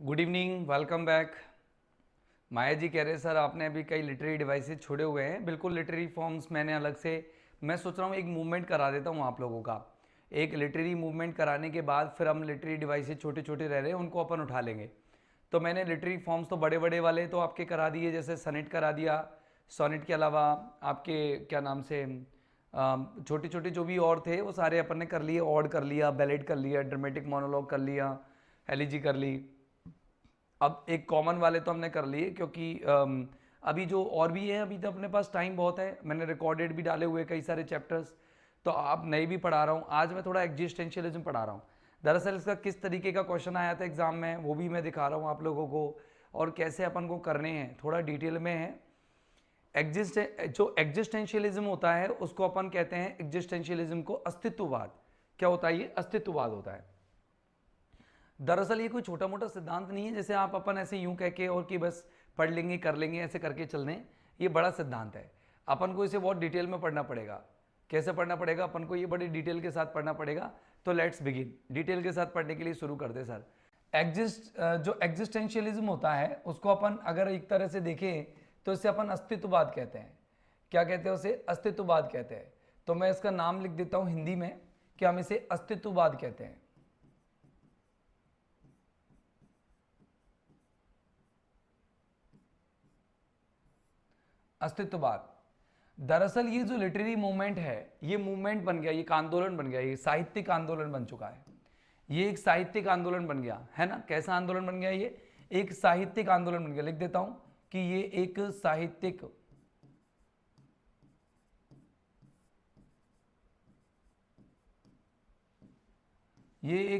Good evening, welcome back. Maya ji कह रहे sir आपने अभी कई लिटरेरी डिवाइसेस छोड़े हुए हैं। बिल्कुल लिटरेरी फॉर्म्स मैंने अलग से, मैं सोच रहा हूँ एक मूवमेंट करा देता हूँ आप लोगों का। एक लिटरेरी मूवमेंट कराने के बाद फिर हम लिटरेरी डिवाइसेस छोटे छोटे रह रहे हैं उनको अपन उठा लेंगे। तो मैंने लिटरेरी फॉर्म्स तो बड़े बड़े वाले तो आपके करा दिए, जैसे सनेट करा दिया। सोनेट के अलावा आपके क्या नाम से छोटे छोटे जो भी और थे वो सारे अपन ने कर लिए। ऑड कर लिया, बैलेड कर लिया, ड्रामेटिक मोनोलॉग कर लिया, एलिजी कर ली। अब एक कॉमन वाले तो हमने कर लिए क्योंकि अभी जो और भी है, अभी तो अपने पास टाइम बहुत है। मैंने रिकॉर्डेड भी डाले हुए कई सारे चैप्टर्स, तो आप नए भी पढ़ा रहा हूँ। आज मैं थोड़ा एग्जिस्टेंशियलिज्म पढ़ा रहा हूँ। दरअसल इसका किस तरीके का क्वेश्चन आया था एग्जाम में वो भी मैं दिखा रहा हूँ आप लोगों को, और कैसे अपन को करने हैं थोड़ा डिटेल में है। जो एग्जिस्टेंशियलिज्म होता है उसको अपन कहते हैं, एग्जिस्टेंशियलिज्म को अस्तित्ववाद। क्या होता है ये? अस्तित्ववाद होता है। दरअसल ये कोई छोटा मोटा सिद्धांत नहीं है जैसे आप अपन ऐसे यूं कह के और कि बस पढ़ लेंगे कर लेंगे ऐसे करके चल दें। ये बड़ा सिद्धांत है, अपन को इसे बहुत डिटेल में पढ़ना पड़ेगा। कैसे पढ़ना पड़ेगा? अपन को ये बड़ी डिटेल के साथ पढ़ना पड़ेगा। तो लेट्स बिगिन। डिटेल के साथ पढ़ने के लिए शुरू करते सर। जो एग्जिस्टेंशियलिज्म होता है उसको अपन अगर एक तरह से देखें तो इसे अपन अस्तित्ववाद कहते हैं। क्या कहते हैं उसे? अस्तित्ववाद कहते हैं। तो मैं इसका नाम लिख देता हूं हिंदी में कि हम इसे अस्तित्ववाद कहते हैं। अस्तित्ववाद। दरअसल ये जो लिटरेरी मूवमेंट है ये मूवमेंट बन गया, ये एक आंदोलन बन गया, ये साहित्यिक आंदोलन बन चुका है। ये एक साहित्यिक आंदोलन बन गया है ना। कैसा आंदोलन बन गया? ये एक साहित्यिक आंदोलन बन गया। लिख देता हूं कि ये एक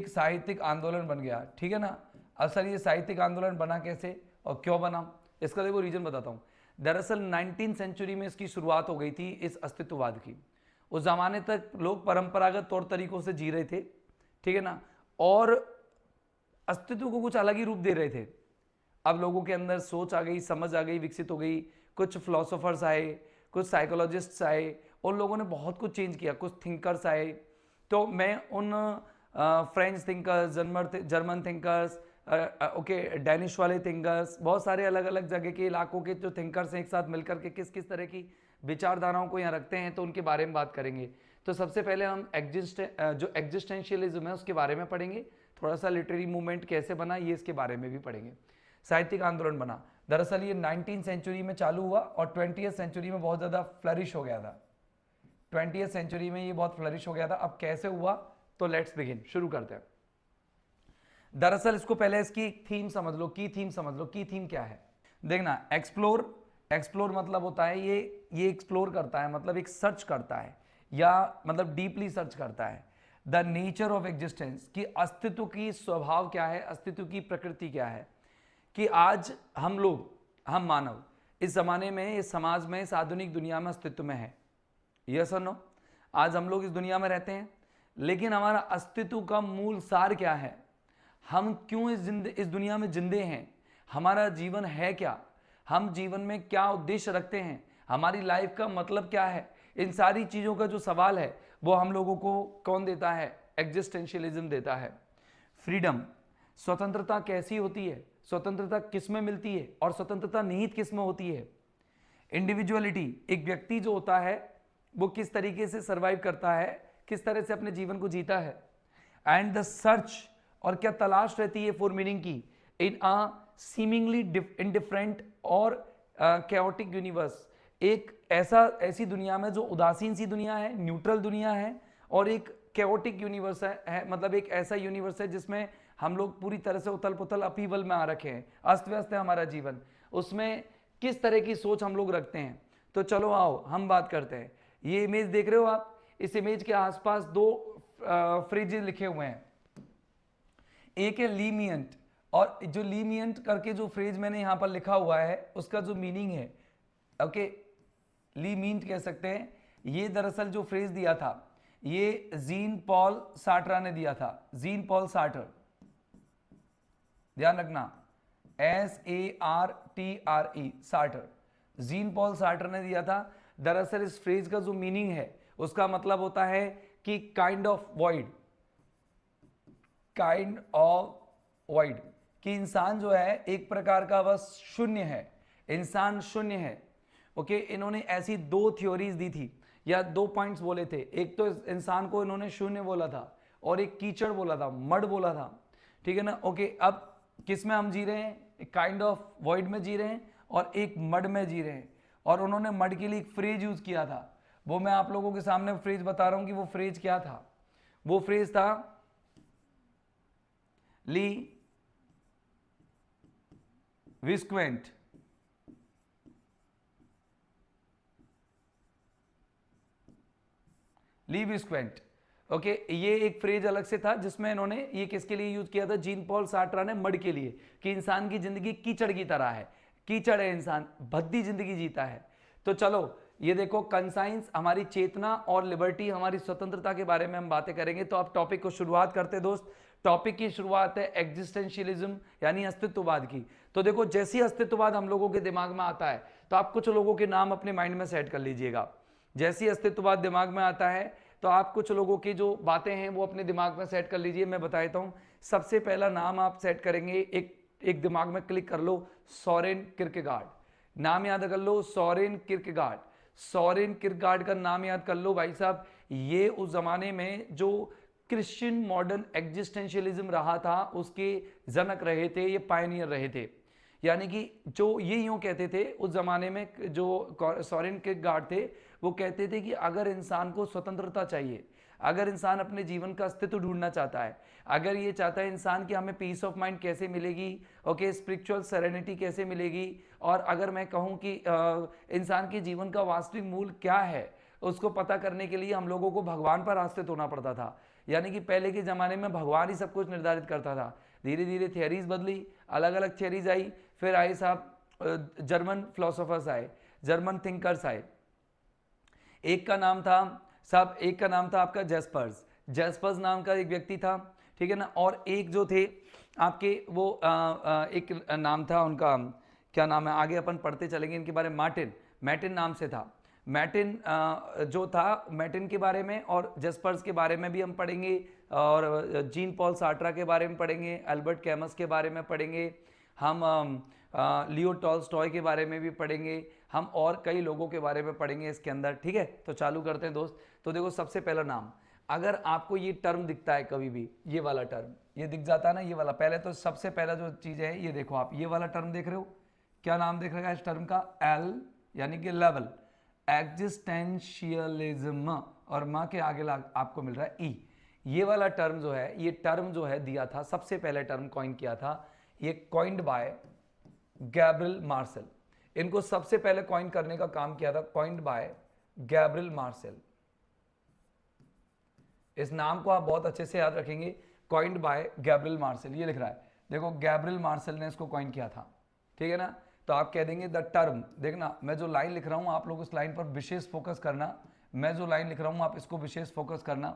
साहित्यिक आंदोलन बन गया। ठीक है ना। अब सर ये साहित्यिक आंदोलन बना कैसे और क्यों बना, इसका देखो रीजन बताता हूं। दरअसल 19वीं सेंचुरी में इसकी शुरुआत हो गई थी इस अस्तित्ववाद की। उस जमाने तक लोग परंपरागत तौर तरीकों से जी रहे थे, ठीक है ना, और अस्तित्व को कुछ अलग ही रूप दे रहे थे। अब लोगों के अंदर सोच आ गई, समझ आ गई, विकसित हो गई। कुछ फिलोसोफर्स आए, कुछ साइकोलॉजिस्ट्स आए, उन लोगों ने बहुत कुछ चेंज किया। कुछ थिंकर्स आए। तो मैं उन French thinkers, German thinkers, okay, Danish वाले थिंकर्स, बहुत सारे अलग अलग जगह के इलाकों के जो थिंकर्स हैं एक साथ मिलकर के किस किस तरह की विचारधाराओं को यहाँ रखते हैं, तो उनके बारे में बात करेंगे। तो सबसे पहले हम जो एग्जिस्टेंशियलिज्म है उसके बारे में पढ़ेंगे। थोड़ा सा लिटरेरी मूवमेंट कैसे बना ये इसके बारे में भी पढ़ेंगे। साहित्यिक आंदोलन बना। दरअसल ये 19वीं सेंचुरी में चालू हुआ और 20वीं सेंचुरी में बहुत ज़्यादा फ्लरिश हो गया था। 20वीं सेंचुरी में ये बहुत फ्लरिश हो गया था। अब कैसे हुआ? तो लेट्स बिगिन, शुरू करते हैं। दरअसल इसको पहले इसकी थीम समझ लो, की थीम समझ लो। की थीम क्या है देखना। एक्सप्लोर मतलब होता है ये एक्सप्लोर करता है, मतलब एक सर्च करता है, या मतलब डीपली सर्च करता है द नेचर ऑफ एग्जिस्टेंस, कि अस्तित्व की स्वभाव क्या है, अस्तित्व की प्रकृति क्या है। कि आज हम लोग, हम मानव इस जमाने में, इस समाज में, इस आधुनिक दुनिया में अस्तित्व में है। यस और नो? आज हम लोग इस दुनिया में रहते हैं, लेकिन हमारा अस्तित्व का मूल सार क्या है? हम क्यों इस दुनिया में जिंदे हैं? हमारा जीवन है क्या? हम जीवन में क्या उद्देश्य रखते हैं? हमारी लाइफ का मतलब क्या है? इन सारी चीज़ों का जो सवाल है वो हम लोगों को कौन देता है? एग्जिस्टेंशियलिज्म देता है। फ्रीडम, स्वतंत्रता कैसी होती है, स्वतंत्रता किस में मिलती है, और स्वतंत्रता निहित किस में होती है। इंडिविजुअलिटी, एक व्यक्ति जो होता है वो किस तरीके से सर्वाइव करता है, किस तरह से अपने जीवन को जीता है। एंड द सर्च, और क्या तलाश रहती है फॉर मीनिंग की, इन अ सीमिंगली इनडिफरेंट और कैओटिक यूनिवर्स। एक ऐसी दुनिया में जो उदासीन सी दुनिया है, न्यूट्रल दुनिया है, और एक कैओटिक यूनिवर्स है, मतलब एक ऐसा यूनिवर्स है जिसमें हम लोग पूरी तरह से उथल पुथल अपीवल में आ रखे हैं, अस्त व्यस्त है हमारा जीवन। उसमें किस तरह की सोच हम लोग रखते हैं। तो चलो आओ हम बात करते हैं। ये इमेज देख रहे हो आप? इस इमेज के आसपास दो फ्रेजेस लिखे हुए हैं। एक है लीमियंट, और जो लीमियंट करके जो फ्रेज मैंने यहां पर लिखा हुआ है उसका जो मीनिंग है, ओके, लीमियंट कह सकते हैं। ये दरअसल जो फ्रेज दिया था ये जीन पॉल सार्ट्रा ने दिया था। जीन पॉल सार्टर, ध्यान रखना, SARTRE, shorter. Jean Paul shorter ने दिया था। दरअसल इस फ्रेज का जो मीनिंग है उसका मतलब होता है कि काइंड ऑफ वॉइड, कि इंसान जो है एक प्रकार का बस शून्य है, इंसान शून्य है। ओके, इन्होंने ऐसी 2 थ्योरीज दी थी या 2 पॉइंट्स बोले थे। एक तो इंसान को इन्होंने शून्य बोला था और एक कीचड़ बोला था, मड बोला था, ठीक है ना। ओके, अब किस में हम जी रहे हैं? एक काइंड ऑफ वॉइड में जी रहे हैं और एक मड में जी रहे हैं। और उन्होंने मड के लिए एक फ्रेज यूज किया था, वो मैं आप लोगों के सामने फ्रेज बता रहा हूं कि वो फ्रेज क्या था। वो फ्रेज था ली विस्क्वेंट। ली विस्क्वेंट, ओके, ये एक फ्रेज अलग से था जिसमें इन्होंने ये किसके लिए यूज किया था? जीन पॉल सार्ट्रा ने मड के लिए, कि इंसान की जिंदगी कीचड़ की तरह है, कीचड़ है इंसान, भद्दी जिंदगी जीता है। तो चलो ये देखो, कंसाइंस हमारी चेतना और लिबर्टी हमारी स्वतंत्रता के बारे में हम बातें करेंगे। तो आप टॉपिक को शुरुआत करते दोस्त। टॉपिक की शुरुआत है एग्जिस्टेंशियलिज्म यानी अस्तित्ववाद की। तो देखो, जैसी अस्तित्ववाद हम लोगों के दिमाग में आता है तो आप कुछ लोगों के नाम अपने माइंड में सेट कर लीजिएगा। जैसी अस्तित्ववाद दिमाग में आता है तो आप कुछ लोगों की जो बातें हैं वो अपने दिमाग में सेट कर लीजिए। मैं बता देता हूं, सबसे पहला नाम आप सेट करेंगे, एक दिमाग में क्लिक कर लो, सोरेन किरकेगार्ड। नाम याद कर लो, सोरेन किरकेगार्ड। सोरेन किरकेगार्ड का नाम याद कर लो भाई साहब। ये उस जमाने में जो क्रिश्चियन मॉडर्न एग्जिस्टेंशियलिज्म रहा था उसके जनक रहे थे, ये पायनियर रहे थे। यानी कि जो ये यूं कहते थे उस जमाने में, जो सोरेन किरकेगार्ड थे, वो कहते थे कि अगर इंसान को स्वतंत्रता चाहिए, अगर इंसान अपने जीवन का अस्तित्व ढूंढना चाहता है, अगर ये चाहता है इंसान कि हमें पीस ऑफ माइंड कैसे मिलेगी, ओके, स्पिरिचुअल सेरेनिटी कैसे मिलेगी, और अगर मैं कहूँ कि इंसान के जीवन का वास्तविक मूल क्या है, उसको पता करने के लिए हम लोगों को भगवान पर आश्रित होना पड़ता था। यानी कि पहले के ज़माने में भगवान ही सब कुछ निर्धारित करता था। धीरे धीरे थियरीज बदली, अलग अलग थियरीज आई, फिर आए साहब जर्मन फिलोसोफर्स आए, जर्मन थिंकर्स आए। एक का नाम था साहब, एक का नाम था आपका जेस्पर्स, जेस्पर्स नाम का एक व्यक्ति था, ठीक है ना। और एक जो थे आपके वो एक नाम था उनका, क्या नाम है, आगे अपन पढ़ते चलेंगे इनके बारे में, मार्टिन, मैटिन नाम से था। मैटिन जो था, मैटिन के बारे में और जेस्पर्स के बारे में भी हम पढ़ेंगे, और जीन पॉल सार्ट्रा के बारे में पढ़ेंगे, अल्बर्ट कैमस के बारे में पढ़ेंगे, हम लियो टॉल्स्टॉय के बारे में भी पढ़ेंगे, हम और कई लोगों के बारे में पढ़ेंगे इसके अंदर, ठीक है। तो चालू करते हैं दोस्त। तो देखो, सबसे पहला नाम, अगर आपको ये टर्म दिखता है कभी भी, ये वाला टर्म ये दिख जाता है ना, ये वाला, पहले तो सबसे पहला जो चीज़ है ये देखो, आप ये वाला टर्म देख रहे हो, क्या नाम देख रहे हैं इस टर्म का? एल यानी कि लेवल, एग्जिस्टेंशियलिज्म, और माँ के आगे आपको मिल रहा है ई। ये वाला टर्म जो है, ये टर्म जो है दिया था, सबसे पहले टर्म कॉइन किया था, ये कॉइंड बाय गैब्रियल मार्सेल। इनको सबसे पहले कॉइन करने का काम किया था, कॉइंड बाय गैब्रियल मार्सेल। इस नाम को आप बहुत अच्छे से याद रखेंगे, कॉइंड बाय गैब्रियल मार्सेल। ये लिख रहा है, देखो, गैब्रियल मार्सेल ने इसको कॉइन किया था, ठीक है ना। तो आप कह देंगे द टर्म, देखना मैं जो लाइन लिख रहा हूं आप लोग उस लाइन पर विशेष फोकस करना, मैं जो लाइन लिख रहा हूं आप इसको विशेष फोकस करना।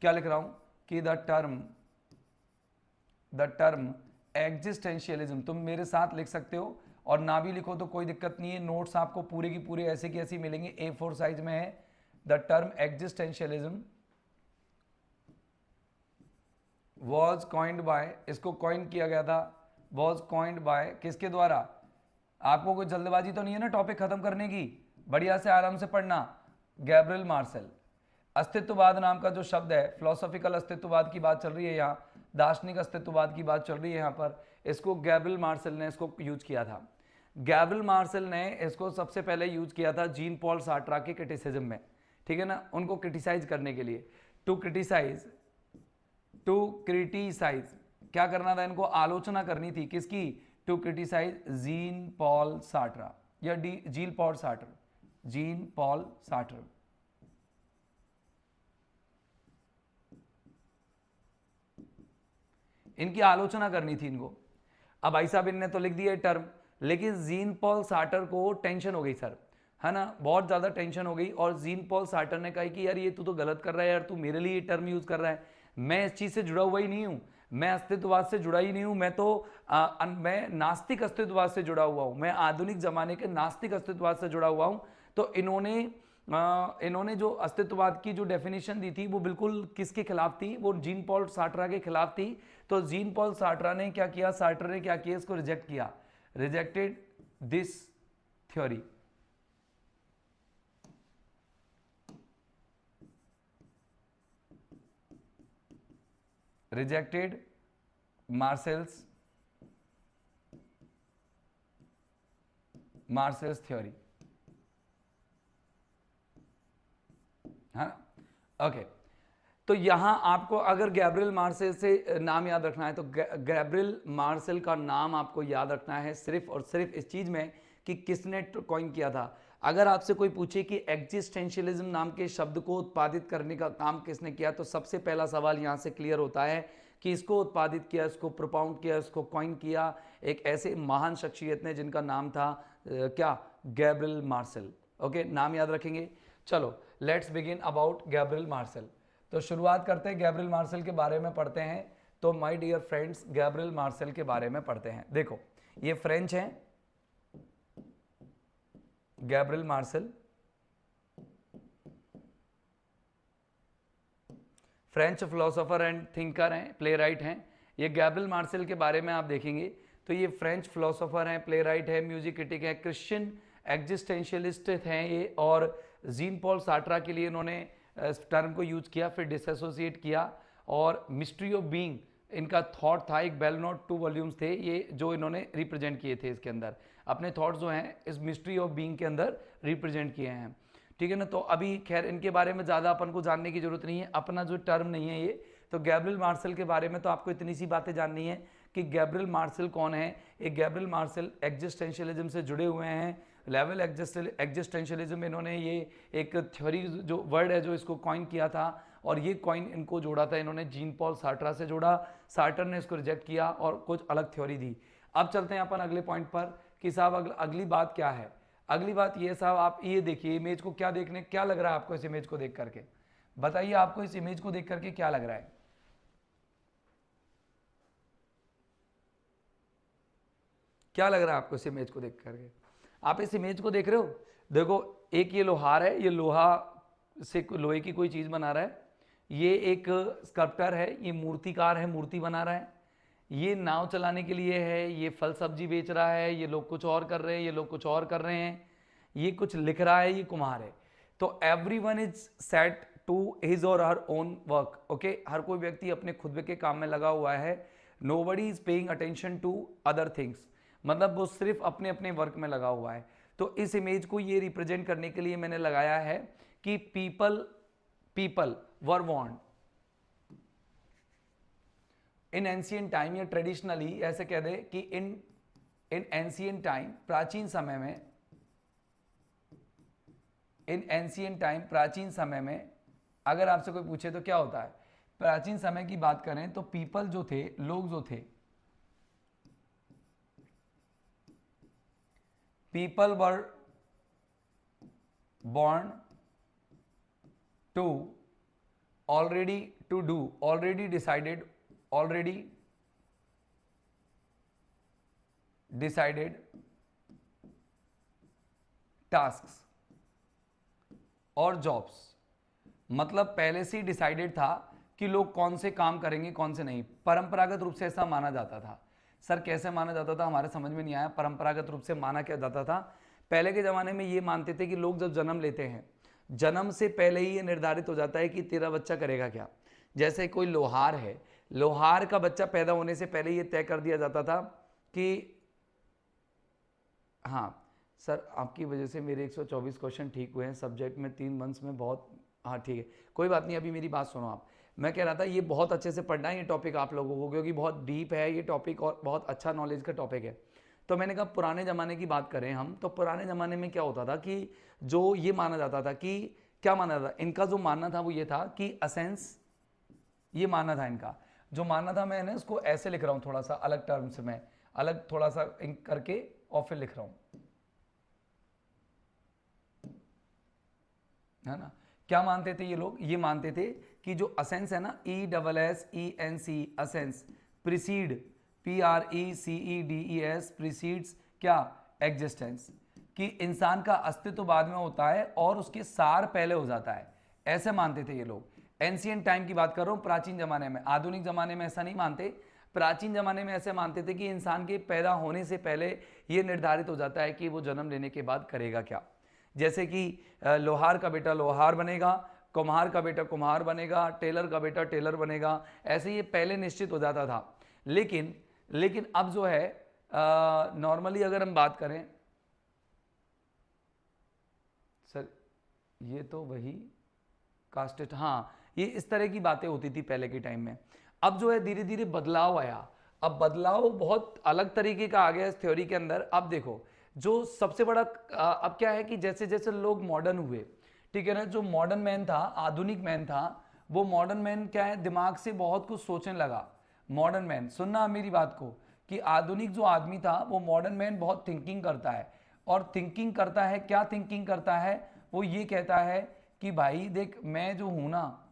क्या लिख रहा हूं कि द टर्म एग्जिस्टेंशियलिज्म, तुम मेरे साथ लिख सकते हो और ना भी लिखो तो कोई दिक्कत नहीं है, नोट्स आपको पूरे की पूरे ऐसे की ऐसी मिलेंगे, A4 साइज में है। The term existentialism was coined by, इसको कॉइन किया गया था, वॉज कॉइंड बाय किसके द्वारा? आपको कोई जल्दबाजी तो नहीं है ना टॉपिक खत्म करने की, बढ़िया से आराम से पढ़ना। गैब्रियल मार्सेल। अस्तित्ववाद नाम का जो शब्द है, फिलोसॉफिकल अस्तित्ववाद की बात चल रही है यहाँ, दार्शनिक अस्तित्ववाद की बात चल रही है यहाँ पर, इसको गैब्रियल मार्सेल ने इसको यूज किया था। गैब्रियल मार्सेल ने इसको सबसे पहले यूज किया था जीन पॉल सार्ट्रा के क्रिटिसिज्म में, ठीक है ना, उनको क्रिटिसाइज करने के लिए। टू क्रिटिसाइज क्या करना था इनको? आलोचना करनी थी, किसकी? टू क्रिटिसाइज जीन पॉल सार्ट्रा या जीन पॉल सार्टर। इनकी आलोचना करनी थी इनको। अब भाई साहब इनने तो लिख दिया टर्म, लेकिन जीन पॉल सार्टर को टेंशन हो गई सर, है ना, बहुत ज्यादा टेंशन हो गई, और जीन पॉल सार्टर ने कहा कि यार ये तू तो गलत कर रहा है यार, तू मेरे लिए ये टर्म यूज कर रहा है, मैं इस चीज से जुड़ा हुआ ही नहीं हूं, मैं अस्तित्ववाद से जुड़ा ही नहीं हूं, मैं तो मैं नास्तिक अस्तित्ववाद से जुड़ा हुआ हूं, मैं आधुनिक जमाने के नास्तिक अस्तित्ववाद से जुड़ा हुआ हूं। तो इन्होंने जो अस्तित्ववाद की जो डेफिनेशन दी थी वो बिल्कुल किसके खिलाफ थी? वो जीन पॉल सार्ट्रा के खिलाफ थी। तो जीन पॉल सार्ट्रा ने क्या किया, सार्ट्रा ने क्या किया, इसको रिजेक्ट किया, rejected this theory, rejected Marcel's theory, है ना। ओके, तो यहां आपको अगर गैब्रियल मार्सेल से नाम याद रखना है तो गैब्रियल मार्सेल का नाम आपको याद रखना है सिर्फ और सिर्फ इस चीज में कि किसने कॉइन किया था। अगर आपसे कोई पूछे कि एग्जिस्टेंशियलिज्म नाम के शब्द को उत्पादित करने का काम किसने किया, तो सबसे पहला सवाल यहां से क्लियर होता है कि इसको उत्पादित किया, इसको प्रोपाउंड किया, इसको कॉइन किया एक ऐसे महान शख्सियत ने जिनका नाम था क्या, गैब्रियल मार्सेल। ओके, नाम याद रखेंगे। चलो let's begin about Gabriel Marcel. तो शुरुआत करते हैं गैब्रियल मार्सेल के बारे में पढ़ते हैं। तो my dear friends, Gabriel Marcel के बारे में पढ़ते हैं। देखो ये फ्रेंच हैं, Gabriel Marcel French philosopher and thinker हैं, प्ले राइट हैं। ये गैब्रियल मार्सेल के बारे में आप देखेंगे तो ये फ्रेंच फिलोसोफर हैं, प्ले राइट है, म्यूजिक क्रिटिक है, क्रिश्चियन एग्जिस्टेंशियलिस्ट हैं ये, और जीन पॉल सार्ट्रा के लिए इन्होंने टर्म को यूज किया, फिर डिसएसोसिएट किया, और मिस्ट्री ऑफ बीइंग इनका थॉट था, एक बेल नोट 2 वॉल्यूम्स थे ये जो इन्होंने रिप्रेजेंट किए थे, इसके अंदर अपने थॉट्स जो हैं इस मिस्ट्री ऑफ बीइंग के अंदर रिप्रेजेंट किए हैं, ठीक है ना। तो अभी खैर इनके बारे में ज़्यादा अपन को जानने की जरूरत नहीं है, अपना जो टर्म नहीं है ये। तो गैब्रियल मार्सेल के बारे में तो आपको इतनी सी बातें जाननी है कि गैब्रियल मार्सेल कौन है। एक गैब्रियल मार्सेल एग्जिस्टेंशियलिज्म से जुड़े हुए हैं, लेवल एग्जिस्टेंशियलिज्म इन्होंने ये एक थ्योरी जो वर्ड है जो इसको कॉइन किया था, और ये कॉइन इनको जोड़ा था इन्होंने जीन पॉल सार्ट्रा से जोड़ा, सार्टर ने इसको रिजेक्ट किया और कुछ अलग थ्योरी दी। अब चलते हैं अपन अगले पॉइंट पर कि साहब अगली बात क्या है। अगली बात ये साहब, आप ये देखिए इमेज को, क्या देखने क्या लग रहा है आपको इस इमेज को देख करके, बताइए आपको इस इमेज को देख करके क्या लग रहा है, क्या लग रहा है आपको इस इमेज को देख करके। आप इस इमेज को देख रहे हो, देखो एक ये लोहार है, ये लोहा से लोहे की कोई चीज बना रहा है, ये एक स्कल्प्टर है, ये मूर्तिकार है, मूर्ति बना रहा है, ये नाव चलाने के लिए है, ये फल सब्जी बेच रहा है, ये लोग कुछ और कर रहे हैं, ये लोग कुछ और कर रहे हैं, ये कुछ लिख रहा है, ये कुम्हार है। तो everyone is set to his और हर ओन वर्क। ओके, हर कोई व्यक्ति अपने खुद के काम में लगा हुआ है, nobody is paying attention to other things, मतलब वो सिर्फ अपने अपने वर्क में लगा हुआ है। तो इस इमेज को ये रिप्रेजेंट करने के लिए मैंने लगाया है कि people were want in ancient time, या ट्रेडिशनली ऐसे कह दे कि इन एंशियंट टाइम, प्राचीन समय में, इन एंशियंट टाइम प्राचीन समय में, अगर आपसे कोई पूछे तो क्या होता है, प्राचीन समय की बात करें तो पीपल जो थे, लोग जो थे, people were born to already to do, already decided tasks और जॉब्स, मतलब पहले से ही डिसाइडेड था कि लोग कौन से काम करेंगे कौन से नहीं। परंपरागत रूप से ऐसा माना जाता था। सर कैसे माना जाता था, हमारे समझ में नहीं आया। परंपरागत रूप से माना क्या जाता था, पहले के ज़माने में ये मानते थे कि लोग जब जन्म लेते हैं, जन्म से पहले ही ये निर्धारित हो जाता है कि तेरा बच्चा करेगा क्या। जैसे कोई लोहार है, लोहार का बच्चा पैदा होने से पहले ये तय कर दिया जाता था कि हाँ सर आपकी वजह से मेरे 124 क्वेश्चन ठीक हुए हैं सब्जेक्ट में 3 मंथ्स में, बहुत हाँ ठीक है कोई बात नहीं। अभी मेरी बात सुनो आप, मैं कह रहा था ये बहुत अच्छे से पढ़ना है ये टॉपिक आप लोगों को, क्योंकि बहुत डीप है ये टॉपिक और बहुत अच्छा नॉलेज का टॉपिक है। तो मैंने कहा पुराने ज़माने की बात करें हम, तो पुराने ज़माने में क्या होता था कि जो ये माना जाता था कि क्या माना था, इनका जो मानना था वो ये था कि असेंस, ये मानना था इनका, जो मानना था मैंने उसको ऐसे लिख रहा हूँ थोड़ा सा अलग टर्म्स में, अलग थोड़ा सा करके और फिर लिख रहा हूँ, है ना। क्या मानते थे ये लोग, ये मानते थे कि जो असेंस है ना, ESSENC असेंस, प्रीसीड PRECEDES प्रीसीड्स क्या, एग्जिस्टेंस, कि इंसान का अस्तित्व बाद में होता है और उसके सार पहले हो जाता है, ऐसे मानते थे ये लोग। एंशियंट टाइम की बात कर रहा हूँ, प्राचीन जमाने में। आधुनिक जमाने में ऐसा नहीं मानते। प्राचीन जमाने में ऐसे मानते थे कि इंसान के पैदा होने से पहले ये निर्धारित हो जाता है कि वो जन्म लेने के बाद करेगा क्या। जैसे कि लोहार का बेटा लोहार बनेगा, कुम्हार का बेटा कुम्हार बनेगा, टेलर का बेटा टेलर बनेगा, ऐसे ये पहले निश्चित हो जाता था। लेकिन अब जो है नॉर्मली अगर हम बात करें, सर ये तो वही कास्टेड, हाँ ये इस तरह की बातें होती थी पहले के टाइम में। अब जो है धीरे धीरे बदलाव आया, अब बदलाव बहुत अलग तरीके का आ गया इस थ्योरी के अंदर। अब देखो जो सबसे बड़ा अब क्या है कि जैसे जैसे लोग मॉडर्न हुए, ठीक है ना, जो मॉडर्न मैन था, आधुनिक मैन था, वो मॉडर्न मैन क्या है, दिमाग से बहुत कुछ सोचने लगा। मॉडर्न मैन, सुनना मेरी बात को, कि आधुनिक जो आदमी था वो मॉडर्न मैन बहुत थिंकिंग करता है। और थिंकिंग करता है, क्या थिंकिंग करता है, वो ये कहता है कि भाई देख मैं जो हूं ना,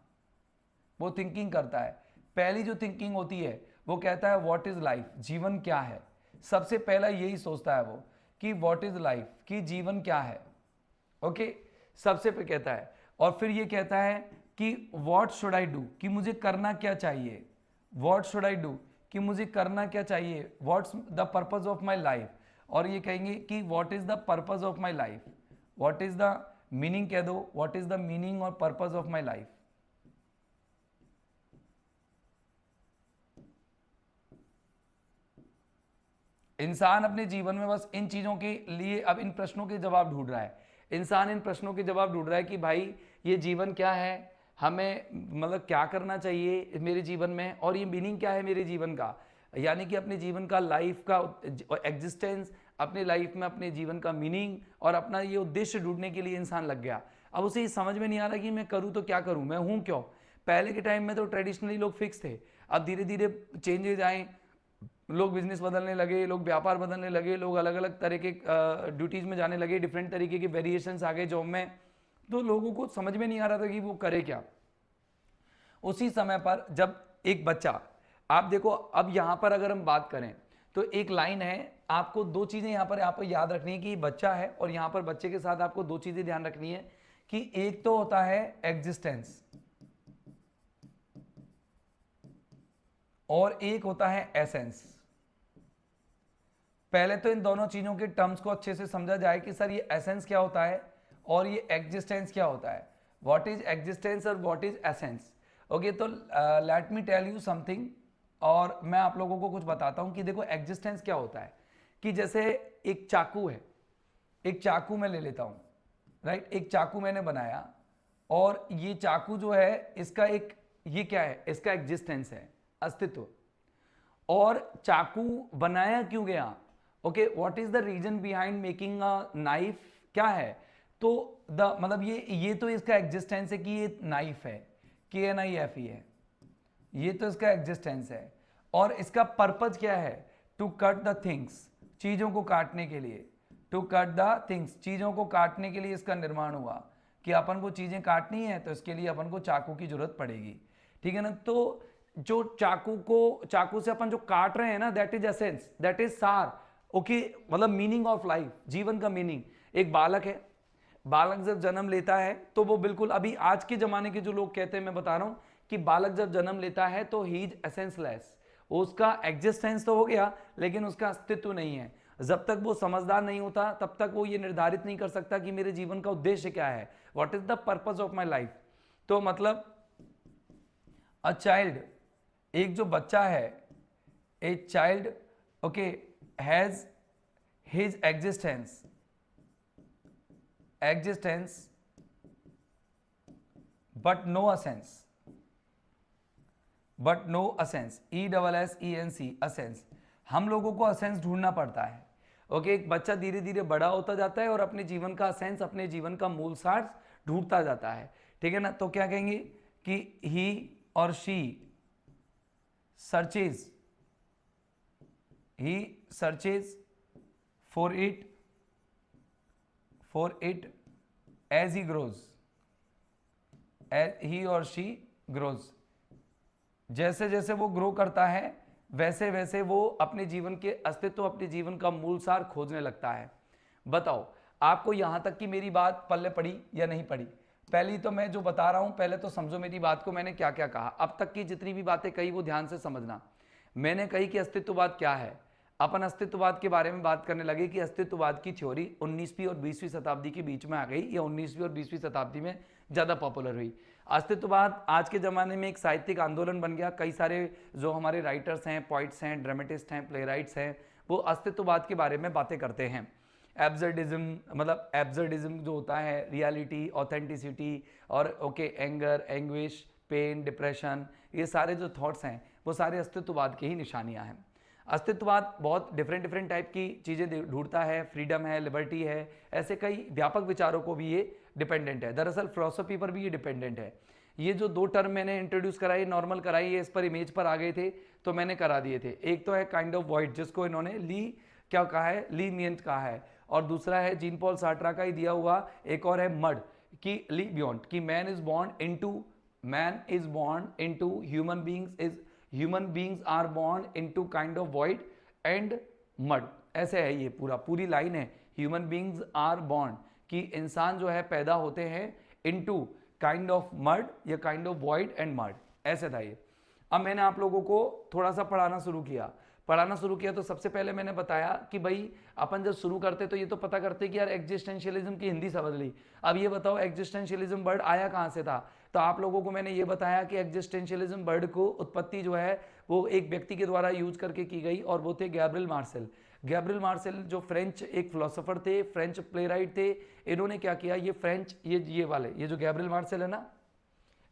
वो थिंकिंग करता है। पहली जो थिंकिंग होती है वो कहता है व्हाट इज लाइफ, जीवन क्या है। सबसे पहला यही सोचता है वो कि व्हाट इज लाइफ, कि जीवन क्या है। ओके, सबसे पे कहता है। और फिर ये कहता है कि व्हाट शुड आई डू, कि मुझे करना क्या चाहिए। व्हाट शुड आई डू, कि मुझे करना क्या चाहिए। What's the purpose of my life, और ये कहेंगे कि what is the purpose of my life, what is the meaning कह दो, व्हाट इज द मीनिंग और पर्पज ऑफ माई लाइफ। इंसान अपने जीवन में बस इन चीजों के लिए अब इन प्रश्नों के जवाब ढूंढ रहा है। इंसान इन प्रश्नों के जवाब ढूंढ रहा है कि भाई ये जीवन क्या है, हमें मतलब क्या करना चाहिए मेरे जीवन में, और ये मीनिंग क्या है मेरे जीवन का, यानी कि अपने जीवन का लाइफ का एग्जिस्टेंस, अपने लाइफ में अपने जीवन का मीनिंग और अपना ये उद्देश्य ढूंढने के लिए इंसान लग गया। अब उसे ये समझ में नहीं आ रहा कि मैं करूँ तो क्या करूँ, मैं हूँ क्यों। पहले के टाइम में तो ट्रेडिशनली लोग फिक्स थे, अब धीरे धीरे चेंजेज आए, लोग बिजनेस बदलने लगे, लोग व्यापार बदलने लगे, लोग अलग अलग तरह के ड्यूटीज में जाने लगे, डिफरेंट तरीके के वेरिएशंस आ गए जॉब में, तो लोगों को समझ में नहीं आ रहा था कि वो करे क्या। उसी समय पर जब एक बच्चा, आप देखो अब यहां पर अगर हम बात करें तो एक लाइन है, आपको दो चीजें यहां पर याद रखनी है कि बच्चा है, और यहां पर बच्चे के साथ आपको दो चीजें ध्यान रखनी है कि एक तो होता है एग्जिस्टेंस और एक होता है एसेंस। पहले तो इन दोनों चीजों के टर्म्स को अच्छे से समझा जाए कि सर ये एसेंस क्या होता है और ये एग्जिस्टेंस क्या होता है। व्हाट इज एग्जिस्टेंस और व्हाट इज एसेंस। ओके, तो let me tell you something, और मैं आप लोगों को कुछ बताता हूं कि देखो एग्जिस्टेंस क्या होता है। कि जैसे एक चाकू है, एक चाकू मैं ले लेता हूं, राइट, एक चाकू मैंने बनाया, और ये चाकू जो है इसका एक, ये क्या है, इसका एग्जिस्टेंस है, अस्तित्व। और चाकू बनाया क्यों गया, okay, what is the reason behind making a knife, क्या है, तो द मतलब ये तो इसका एग्जिस्टेंस है कि ये नाइफ है, KNIFE है, ये तो इसका एग्जिस्टेंस है। और इसका पर्पज क्या है, टू कट द थिंग्स, चीजों को काटने के लिए, टू कट द थिंग्स, चीजों को काटने के लिए इसका निर्माण हुआ कि अपन को चीजें काटनी है तो इसके लिए अपन को चाकू की जरूरत पड़ेगी, ठीक है ना। तो जो चाकू से अपन जो काट रहे हैं ना, that is essence, that is सार, ओके, मतलब मीनिंग ऑफ लाइफ, जीवन का मीनिंग। एक बालक है, बालक जब जन्म लेता है तो वो बिल्कुल, अभी आज के जमाने के जो लोग कहते हैं, मैं बता रहा हूं कि बालक जब जन्म लेता है तो ही इज एसेंसलेस, उसका एग्जिस्टेंस तो हो गया लेकिन उसका अस्तित्व नहीं है। जब तक वो समझदार नहीं होता तब तक वो ये निर्धारित नहीं कर सकता कि मेरे जीवन का उद्देश्य क्या है, what is the purpose of my life. तो मतलब अ चाइल्ड, एक जो बच्चा है, a child, okay, has his existence but no essence, ESSENC, असेंस। हम लोगों को असेंस ढूंढना पड़ता है। ओके, एक बच्चा धीरे धीरे बड़ा होता जाता है और अपने जीवन का असेंस, अपने जीवन का मूल सार ढूंढता जाता है, ठीक है ना। तो क्या कहेंगे कि ही और she searches for it as he grows, as he or she grows, जैसे जैसे वो ग्रो करता है वैसे वैसे वो अपने जीवन के अस्तित्व, अपने जीवन का मूल सार खोजने लगता है। बताओ आपको यहां तक की मेरी बात पल्ले पड़ी या नहीं पड़ी। पहली तो मैं जो बता रहा हूं, पहले तो समझो मेरी बात को मैंने क्या क्या कहा, अब तक की जितनी भी बातें कही वो ध्यान से समझना। मैंने कही कि अस्तित्ववाद क्या है। अपन अस्तित्ववाद के बारे में बात करने लगे कि अस्तित्ववाद की थ्योरी 19वीं और 20वीं शताब्दी के बीच में आ गई, या 19वीं और 20वीं शताब्दी में ज़्यादा पॉपुलर हुई। अस्तित्ववाद आज के ज़माने में एक साहित्यिक आंदोलन बन गया। कई सारे जो हमारे राइटर्स हैं, पोइट्स हैं, ड्रामेटिस्ट हैं, प्ले राइट्स हैं, वो अस्तित्ववाद के बारे में बातें करते हैं। एब्सर्डिज्म, मतलब एब्सर्डिज्म जो होता है, रियलिटी, ऑथेंटिसिटी और एंगर, एंग्विश, पेन, डिप्रेशन, ये सारे जो थॉट्स हैं वो सारे अस्तित्ववाद की ही निशानियां हैं। अस्तित्ववाद बहुत डिफरेंट टाइप की चीज़ें ढूंढता है, फ्रीडम है, लिबर्टी है, ऐसे कई व्यापक विचारों को भी ये डिपेंडेंट है। दरअसल फिलोसफी पर भी ये डिपेंडेंट है। ये जो दो टर्म मैंने इंट्रोड्यूस कराई, नॉर्मल कराई है, इस पर इमेज पर आ गए थे तो मैंने करा दिए थे। एक तो है काइंड ऑफ वॉइड, जिसको इन्होंने ली क्या कहा है, लीनियंट कहा है, और दूसरा है जीन पॉल सार्ट्रा का ही दिया हुआ एक और है मड, कि ली बियॉन्ड, कि man is born into human beings are born into kind of void and mud. ऐसे है ये पूरी लाइन है, ह्यूमन बींग्स आर बॉर्न, कि इंसान जो है पैदा होते हैं इनटू काइंड ऑफ मड या kind of void and mud, ऐसे था ये। अब मैंने आप लोगों को थोड़ा सा पढ़ाना शुरू किया तो सबसे पहले मैंने बताया कि भाई अपन जब शुरू करते तो ये तो पता करते कि यार एग्जिस्टेंशियलिज्म की हिंदी समझ ली। अब ये बताओ एग्जिस्टेंशियलिज्म वर्ड आया कहाँ से था। तो आप लोगों को मैंने ये बताया कि एग्जिस्टेंशियलिज्म वर्ड को उत्पत्ति जो है वो एक व्यक्ति के द्वारा यूज करके की गई, और वो थे गैब्रियल मार्सेल जो फ्रेंच एक फिलोसोफर थे, फ्रेंच प्ले राइट थे। इन्होंने क्या किया, ये फ्रेंच ये जो गैब्रियल मार्सेल है ना,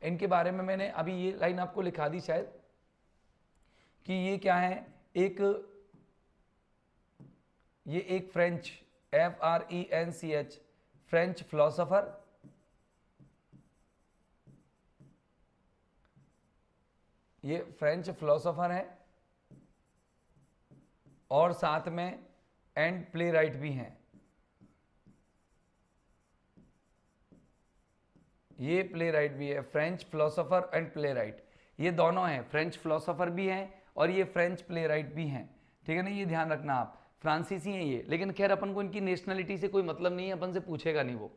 इनके बारे में मैंने अभी ये लाइन आपको लिखा दी शायद, कि ये क्या है, ये एक फ्रेंच FRENCH फ्रेंच फिलोसोफर, ये फ्रेंच फिलोसोफर है और साथ में एंड प्ले राइट भी हैं। ये प्ले राइट भी है, French philosopher and play right, ये दोनों हैं, फ्रेंच फिलोसोफर भी हैं और ये फ्रेंच प्ले राइट भी हैं, ठीक है ना। ये ध्यान रखना आप, फ्रांसीसी हैं ये, लेकिन खैर अपन को इनकी नेशनलिटी से कोई मतलब नहीं है, अपन से पूछेगा नहीं वो,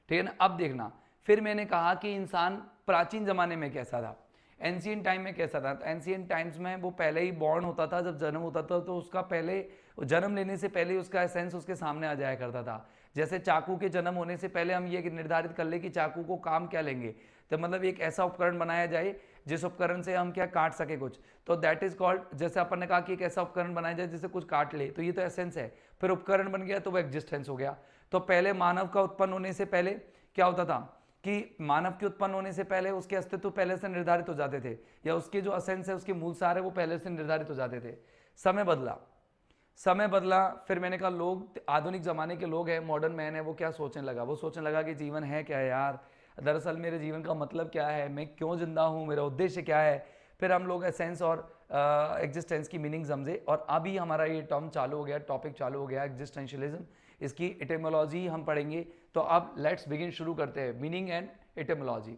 ठीक है ना। अब देखना, फिर मैंने कहा कि इंसान प्राचीन जमाने में कैसा था, एंशिएंट टाइम में कैसा था। एंशिएंट टाइम्स में वो पहले ही बॉर्न होता था, जब जन्म होता था तो उसका पहले जन्म लेने से पहले उसका एसेंस उसके सामने आ जाया करता था। जैसे चाकू के जन्म होने से पहले हम ये निर्धारित कर ले कि चाकू को काम क्या लेंगे, तो मतलब एक ऐसा उपकरण बनाया जाए जिस उपकरण से हम क्या काट सके कुछ, तो दैट इज कॉल्ड, जैसे अपन ने कहा कि एक ऐसा उपकरण बनाया जाए जिससे कुछ काट ले, तो ये तो एसेंस है। फिर उपकरण बन गया तो वो एग्जिस्टेंस हो गया। तो पहले मानव का उत्पन्न होने से पहले क्या होता था कि मानव के उत्पन्न होने से पहले उसके अस्तित्व पहले से निर्धारित हो जाते थे, या उसके जो असेंस है, उसके मूल सार है, वो पहले से निर्धारित हो जाते थे। समय बदला, फिर मैंने कहा लोग, आधुनिक जमाने के लोग हैं, मॉडर्न मैन है, वो क्या सोचने लगा, वो सोचने लगा कि जीवन है क्या है यार, दरअसल मेरे जीवन का मतलब क्या है, मैं क्यों जिंदा हूँ, मेरा उद्देश्य क्या है। फिर हम लोग एसेंस और एग्जिस्टेंस की मीनिंग समझे, और अभी हमारा ये टर्म चालू हो गया, टॉपिक चालू हो गया एग्जिस्टेंशियलिज्म, इसकी एटिमोलॉजी हम पढ़ेंगे। तो अब लेट्स बिगिन, शुरू करते हैं, मीनिंग एंड एटिमोलॉजी।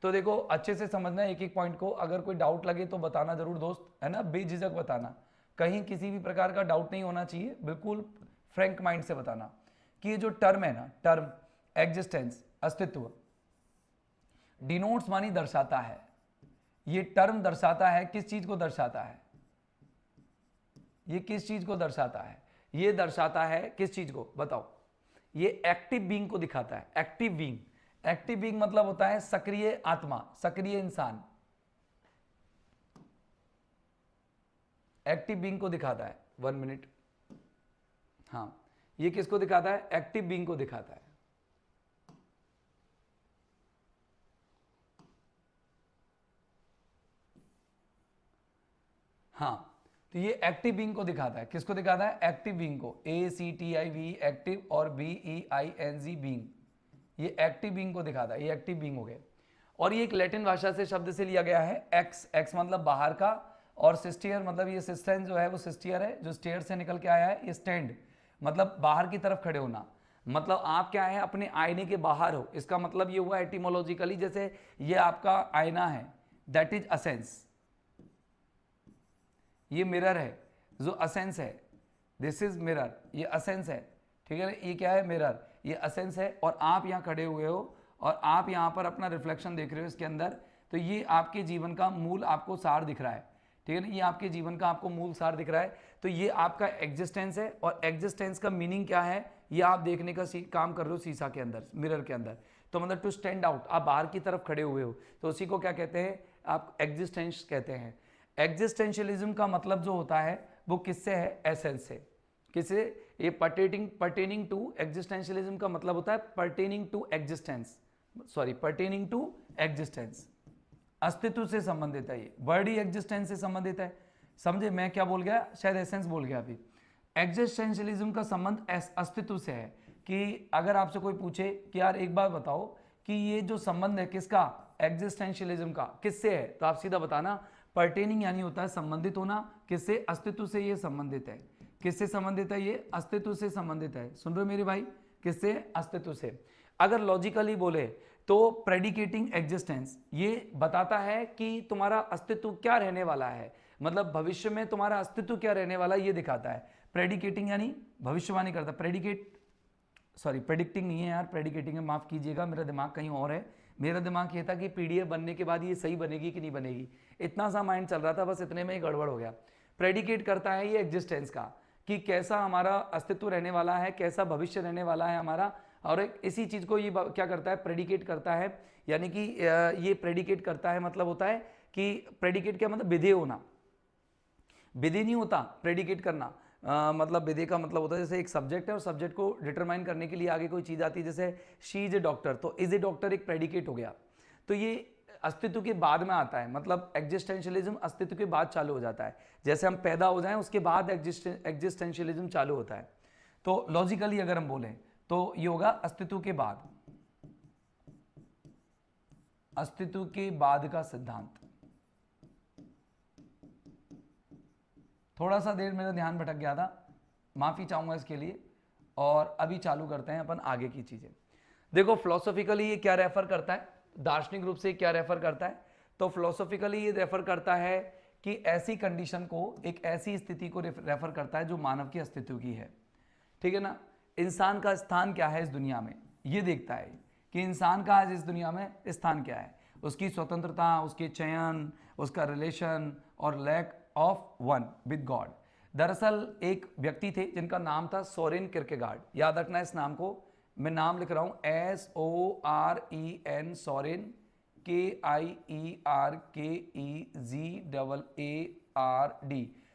तो देखो अच्छे से समझना एक एक पॉइंट को, अगर कोई डाउट लगे तो बताना जरूर दोस्त, है ना, बेझिझक बताना, कहीं किसी भी प्रकार का डाउट नहीं होना चाहिए, बिल्कुल फ्रैंक माइंड से बताना कि ये जो टर्म है ना, टर्म एग्जिस्टेंस, अस्तित्व, डिनोट्स मानी दर्शाता है, ये टर्म दर्शाता है, किस चीज को दर्शाता है, ये किस चीज को दर्शाता है, ये दर्शाता है किस चीज को बताओ, ये एक्टिव बीइंग को दिखाता है। एक्टिव बीइंग मतलब होता है सक्रिय आत्मा, सक्रिय इंसान, एक्टिव बीइंग को दिखाता है। 1 मिनट, हाँ, ये किसको दिखाता है, एक्टिव बीइंग को दिखाता है। हाँ, तो ये एक्टिव बीइंग को दिखाता है, किसको दिखाता है, एक्टिव बीइंग को, ACTIV एक्टिव और BEING बीइंग, ये एक्टिव बीइंग को दिखाता है, ये एक्टिव बीइंग हो गए। और ये एक लैटिन भाषा से शब्द से लिया गया है, एक्स मतलब बाहर का, और सिस्टियर मतलब ये सिस्टेन जो है वो सिस्टियर है, जो स्टेयर से निकल के आया है। ये स्टैंड मतलब बाहर की तरफ खड़े होना, मतलब आप क्या है, अपने आईने के बाहर हो, इसका मतलब ये हुआ एटिमोलॉजिकली, जैसे ये आपका आईना है, दैट इज असेंस, ये मिरर है जो असेंस है, दिस इज मिरर, ये असेंस है, ठीक है ना, ये क्या है, मिरर, ये असेंस है, और आप यहाँ खड़े हुए हो और आप यहाँ पर अपना रिफ्लेक्शन देख रहे हो इसके अंदर, तो ये आपके जीवन का मूल आपको सार दिख रहा है, ठीक है ना, ये आपके जीवन का आपको मूल सार दिख रहा है। तो ये आपका एग्जिस्टेंस है, और एग्जिस्टेंस का मीनिंग क्या है ये आप देखने का काम कर रहे हो शीशा के अंदर, मिरर के अंदर। तो मतलब टू स्टैंड आउट, आप बाहर की तरफ खड़े हुए हो, तो उसी को क्या कहते हैं, आप एग्जिस्टेंस कहते हैं। एग्जिस्टेंशियलिज्म का मतलब जो होता है वो किससे है, एसेंस से। किसे, ये पर्टेनिंग टू एग्जिस्टेंशियलिज्म का मतलब होता है pertaining to existence, sorry pertaining to existence, अस्तित्व से संबंधित है। ये वर्ड ही एग्जिस्टेंस से संबंधित है। समझे मैं क्या बोल गया, शायद एसेंस बोल गया अभी। एग्जिस्टेंशियलिज्म का संबंध अस्तित्व से है। कि अगर आपसे कोई पूछे कि यार एक बात बताओ कि ये जो संबंध है किसका, एग्जिस्टेंशियलिज्म का, किससे है, तो आप सीधा बताना पर्टेनिंग यानी होता है संबंधित होना, किससे, अस्तित्व से ये संबंधित है। किससे संबंधित है ये, अस्तित्व से संबंधित है। सुन रहे हो मेरे भाई, किससे, अस्तित्व से। अगर लॉजिकली बोले तो प्रेडिकेटिंग एग्जिस्टेंस ये बताता है कि तुम्हारा अस्तित्व क्या रहने वाला है, मतलब भविष्य में तुम्हारा अस्तित्व क्या रहने वाला है ये दिखाता है। प्रेडिकेटिंग यानी भविष्यवाणी करता, प्रेडिकेट सॉरी प्रेडिक्टिंग नहीं है यार, प्रेडिकेटिंग है, माफ कीजिएगा, मेरा दिमाग कहीं और है। मेरा दिमाग ये था कि पीडीएफ बनने के बाद ये सही बनेगी कि नहीं बनेगी, इतना सा माइंड चल रहा था, बस इतने में ही गड़बड़ हो गया। प्रेडिकेट करता है ये एग्जिस्टेंस का, कि कैसा हमारा अस्तित्व रहने वाला है, कैसा भविष्य रहने वाला है हमारा। और एक इसी चीज को ये क्या करता है, प्रेडिकेट करता है। यानी कि ये प्रेडिकेट करता है मतलब होता है कि प्रेडिकेट क्या मतलब, विधेय होना। विधि नहीं होता प्रेडिकेट करना, मतलब विधि का मतलब होता है जैसे एक सब्जेक्ट है और सब्जेक्ट को डिटरमाइन करने के लिए आगे कोई चीज आती है, जैसे शी इज ए डॉक्टर, तो इज ए डॉक्टर एक प्रेडिकेट हो गया। तो ये अस्तित्व के बाद में आता है, मतलब एग्जिस्टेंशियलिज्म अस्तित्व के बाद चालू हो जाता है। जैसे हम पैदा हो जाएं उसके बाद एग्जिस्टेंशियलिज्म चालू होता है। तो लॉजिकली अगर हम बोलें तो ये होगा अस्तित्व के बाद, अस्तित्व के बाद का सिद्धांत। थोड़ा सा देर मेरा ध्यान भटक गया था, माफी चाहूंगा इसके लिए। और अभी चालू करते हैं अपन आगे की चीजें। देखो फिलोसॉफिकली ये क्या रेफर करता है, दार्शनिक रूप से क्या रेफर करता है, तो फिलोसॉफिकली ये रेफर करता है कि ऐसी कंडीशन को, एक ऐसी स्थिति को रेफर करता है जो मानव के अस्तित्व की है। ठीक है ना, इंसान का स्थान क्या है इस दुनिया में, ये देखता है कि इंसान का आज इस दुनिया में स्थान क्या है, उसकी स्वतंत्रता, उसके चयन, उसका रिलेशन और lack of one with God. दरअसल एक व्यक्ति थे जिनका नाम था सोरेन किरकेगार्ड, याद रखना इस नाम को, मैं नाम लिख रहा हूं SOREN, Soren, KIERKEGAARD,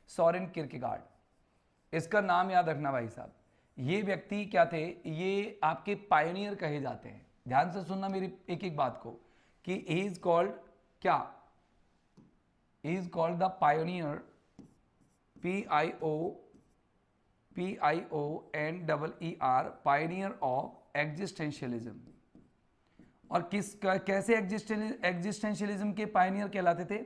Soren Kierkegaard. इसका नाम याद रखना भाई साहब। ये व्यक्ति क्या थे, ये आपके पायनियर कहे जाते हैं। ध्यान से सुनना मेरी एक एक बात को, कि ही इज कॉल्ड क्या, he is called the pioneer, PIONEER, pioneer of existentialism। और कैसे एग्जिस्टेंशियलिज्म के पायनियर कहलाते थे,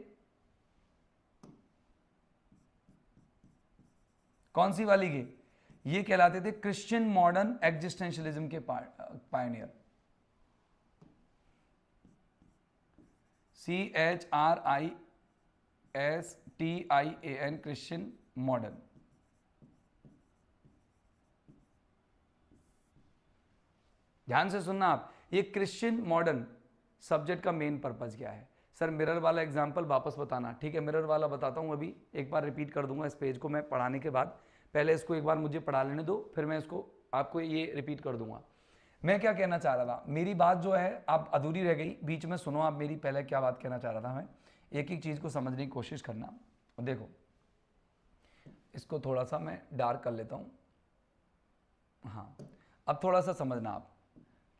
कौन सी वाली के, ये कहलाते थे क्रिश्चियन मॉडर्न एग्जिस्टेंशियलिज्म के पायनियर। CHRISTIAN, Christian modern. ध्यान से सुनना आप, ये क्रिश्चियन मॉडर्न सब्जेक्ट का मेन पर्पज क्या है। सर मिरर वाला एग्जांपल वापस बताना, ठीक है, मिरर वाला बताता हूं, अभी एक बार रिपीट कर दूंगा इस पेज को मैं पढ़ाने के बाद। पहले इसको एक बार मुझे पढ़ा लेने दो, फिर मैं इसको आपको ये रिपीट कर दूंगा। मैं क्या कहना चाह रहा था, मेरी बात जो है आप अधूरी रह गई, बीच में सुनो आप मेरी, पहले क्या बात कहना चाह रहा था मैं, एक एक चीज को समझने की कोशिश करना। देखो इसको थोड़ा सा मैं डार्क कर लेता हूं, हाँ अब थोड़ा सा समझना आप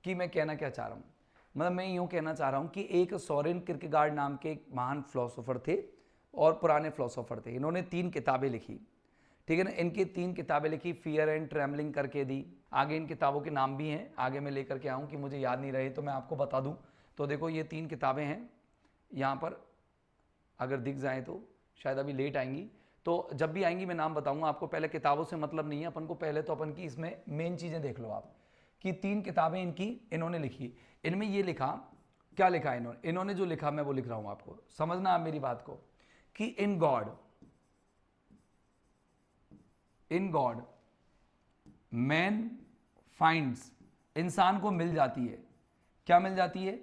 कि मैं कहना क्या चाह रहा हूं। मतलब मैं यूं कहना चाह रहा हूं कि एक सोरेन किरकेगार्ड नाम के एक महान फिलोसोफर थे और पुराने फिलोसोफर थे। इन्होंने 3 किताबें लिखी, ठीक है ना, इनकी 3 किताबें लिखी, फियर एंड ट्रेमलिंग करके दी। आगे इन किताबों के नाम भी हैं, आगे मैं लेकर के आऊँ कि मुझे याद नहीं रहे तो मैं आपको बता दूँ। तो देखो ये 3 किताबें हैं यहाँ पर, अगर दिख जाए तो, शायद अभी लेट आएंगी, तो जब भी आएंगी मैं नाम बताऊंगा आपको। पहले किताबों से मतलब नहीं है अपन को, पहले तो अपन की इसमें मेन चीज़ें देख लो आप कि 3 किताबें इन्होंने लिखी। इनमें ये लिखा, क्या लिखा इन्होंने जो लिखा मैं वो लिख रहा हूँ आपको, समझना आप मेरी बात को, कि इन गॉड मैन फाइंड्स, इंसान को मिल जाती है, क्या मिल जाती है,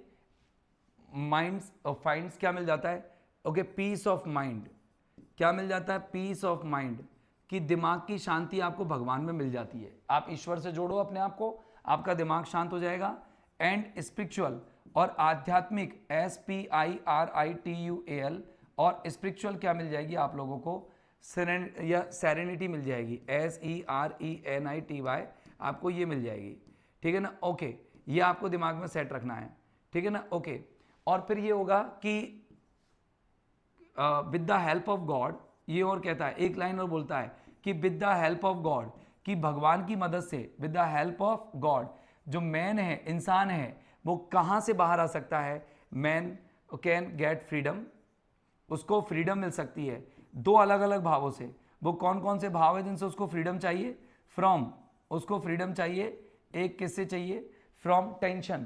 माइंड्स फाइंड्स क्या मिल जाता है, ओके, पीस ऑफ माइंड, क्या मिल जाता है? पीस ऑफ माइंड, कि दिमाग की शांति आपको भगवान में मिल जाती है। आप ईश्वर से जोड़ो अपने आप को, आपका दिमाग शांत हो जाएगा। एंड स्पिरिचुअल और आध्यात्मिक, SPIRITUAL, और स्पिरिचुअल क्या मिल जाएगी आप लोगों को? सेरेनिटी मिल जाएगी, SERENITY, आपको ये मिल जाएगी। ठीक है ना? ओके, ये आपको दिमाग में सेट रखना है। ठीक है ना? ओके, और फिर ये होगा कि with the help of God, ये और कहता है, एक लाइन और बोलता है कि with the help of God, कि भगवान की मदद से, with the help of God, जो मैन है, इंसान है, वो कहाँ से बाहर आ सकता है? मैन कैन गेट फ्रीडम, उसको फ्रीडम मिल सकती है दो अलग अलग भावों से। वो कौन कौन से भाव है जिनसे उसको फ्रीडम चाहिए? फ्रॉम, उसको फ्रीडम चाहिए, एक किससे चाहिए? From tension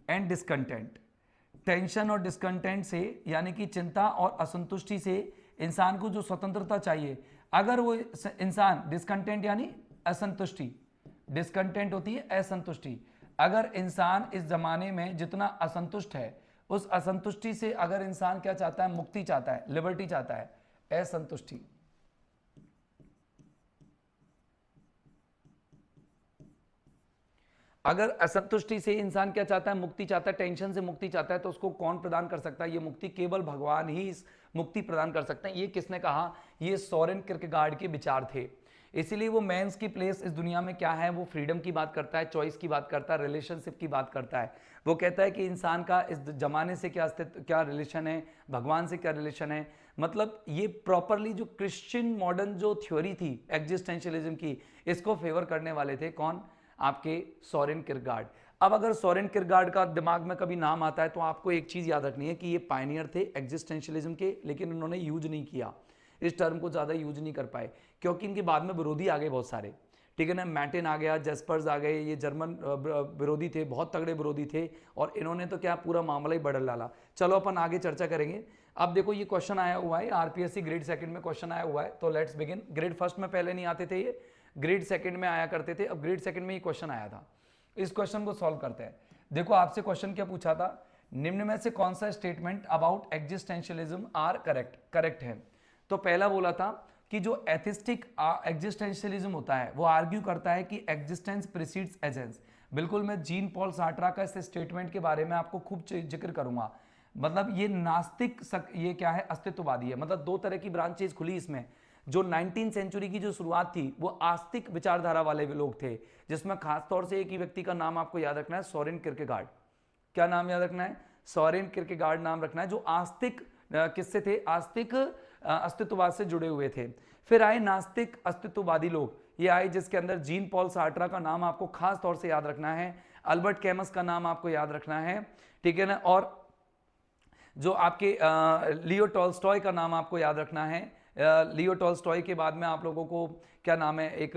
and discontent. Tension और डिस्कंटेंट से, यानी कि चिंता और असंतुष्टि से इंसान को जो स्वतंत्रता चाहिए, अगर वो इंसान डिस्कंटेंट यानी असंतुष्टि, डिस्कंटेंट होती है असंतुष्टि, अगर इंसान इस जमाने में जितना असंतुष्ट है, उस असंतुष्टि से अगर इंसान क्या चाहता है? मुक्ति चाहता है, लिबर्टी चाहता है, असंतुष्टि। अगर असंतुष्टि से इंसान क्या चाहता है? मुक्ति चाहता है, टेंशन से मुक्ति चाहता है, तो उसको कौन प्रदान कर सकता है ये मुक्ति? केवल भगवान ही इस मुक्ति प्रदान कर सकते हैं। ये किसने कहा? ये सोरेन किरकेगार्ड के विचार थे। इसीलिए वो मेंस की प्लेस इस दुनिया में क्या है? वो फ्रीडम की बात करता है, चॉइस की बात करता है, रिलेशनशिप की बात करता है। वो कहता है कि इंसान का इस जमाने से क्या अस्तित्व, क्या रिलेशन है, भगवान से क्या रिलेशन है। मतलब ये प्रॉपरली जो क्रिश्चियन मॉडर्न जो थ्योरी थी एग्जिस्टेंशियलिज्म की, इसको फेवर करने वाले थे कौन? आपके सोरेन किरकेगार्ड। अब अगर सोरेन किरकेगार्ड का दिमाग में कभी नाम आता है तो आपको एक चीज याद रखनी है कि ये पायनियर थे एग्जिस्टेंशियलिज्म के, लेकिन उन्होंने यूज नहीं किया, इस टर्म को ज्यादा यूज नहीं कर पाए, क्योंकि इनके बाद में विरोधी आ गए बहुत सारे। ठीक है ना? मैटिन आ गया, जेस्पर्स आ गए, ये जर्मन विरोधी थे, बहुत तगड़े विरोधी थे, और इन्होंने तो क्या पूरा मामला ही बदल डाला। चलो अपन आगे चर्चा करेंगे। अब देखो ये क्वेश्चन आया हुआ है, आरपीएससी ग्रेड सेकंड में क्वेश्चन आया हुआ है, तो लेट्स बिगिन। ग्रेड फर्स्ट में पहले नहीं आते थे ये, ग्रेड सेकंड में आया करते थे, अब ग्रेड सेकंड में ये क्वेश्चन आया था। इस क्वेश्चन को सॉल्व करते हैं। देखो आपसे क्वेश्चन क्या पूछा था? निम्न में से कौन सा statement about existentialism are correct है? तो पहला बोला था कि जो एथिस्टिक एग्जिस्टेंशियलिज्म होता है वो आर्ग्यू करता है कि एग्जिस्टेंस प्रीसीड्स एसेंस। बिल्कुल, मैं जीन पॉल सार्ट्रा का इस स्टेटमेंट के बारे में आपको खूब जिक्र करूंगा। मतलब ये नास्तिक ये क्या है? अस्तित्ववादी है। मतलब दो तरह की ब्रांचेज खुली इसमें। जो 19th सेंचुरी की जो शुरुआत थी वो आस्तिक विचारधारा वाले लोग थे, जिसमें खासतौर से एक ही व्यक्ति का नाम आपको याद रखना है, सोरेन किरकेगार्ड। क्या नाम याद रखना है? सोरेन किरकेगार्ड नाम रखना है, जो आस्तिक किससे थे? आस्तिक अस्तित्ववाद से जुड़े हुए थे। फिर आए नास्तिक अस्तित्ववादी लोग, ये आए जिसके अंदर जीन पॉल सार्ट्रा का नाम आपको खास तौर से याद रखना है, अल्बर्ट कैमस का नाम आपको याद रखना है। ठीक है ना? और जो आपके लियो टॉल्स्टॉय का नाम आपको याद रखना है। लियो टॉल्स्टॉय के बाद में आप लोगों को क्या नाम है, एक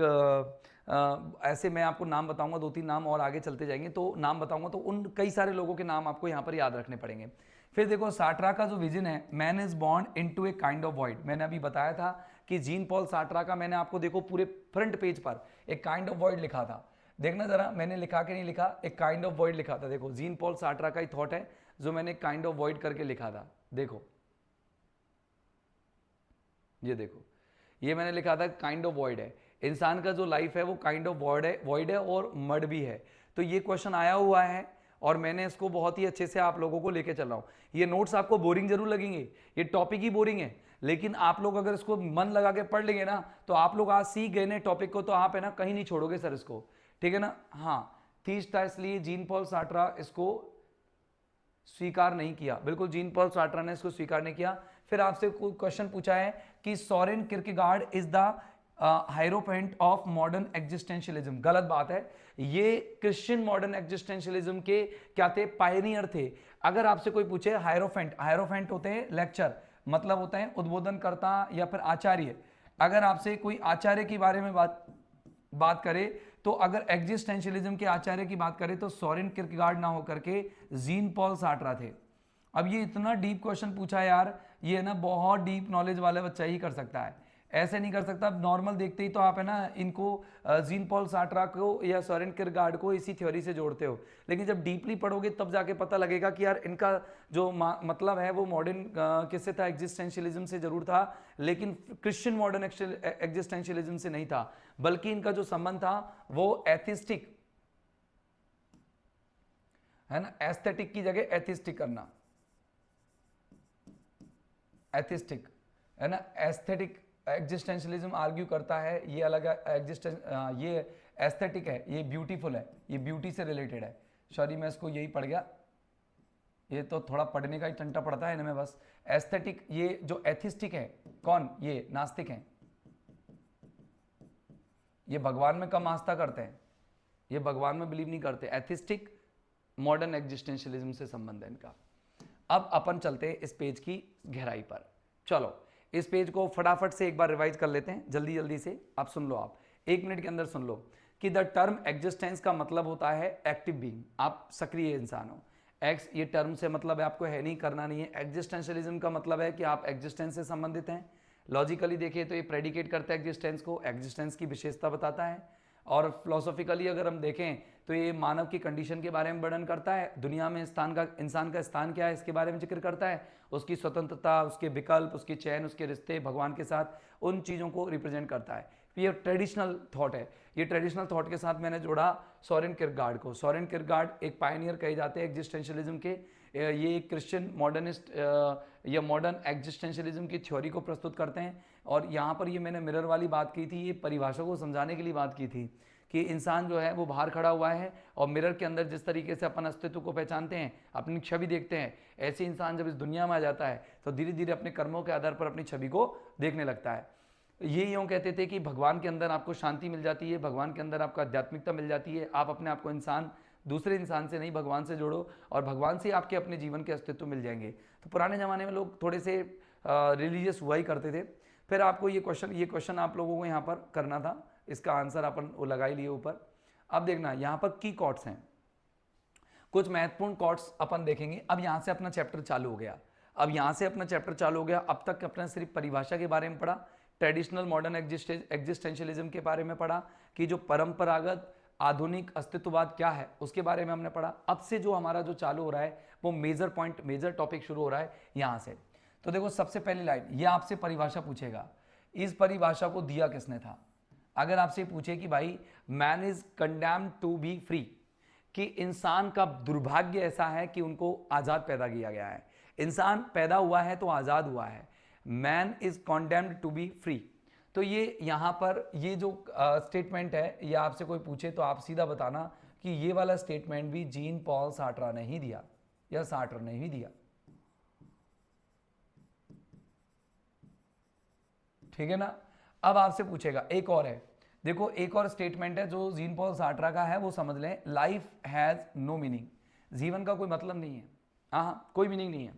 ऐसे मैं आपको नाम बताऊंगा, दो तीन नाम और आगे चलते जाएंगे तो नाम बताऊंगा, तो उन कई सारे लोगों के नाम आपको यहाँ पर याद रखने पड़ेंगे। फिर देखो सार्ट्रा का जो विजन है, man is born into a kind of void. मैंने अभी बताया था कि जीन पॉल सार्ट्रा का, मैंने आपको देखो पूरे फ्रंट पेज पर एक काइंड ऑफ वॉइड लिखा था। देखना जरा मैंने लिखा कि नहीं लिखा, एक काइंड ऑफ वॉइड लिखा था। देखो जीन पॉल सार्ट्रा का ही थॉट है जो मैंने काइंड ऑफ वॉइड करके लिखा था। देखो ये देखो, ये मैंने लिखा था काइंड ऑफ वॉइड है। इंसान का जो लाइफ है वो काइंड ऑफ वॉइड है और मड भी है। तो ये क्वेश्चन आया हुआ है और मैंने इसको बहुत ही अच्छे से आप लोगों को लेके चल रहा हूँ। ये नोट्स आपको बोरिंग जरूर लगेंगे, ये टॉपिक ही बोरिंग है, लेकिन आप लोग अगर इसको मन लगा के पढ़ लेंगे ना, तो आप लोग आज सीख गए ना टॉपिक को, तो आप है ना कहीं नहीं छोड़ोगे सर इसको। ठीक है ना? हाँ, थीस था, इसलिए जीन पॉल सार्ट्रा इसको स्वीकार नहीं किया। बिल्कुल, जीन पॉल सार्ट्रा ने इसको स्वीकार नहीं किया। फिर आपसे कोई क्वेश्चन पूछा है कि Soren Kierkegaard is the hierophant of modern existentialism. गलत बात है। ये क्रिश्चियन मॉडर्न एग्जिस्टेंशियलिज्म के क्या थे? पायनियर थे। अगर आपसे कोई पूछे हायरोफेंट होते हैं लेक्चर, मतलब होता है उद्बोधनकर्ता या फिर आचार्य। अगर आपसे कोई आचार्य के बारे में बात करे, तो अगर एग्जिस्टेंशियलिज्म के आचार्य की बात करें तो सोरेन किरकेगार्ड ना होकर के जीन पॉल सार्ट्रा थे। अब ये इतना डीप क्वेश्चन पूछा यार, ये ना बहुत डीप नॉलेज वाला बच्चा ही कर सकता है। ऐसे नहीं कर सकता। अब नॉर्मल देखते ही तो आप है ना इनको जीन पॉल सार्ट्रा को या सोरेन किरगार्ड को इसी थ्योरी से जोड़ते हो, लेकिन जब डीपली पढ़ोगे तब जाके पता लगेगा कि यार इनका जो मतलब है वो मॉडर्न किससे था, एग्जिस्टेंशियलिज्म से जरूर था, लेकिन क्रिश्चियन मॉडर्न एग्जिस्टेंशियलिज्म से नहीं था, बल्कि इनका जो संबंध था वो एथिस्टिक है ना, एस्थेटिक की जगह एथिस्टिक करना, एथिस्टिक है ना, एस्थेटिक एग्जिस्टेंशियलिज्म आर्ग्यू करता है ये अलग एग्जिस्टेंस, ये एस्थेटिक है, ये ब्यूटीफुल है, ये ब्यूटी से रिलेटेड है। सॉरी मैं इसको यही पढ़ गया, ये तो थोड़ा पढ़ने का ही टंटा पड़ता है इनमें बस। एस्थेटिक, ये जो एथिस्टिक है कौन, ये नास्तिक हैं, ये भगवान में कम आस्था करते हैं, ये भगवान में बिलीव नहीं करते। एथिस्टिक मॉडर्न एग्जिस्टेंशियलिज्म से संबंध है इनका। अब अपन चलते हैं इस पेज की गहराई पर। चलो इस पेज को फटाफट से एक बार रिवाइज कर लेते हैं जल्दी जल्दी से। आप सुन लो, आप 1 मिनट के अंदर सुन लो कि द टर्म एग्जिस्टेंस का मतलब होता है एक्टिव बीइंग, आप सक्रिय इंसान हो। एक्स ये टर्म से मतलब है आपको है नहीं, करना नहीं है। एग्जिस्टेंशियलिज्म का मतलब है कि आप एग्जिस्टेंस से संबंधित हैं। लॉजिकली देखिए तो ये प्रेडिकेट करता है एग्जिस्टेंस को, एग्जिस्टेंस की विशेषता बताता है। और फिलोसॉफिकली अगर हम देखें तो ये मानव की कंडीशन के बारे में वर्णन करता है, दुनिया में इंसान का स्थान क्या है इसके बारे में जिक्र करता है, उसकी स्वतंत्रता, उसके विकल्प, उसके चयन, उसके रिश्ते भगवान के साथ, उन चीज़ों को रिप्रेजेंट करता है। ये ट्रेडिशनल थॉट है। ये ट्रेडिशनल थॉट के साथ मैंने जोड़ा सोरेन किरगार्ड को। सोरेन किरगार्ड एक पायनियर कहे जाते हैं एग्जिस्टेंशियलिज्म के। ये एक क्रिश्चियन मॉडर्निस्ट या मॉडर्न एग्जिस्टेंशियलिज्म की थ्योरी को प्रस्तुत करते हैं। और यहाँ पर ये मैंने मिरर वाली बात की थी, ये परिभाषा को समझाने के लिए बात की थी कि इंसान जो है वो बाहर खड़ा हुआ है और मिरर के अंदर जिस तरीके से अपन अस्तित्व को पहचानते हैं, अपनी छवि देखते हैं, ऐसे इंसान जब इस दुनिया में आ जाता है तो धीरे धीरे अपने कर्मों के आधार पर अपनी छवि को देखने लगता है। ये यूँ कहते थे कि भगवान के अंदर आपको शांति मिल जाती है, भगवान के अंदर आपको आध्यात्मिकता मिल जाती है। आप अपने आप को इंसान, दूसरे इंसान से नहीं भगवान से जोड़ो और भगवान से आपके अपने जीवन के अस्तित्व मिल जाएंगे। तो पुराने ज़माने में लोग थोड़े से रिलीजियस हुआ ही करते थे। फिर आपको ये क्वेश्चन आप लोगों को यहाँ पर करना था, इसका आंसर अपन वो लगा ही लिए ऊपर। अब देखना यहाँ पर की कॉट्स हैं, कुछ महत्वपूर्ण कॉट्स अपन देखेंगे। अब यहाँ से अपना चैप्टर चालू हो गया, अब तक अपना सिर्फ परिभाषा के बारे में पढ़ा, ट्रेडिशनल मॉडर्न एग्जिस्टेंशियलिज्म के बारे में पढ़ा कि जो परंपरागत आधुनिक अस्तित्ववाद क्या है उसके बारे में हमने पढ़ा। अब से जो हमारा जो चालू हो रहा है वो मेजर टॉपिक शुरू हो रहा है यहाँ से। तो देखो सबसे पहली लाइन, ये आपसे परिभाषा पूछेगा, इस परिभाषा को दिया किसने था। अगर आपसे पूछे कि भाई man is condemned to be free, कि इंसान का दुर्भाग्य ऐसा है कि उनको आजाद पैदा किया गया है, इंसान पैदा हुआ है तो आजाद हुआ है, man is condemned to be free. तो ये यहाँ पर ये जो स्टेटमेंट है, या आपसे कोई पूछे तो आप सीधा बताना कि ये वाला स्टेटमेंट भी जीन पॉल सार्ट्रा ने ही दिया या सार्टर ने ही दिया, ठीक है ना। अब आपसे पूछेगा एक और है, देखो एक और स्टेटमेंट है जो जीन पॉल सार्ट्रा का है, वो समझ लें, लाइफ हैज नो मीनिंग, जीवन का कोई मतलब नहीं है, हाँ कोई मीनिंग नहीं है।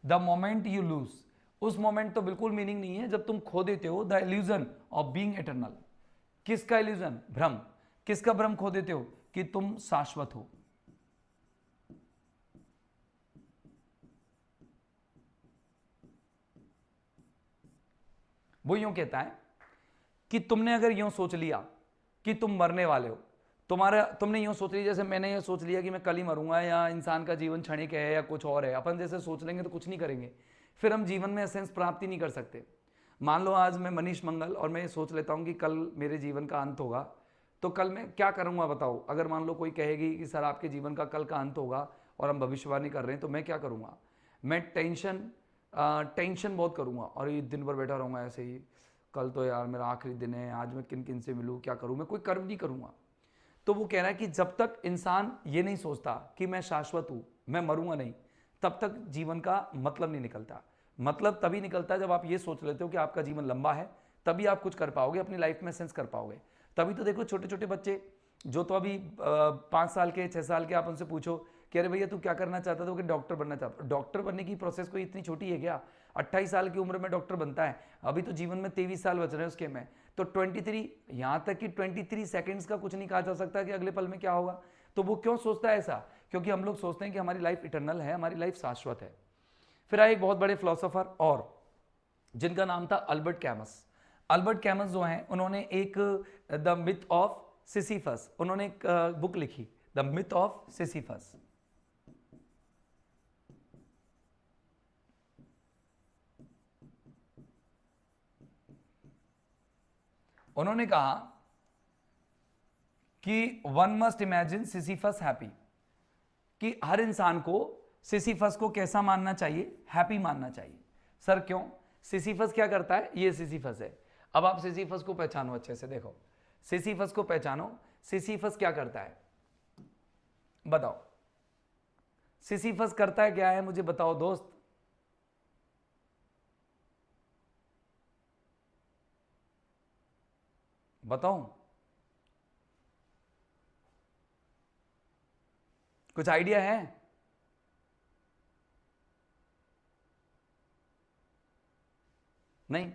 द मोमेंट यू लूज, उस मोमेंट तो बिल्कुल मीनिंग नहीं है जब तुम खो देते हो the illusion of being eternal. किसका इल्यूजन, भ्रम, किसका भ्रम खो देते हो कि तुम शाश्वत हो। वो यूं कहता है कि तुमने अगर यूं सोच लिया कि तुम मरने वाले हो, तुमने यूं सोच लिया, जैसे मैंने ये सोच लिया कि मैं कल ही मरूंगा या इंसान का जीवन क्षणिक है या कुछ और है, अपन जैसे सोच लेंगे तो कुछ नहीं करेंगे, फिर हम जीवन में एसेंस प्राप्ति नहीं कर सकते। मान लो आज मैं मनीष मंगल और मैं ये सोच लेता हूँ कि कल मेरे जीवन का अंत होगा, तो कल मैं क्या करूँगा बताओ। अगर मान लो कोई कहेगी कि सर आपके जीवन का कल का अंत होगा और हम भविष्यवाणी कर रहे हैं, तो मैं क्या करूँगा, मैं टेंशन बहुत करूँगा और ये दिन भर बैठा रहूँगा ऐसे ही, कल तो यार मेरा आखिरी दिन है, आज मैं किन किन से मिलूँ, क्या करूँ, मैं कोई कर्म नहीं करूँगा। तो वो कह रहा है कि जब तक इंसान ये नहीं सोचता कि मैं शाश्वत हूँ, मैं मरूंगा नहीं, तब तक जीवन का मतलब नहीं निकलता। मतलब तभी निकलता है जब आप ये सोच लेते हो कि आपका जीवन लंबा है, तभी आप कुछ कर पाओगे, अपनी लाइफ में सेंस कर पाओगे। तभी तो देखो छोटे छोटे बच्चे जो तो अभी 5 साल के 6 साल के, आप उनसे पूछो कि अरे भैया तू क्या करना चाहता था, कि डॉक्टर बनना चाहता। डॉक्टर बनने की प्रोसेस कोई इतनी छोटी है क्या, 28 साल की उम्र में डॉक्टर बनता है, अभी तो जीवन में 23 साल बच रहे हैं उसके में, तो 23, यहाँ तक कि 23 सेकंड्स का कुछ नहीं कहा जा सकता कि अगले पल में क्या होगा। तो वो क्यों सोचता है ऐसा, क्योंकि हम लोग सोचते हैं कि हमारी लाइफ इटर्नल है, हमारी लाइफ शाश्वत है। फिर आए एक बहुत बड़े फिलोसोफर और जिनका नाम था अल्बर्ट कैमस। अल्बर्ट कैमस जो हैं उन्होंने एक द मिथ ऑफ सिसिफस, उन्होंने एक बुक लिखी द मिथ ऑफ सिसिफस। उन्होंने कहा कि one must imagine Sisyphus happy, कि हर इंसान को सिसिफस को कैसा मानना चाहिए, हैप्पी मानना चाहिए। सर क्यों? सिसिफस क्या करता है? ये सिसिफस है। अब आप सिसिफस को पहचानो अच्छे से, देखो सिसिफस को पहचानो। सिसिफस क्या करता है बताओ? सिसिफस करता है क्या है, मुझे बताओ दोस्त। बताओ, कुछ आइडिया है? नहीं।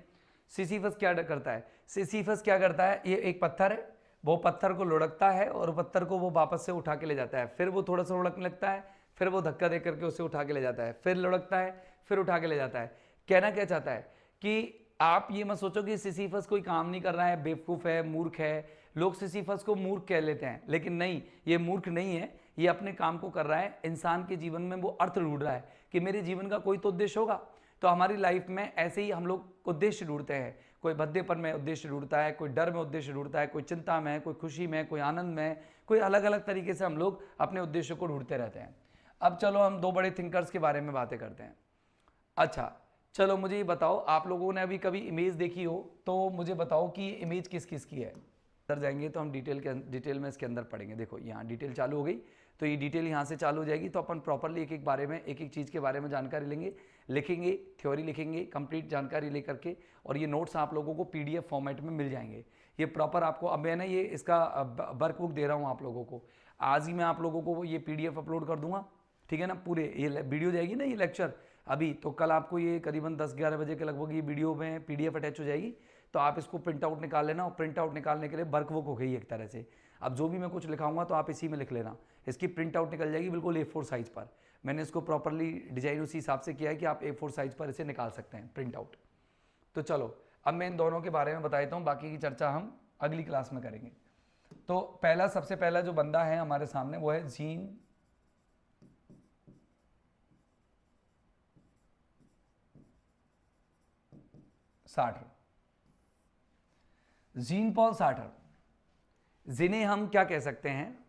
सिसिफस क्या करता है? सिसिफस क्या करता है, ये एक पत्थर है, वो पत्थर को लुढ़कता है और पत्थर को वो वापस से उठा के ले जाता है, फिर वो थोड़ा सा लुढ़कने लगता है, फिर वो धक्का दे करके उसे उठा के ले जाता है, फिर लुढ़कता है, फिर उठा के ले जाता है। कहना क्या चाहता है कि आप ये मत सोचो कि सिसिफस कोई काम नहीं कर रहा है, बेवकूफ है, मूर्ख है। लोग सिसिफस को मूर्ख कह लेते हैं, लेकिन नहीं, ये मूर्ख नहीं है, ये अपने काम को कर रहा है। इंसान के जीवन में वो अर्थ ढूंढ रहा है कि मेरे जीवन का कोई तो उद्देश्य होगा। तो हमारी लाइफ में ऐसे ही हम लोग उद्देश्य ढूंढते हैं। कोई भद्देपन में उद्देश्य ढूंढता है, कोई डर में उद्देश्य ढूंढता है, कोई चिंता में, कोई खुशी में, कोई आनंद में, कोई अलग अलग तरीके से हम लोग अपने उद्देश्य को ढूंढते रहते हैं। अब चलो हम दो बड़े थिंकर्स के बारे में बातें करते हैं। अच्छा चलो मुझे ये बताओ, आप लोगों ने अभी कभी इमेज देखी हो तो मुझे बताओ कि ये इमेज किस किस की है। अंदर जाएंगे तो हम डिटेल में इसके अंदर पढ़ेंगे। देखो यहाँ डिटेल चालू हो गई, तो ये डिटेल यहाँ से चालू हो जाएगी, तो अपन प्रॉपरली एक एक बारे में, एक एक चीज़ के बारे में जानकारी लेंगे, लिखेंगे, थ्योरी लिखेंगे, कंप्लीट जानकारी लेकर के, और ये नोट्स आप लोगों को पीडीएफ फॉर्मेट में मिल जाएंगे। ये प्रॉपर आपको, अब मैंने ये इसका वर्कबुक दे रहा हूँ आप लोगों को, आज ही मैं आप लोगों को ये पीडीएफ अपलोड कर दूंगा, ठीक है ना। पूरे ये वीडियो जाएगी ना, ये लेक्चर अभी, तो कल आपको ये करीबन 10-11 बजे के लगभग ये वीडियो में पीडीएफ अटैच हो जाएगी, तो आप इसको प्रिंट आउट निकाल लेना। और प्रिंट आउट निकालने के लिए वर्कबुक हो गई एक तरह से। अब जो भी मैं कुछ लिखाऊंगा तो आप इसी में लिख लेना, इसकी प्रिंट आउट निकल जाएगी बिल्कुल A4 साइज पर। मैंने इसको प्रॉपरली डिजाइन उसी हिसाब से किया है कि आप A4 साइज पर इसे निकाल सकते हैं प्रिंट आउट। तो चलो अब मैं इन दोनों के बारे में बता देता हूँ, बाकी की चर्चा हम अगली क्लास में करेंगे। तो पहला, सबसे पहला जो बंदा है हमारे सामने वो है gene shorter. Jean Paul shorter, जिन्हें हम क्या कह सकते हैं,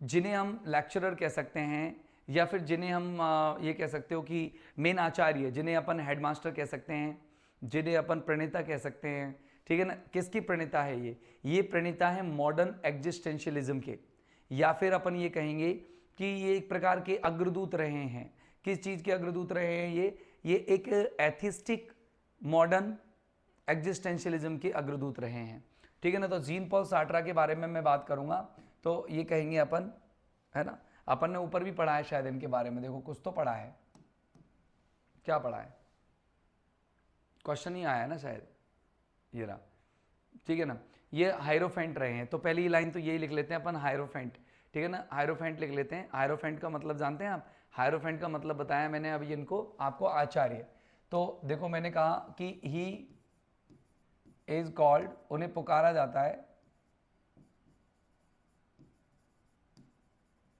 जिन्हें हम लेक्चरर कह सकते हैं, या फिर जिन्हें हम ये कह सकते हो कि मेन आचार्य, जिन्हें अपन हेडमास्टर कह सकते हैं, जिन्हें अपन प्रणेता कह सकते हैं, ठीक है ना। किसकी प्रणेता है ये प्रणेता है मॉडर्न एग्जिस्टेंशियलिज्म के, या फिर अपन ये कहेंगे कि ये एक प्रकार के अग्रदूत रहे हैं। किस चीज़ के अग्रदूत रहे हैं ये एक एथिस्टिक मॉडर्न एग्जिस्टेंशियलिज्म के अग्रदूत रहे हैं, ठीक है ना। तो जीन पॉल सार्ट्रा के बारे में मैं बात करूंगा, तो ये कहेंगे अपन, है ना। अपन ने ऊपर भी पढ़ा है शायद इनके बारे में, देखो कुछ तो पढ़ा है, क्या पढ़ा है, क्वेश्चन ही आया है ना शायद, ये रहा, ठीक है ना। ये हायरोफेंट रहे हैं, तो पहली लाइन तो यही लिख लेते हैं अपन, हायरोफेंट, ठीक है ना। हायरोफेंट लिख लेते हैं। हायरोफेंट का मतलब जानते हैं आप? हायरोफेंट का मतलब बताया मैंने अभी इनको आपको, आचार्य। तो देखो मैंने कहा कि ही इज कॉल्ड, उन्हें पुकारा जाता है,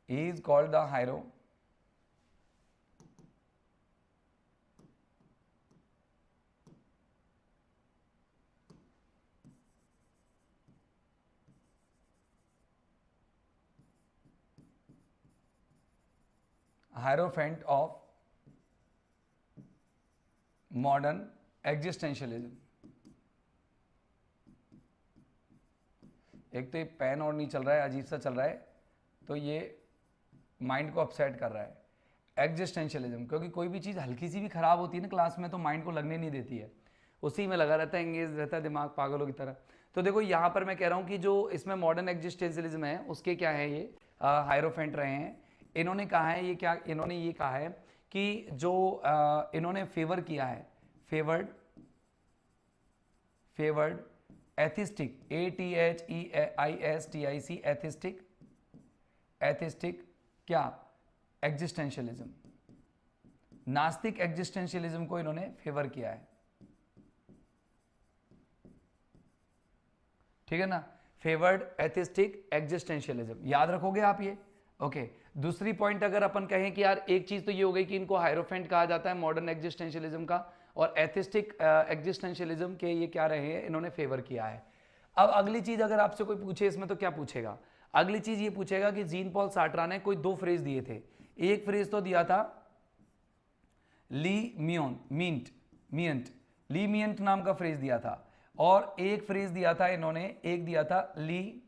he is called the hiero, hierophant of modern existentialism. एक तो ये पेन और नहीं चल रहा है, अजीब सा चल रहा है, तो ये माइंड को अपसेट कर रहा है। एग्जिस्टेंशियलिज्म, क्योंकि कोई भी चीज़ हल्की सी भी खराब होती है ना क्लास में तो माइंड को लगने नहीं देती है, उसी में लगा रहता है, एंगेज रहता है दिमाग पागलों की तरह। तो देखो यहाँ पर मैं कह रहा हूँ कि जो इसमें मॉडर्न एग्जिस्टेंशियलिज्म है उसके क्या है, ये हायरोफेंट रहे हैं। इन्होंने कहा है, ये क्या, इन्होंने ये कहा है कि जो इन्होंने फेवर किया है, फेवर्ड एथिस्टिक, ATHEISTIC, एथिस्टिक क्या, एग्जिस्टेंशियलिज्म, नास्तिक एग्जिस्टेंशियलिज्म को इन्होंने फेवर किया है। ठीक है ना, फेवर्ड एथिस्टिक एग्जिस्टेंशियलिज्म, याद रखोगे आप ये। ओके, दूसरी पॉइंट अगर अपन कहें कि यार एक चीज तो ये हो गई कि इनको हायरोफेंट कहा जाता है मॉडर्न एग्जिस्टेंशियलिज्म का, और एथिस्टिक एग्जिस्टेंशियलिज्म के ये क्या रहे हैं, इन्होंने फेवर किया है। अब अगली चीज अगर आपसे कोई पूछे इसमें तो क्या पूछेगा, अगली चीज ये पूछेगा कि जीन पॉल सार्ट्रा ने कोई 2 फ्रेज दिए थे। एक फ्रेज तो दिया था ली मियंट नाम का फ्रेज दिया था, और एक फ्रेज दिया था इन्होंने, एक दिया था ली,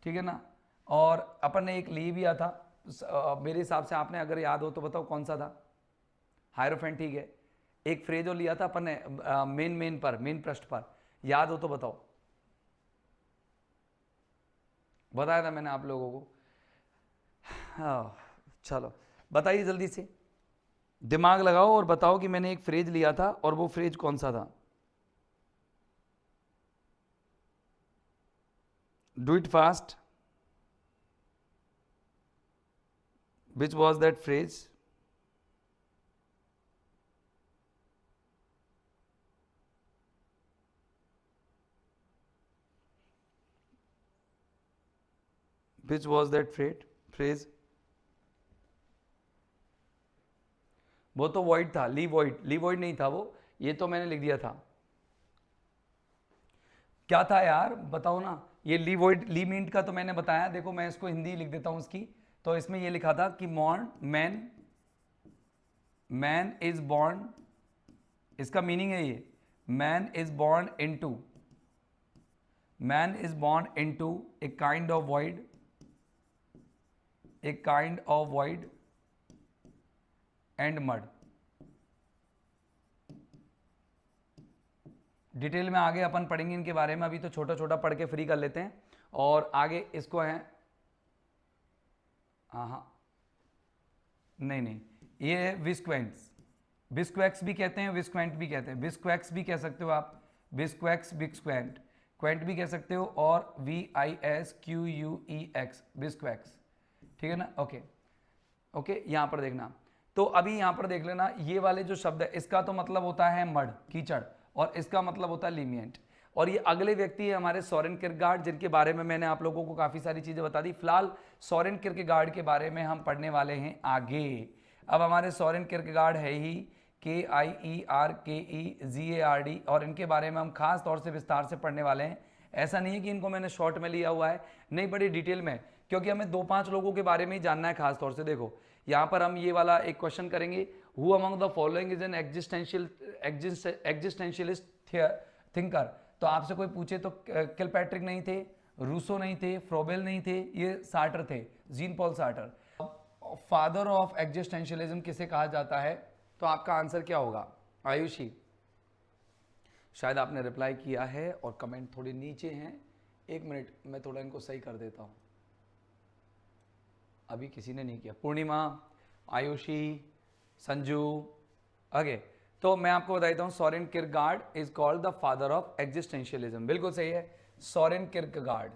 ठीक है ना, और अपन ने एक ली भी दिया था। मेरे हिसाब से आपने अगर याद हो तो बताओ कौन सा था, हायरोफेंट, ठीक है। एक फ्रेज और लिया था अपन ने मेन पृष्ठ पर, याद हो तो बताओ। बताया था मैंने आप लोगों को। हाँ चलो बताइए जल्दी से, दिमाग लगाओ और बताओ कि मैंने एक फ्रेज लिया था और वो फ्रेज कौन सा था। Do it fast. Which was that phrase? Which was that phrase? वो तो वॉइड था, ली वॉइड नहीं था वो, ये तो मैंने लिख दिया था। क्या था यार बताओ ना, ये ली वॉइड ली मिंट का तो मैंने बताया, देखो मैं इसको हिंदी लिख देता हूं इसकी। तो इसमें ये लिखा था कि मैन इज बॉर्न, इसका मीनिंग है ये, man is born into a kind of void and mud. Detail में आगे अपन पढ़ेंगे इनके बारे में, अभी तो छोटा छोटा पढ़ के फ्री कर लेते हैं। और आगे इसको है, हाँ नहीं, ये है विस्क्वेंट्स, विस्क्वैक्स भी कहते हैं, विस्क्वेंट भी कहते हैं, विस्क्वैक्स भी कह सकते हो आप, विस्क्वैक्स विस्क्वेंट, क्वेंट भी कह सकते हो, और VISQUEX विस्क्वैक्स, ठीक है ना। ओके यहां पर देखना, तो अभी यहां पर देख लेना, ये वाले जो शब्द है इसका तो मतलब होता है मड, कीचड़, और इसका मतलब होता है लीमियंट। और ये अगले व्यक्ति है हमारे सोरेन किरकेगार्ड, जिनके बारे में मैंने आप लोगों को काफी सारी चीजें बता दी। फिलहाल सोरेन किरकेगार्ड के बारे में हम पढ़ने वाले हैं आगे। अब हमारे सोरेन किरकेगार्ड है ही KIERKEGARD, और इनके बारे में हम खास तौर से विस्तार से पढ़ने वाले हैं। ऐसा नहीं है कि इनको मैंने शॉर्ट में लिया हुआ है, नहीं, बड़ी डिटेल में, क्योंकि हमें 2-5 लोगों के बारे में ही जानना है खास तौर से। देखो यहाँ पर हम ये वाला एक क्वेश्चन करेंगे, who among the following is an existentialist thinker. तो आपसे कोई पूछे तो किलपैट्रिक नहीं थे, रूसो नहीं थे, फ्रोबेल नहीं थे, ये सार्टर थे, Jean Paul Sartre. Father of existentialism किसे कहा जाता है, तो आपका आंसर क्या होगा आयुषी? शायद आपने रिप्लाई किया है और कमेंट थोड़े नीचे हैं, 1 मिनट मैं थोड़ा इनको सही कर देता हूं। अभी किसी ने नहीं किया, पूर्णिमा, आयुषी, संजू, आगे। तो मैं आपको बता देता हूं, Soren Kierkegaard is called the father of existentialism, बिल्कुल सही है, सोरेन किरकेगार्ड।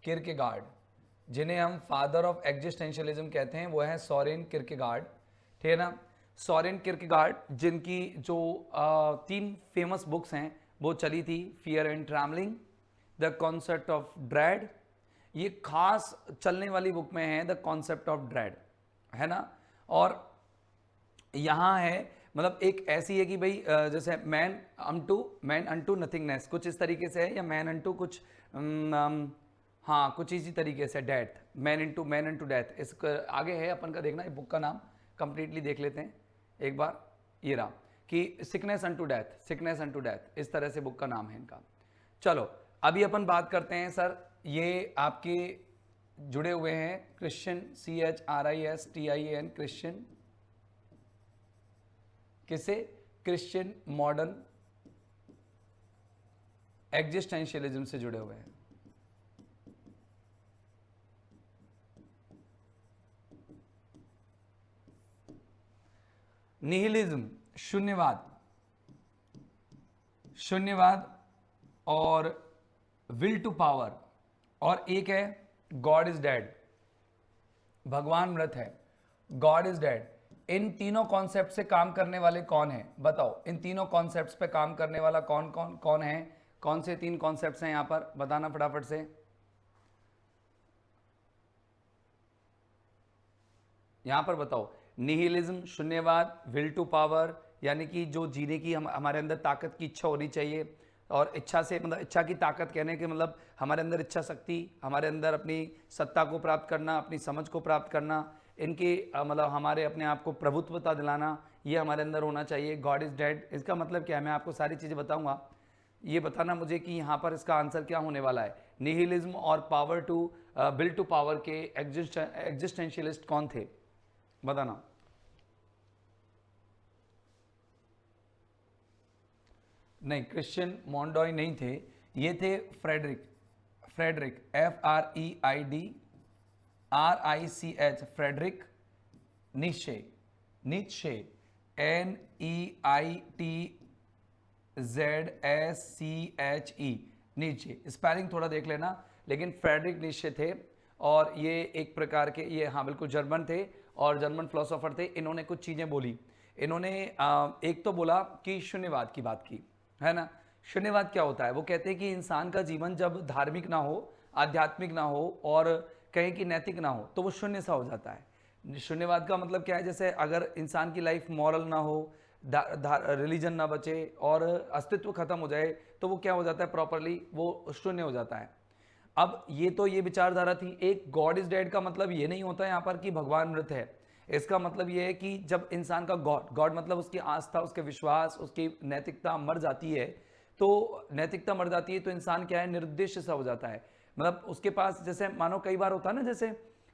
किरकेगार्ड जिन्हें हम फादर ऑफ एग्जिस्टेंशियलिज्म कहते हैं वो है सोरेन किरकेगार्ड, ठीक है ना। सोरेन किरकेगार्ड जिनकी जो 3 फेमस बुक्स हैं वो चली थी, fear and travelling, the concept of dread, ये खास चलने वाली बुक में है द कॉन्सेप्ट ऑफ ड्रेड, है ना। और यहां है मतलब एक ऐसी है कि भाई जैसे मैन अनटू नथिंगनेस, कुछ इस तरीके से है, या मैन अनटू कुछ हाँ कुछ इसी तरीके से, डेथ, मैन इनटू डेथ, इसका आगे है अपन का देखना, बुक का नाम कंप्लीटली देख लेते हैं एक बार, ये रहा कि सिकनेस अनटू डेथ, इस तरह से बुक का नाम है इनका। चलो अभी अपन बात करते हैं सर, ये आपके जुड़े हुए हैं क्रिश्चियन, CHRISTIAN, क्रिश्चियन, किसे? क्रिश्चियन मॉडर्न एग्जिस्टेंशियलिज्म से जुड़े हुए हैं। निहिलिज्म, शून्यवाद और विल टू पावर, और एक है गॉड इज डेड, भगवान मृत है, गॉड इज डेड, इन तीनों कॉन्सेप्ट से काम करने वाले कौन है, बताओ। इन तीनों कॉन्सेप्ट्स पे काम करने वाला कौन कौन कौन है? कौन से 3 कॉन्सेप्ट्स हैं यहाँ पर, बताना फटाफट से। यहाँ पर बताओ, निहिलिज्म शून्यवाद, विल टू पावर यानी कि जो जीने की हमारे अंदर ताकत की इच्छा होनी चाहिए, और इच्छा से मतलब इच्छा की ताकत कहने के मतलब हमारे अंदर इच्छा शक्ति, हमारे अंदर अपनी सत्ता को प्राप्त करना, अपनी समझ को प्राप्त करना, इनके मतलब हमारे अपने आप को प्रभुत्वता दिलाना, ये हमारे अंदर होना चाहिए। गॉड इज डेड, इसका मतलब क्या है, मैं आपको सारी चीज़ें बताऊंगा, ये बताना मुझे कि यहाँ पर इसका आंसर क्या होने वाला है। निहिलिज्म और power to will to power के एग्जिस्टेंशियलिस्ट कौन थे, बताना। नहीं, क्रिश्चियन मॉन्डॉय नहीं थे, ये थे Frederick, FREIDRICH, Frederick Nietzsche, NEITZSCHE, नीचे। स्पेलिंग थोड़ा देख लेना, लेकिन फ्रेडरिक नीत्शे थे, और ये एक प्रकार के, ये हाँ बिल्कुल जर्मन थे, और जर्मन फिलोसोफर थे। इन्होंने कुछ चीज़ें बोली, इन्होंने एक तो बोला कि शून्यवाद की बात की, है ना। शून्यवाद क्या होता है, वो कहते हैं कि इंसान का जीवन जब धार्मिक ना हो, आध्यात्मिक ना हो, और कहें कि नैतिक ना हो, तो वो शून्य सा हो जाता है। शून्यवाद का मतलब क्या है, जैसे अगर इंसान की लाइफ मॉरल ना हो, रिलीजन ना बचे, और अस्तित्व खत्म हो जाए, तो वो क्या हो जाता है, प्रॉपरली वो शून्य हो जाता है। अब ये तो ये विचारधारा थी। एक गॉड इज डेड का मतलब ये नहीं होता यहाँ पर कि भगवान मृत है, इसका मतलब ये है कि जब इंसान का गॉड मतलब उसकी आस्था, उसके विश्वास, उसकी नैतिकता मर जाती है, तो नैतिकता मर जाती है, तो इंसान क्या है, निरुद्देश्य सा हो जाता है। मतलब उसके पास, जैसे मानो कई बार होता है ना, जैसे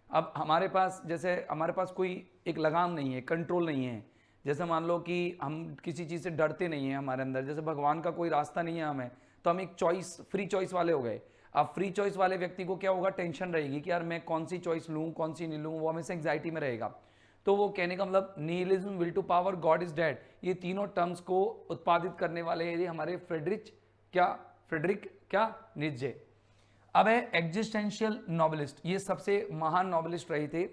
अब हमारे पास कोई एक लगाम नहीं है, कंट्रोल नहीं है। जैसे मान लो कि हम किसी चीज़ से डरते नहीं है हमारे अंदर, जैसे भगवान का कोई रास्ता नहीं है हमें, तो हम एक चॉइस, फ्री चॉइस वाले हो गए। अब फ्री चॉइस वाले व्यक्ति को क्या होगा, टेंशन रहेगी कि यार मैं कौन सी चॉइस लूँ, कौन सी नहीं लूँ, वो हमेशा एंग्जाइटी में रहेगा। तो वो कहने का मतलब nihilism, will to power, God is dead, ये तीनों टर्म्स को उत्पादित करने वाले ये हमारे फ्रेडरिक नीत्शे। अब है एग्जिस्टेंशियल नॉवेलिस्ट, ये सबसे महान नॉवेलिस्ट रहे थे,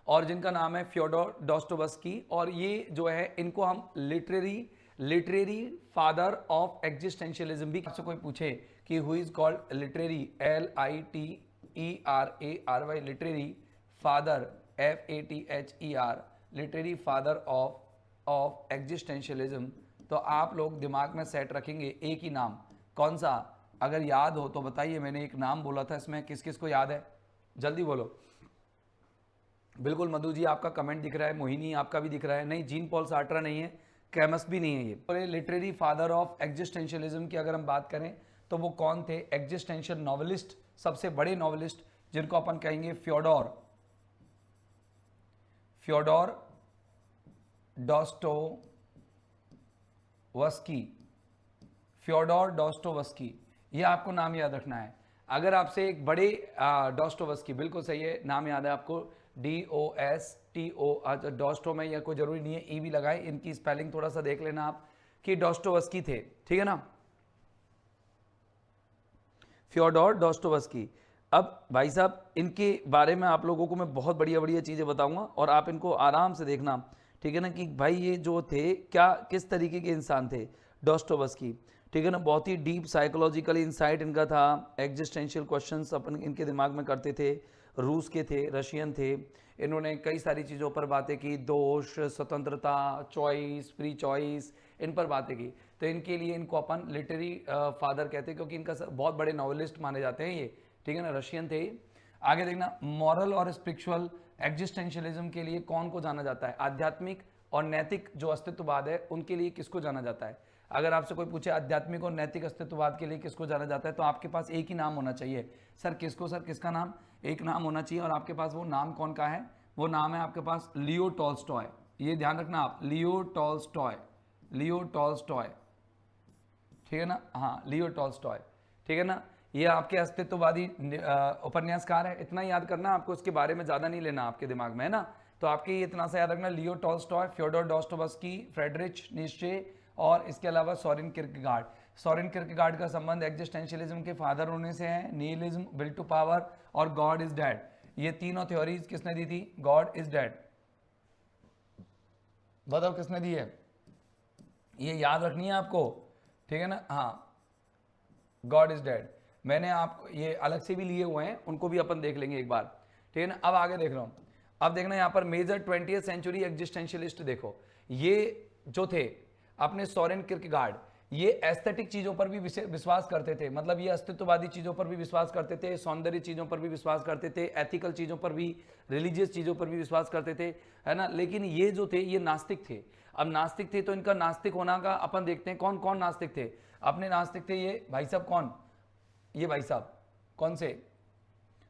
और जिनका नाम है फ्योडोर डॉस्टोवस्की, और ये जो है इनको हम लिटरेरी फादर ऑफ एग्जिस्टेंशियलिज्म भी। आपसे कोई पूछे कि who is called literary, LITERARY, literary father, FATHER, literary father of existentialism, तो आप लोग दिमाग में सेट रखेंगे एक ही नाम, कौन सा, अगर याद हो तो बताइए। मैंने एक नाम बोला था, इसमें किस किस को याद है, जल्दी बोलो। बिल्कुल मधु जी, आपका कमेंट दिख रहा है, मोहिनी आपका भी दिख रहा है। नहीं, जीन पॉल सार्ट्रा नहीं है, कैमस भी नहीं है ये। और लिटरेरी फादर ऑफ एग्जिस्टेंशियलिज्म की अगर हम बात करें, तो वो कौन थे, एग्जिस्टेंशियल नॉवेलिस्ट, सबसे बड़े नॉवेलिस्ट, जिनको अपन कहेंगे फ्योडोर डॉस्टोवस्की, ये आपको नाम याद रखना है। अगर आपसे एक बड़े डॉस्टोवस्की, बिल्कुल सही है, नाम याद है आपको, DOSTO, डॉस्टो में या कोई जरूरी नहीं है, ई भी लगाए, इनकी स्पेलिंग थोड़ा सा देख लेना आप कि डॉस्टोवस्की थे, ठीक है ना, फ्योडोर डॉस्टोवस्की। अब भाई साहब, इनके बारे में आप लोगों को मैं बहुत बढ़िया बढ़िया चीज़ें बताऊंगा, और आप इनको आराम से देखना, ठीक है ना, कि भाई ये जो थे क्या, किस तरीके के इंसान थे डॉस्टोवस्की, ठीक है ना। बहुत ही डीप साइकोलॉजिकल इंसाइट इनका था, एग्जिस्टेंशियल क्वेश्चंस अपन इनके दिमाग में करते थे, रूस के थे, रशियन थे। इन्होंने कई सारी चीज़ों पर बातें की, दोष, स्वतंत्रता, चॉइस, फ्री चॉइस, इन पर बातें की। तो इनके लिए इनको अपन लिटरेरी फादर कहते हैं, क्योंकि इनका बहुत बड़े नॉवेलिस्ट माने जाते हैं ये, ठीक है ना, रशियन थे। आगे देखना, मॉरल और स्पिरिचुअल एग्जिस्टेंशियलिज्म के लिए कौन को जाना जाता है, आध्यात्मिक और नैतिक जो अस्तित्ववाद है उनके लिए किसको जाना जाता है। अगर आपसे कोई पूछे आध्यात्मिक और नैतिक अस्तित्ववाद के लिए किसको जाना जाता है, तो आपके पास एक ही नाम होना चाहिए। सर किसको, सर किसका नाम, एक नाम होना चाहिए, और आपके पास वो नाम कौन का है, वो नाम है आपके पास लियो टॉल्स्टॉय। ये ध्यान रखना आप, लियो टॉल्स्टॉय, ठीक है ना, हाँ लियो टॉल्स्टॉय, ठीक है ना। ये आपके अस्तित्ववादी उपन्यासकार है, इतना याद करना आपको, इसके बारे में ज़्यादा नहीं लेना आपके दिमाग में, है ना। तो आपके इतना सा याद रखना, Leo Tolstoy, Fyodor Dostoevsky, Friedrich Nietzsche, और इसके अलावा सोरेन किर्केगार्ड। सोरेन किर्केगार्ड का संबंध एग्जिस्टेंशियलिज्म के फादर होने से है। निहिलिज्म, विल टू पावर और गॉड इज डेड, ये तीनों थ्योरीज किसने दी थी, गॉड इज डेड, बताओ किसने दी है, ये याद रखनी है आपको, ठीक है ना। हाँ, गॉड इज डेड, मैंने आपको ये अलग से भी लिए हुए हैं, उनको भी अपन देख लेंगे एक बार, ठीक है ना। अब आगे देख रहा हूं, अब देखना यहाँ पर मेजर 20th सेंचुरी एग्जिस्टेंशियलिस्ट, देखो ये जो थे अपने सोरेन किर्केगार्ड, ये एस्थेटिक चीजों पर भी विश्वास करते थे, मतलब ये अस्तित्ववादी चीजों पर भी विश्वास करते थे, सौंदर्य चीजों पर भी विश्वास करते थे, एथिकल चीजों पर भी, रिलीजियस चीजों पर भी विश्वास करते थे, है ना। लेकिन ये जो थे ये नास्तिक थे। अब नास्तिक थे तो इनका नास्तिक होना का अपन देखते हैं कौन कौन नास्तिक थे। अपने नास्तिक थे ये भाई साहब, कौन, ये भाई साहब कौन से,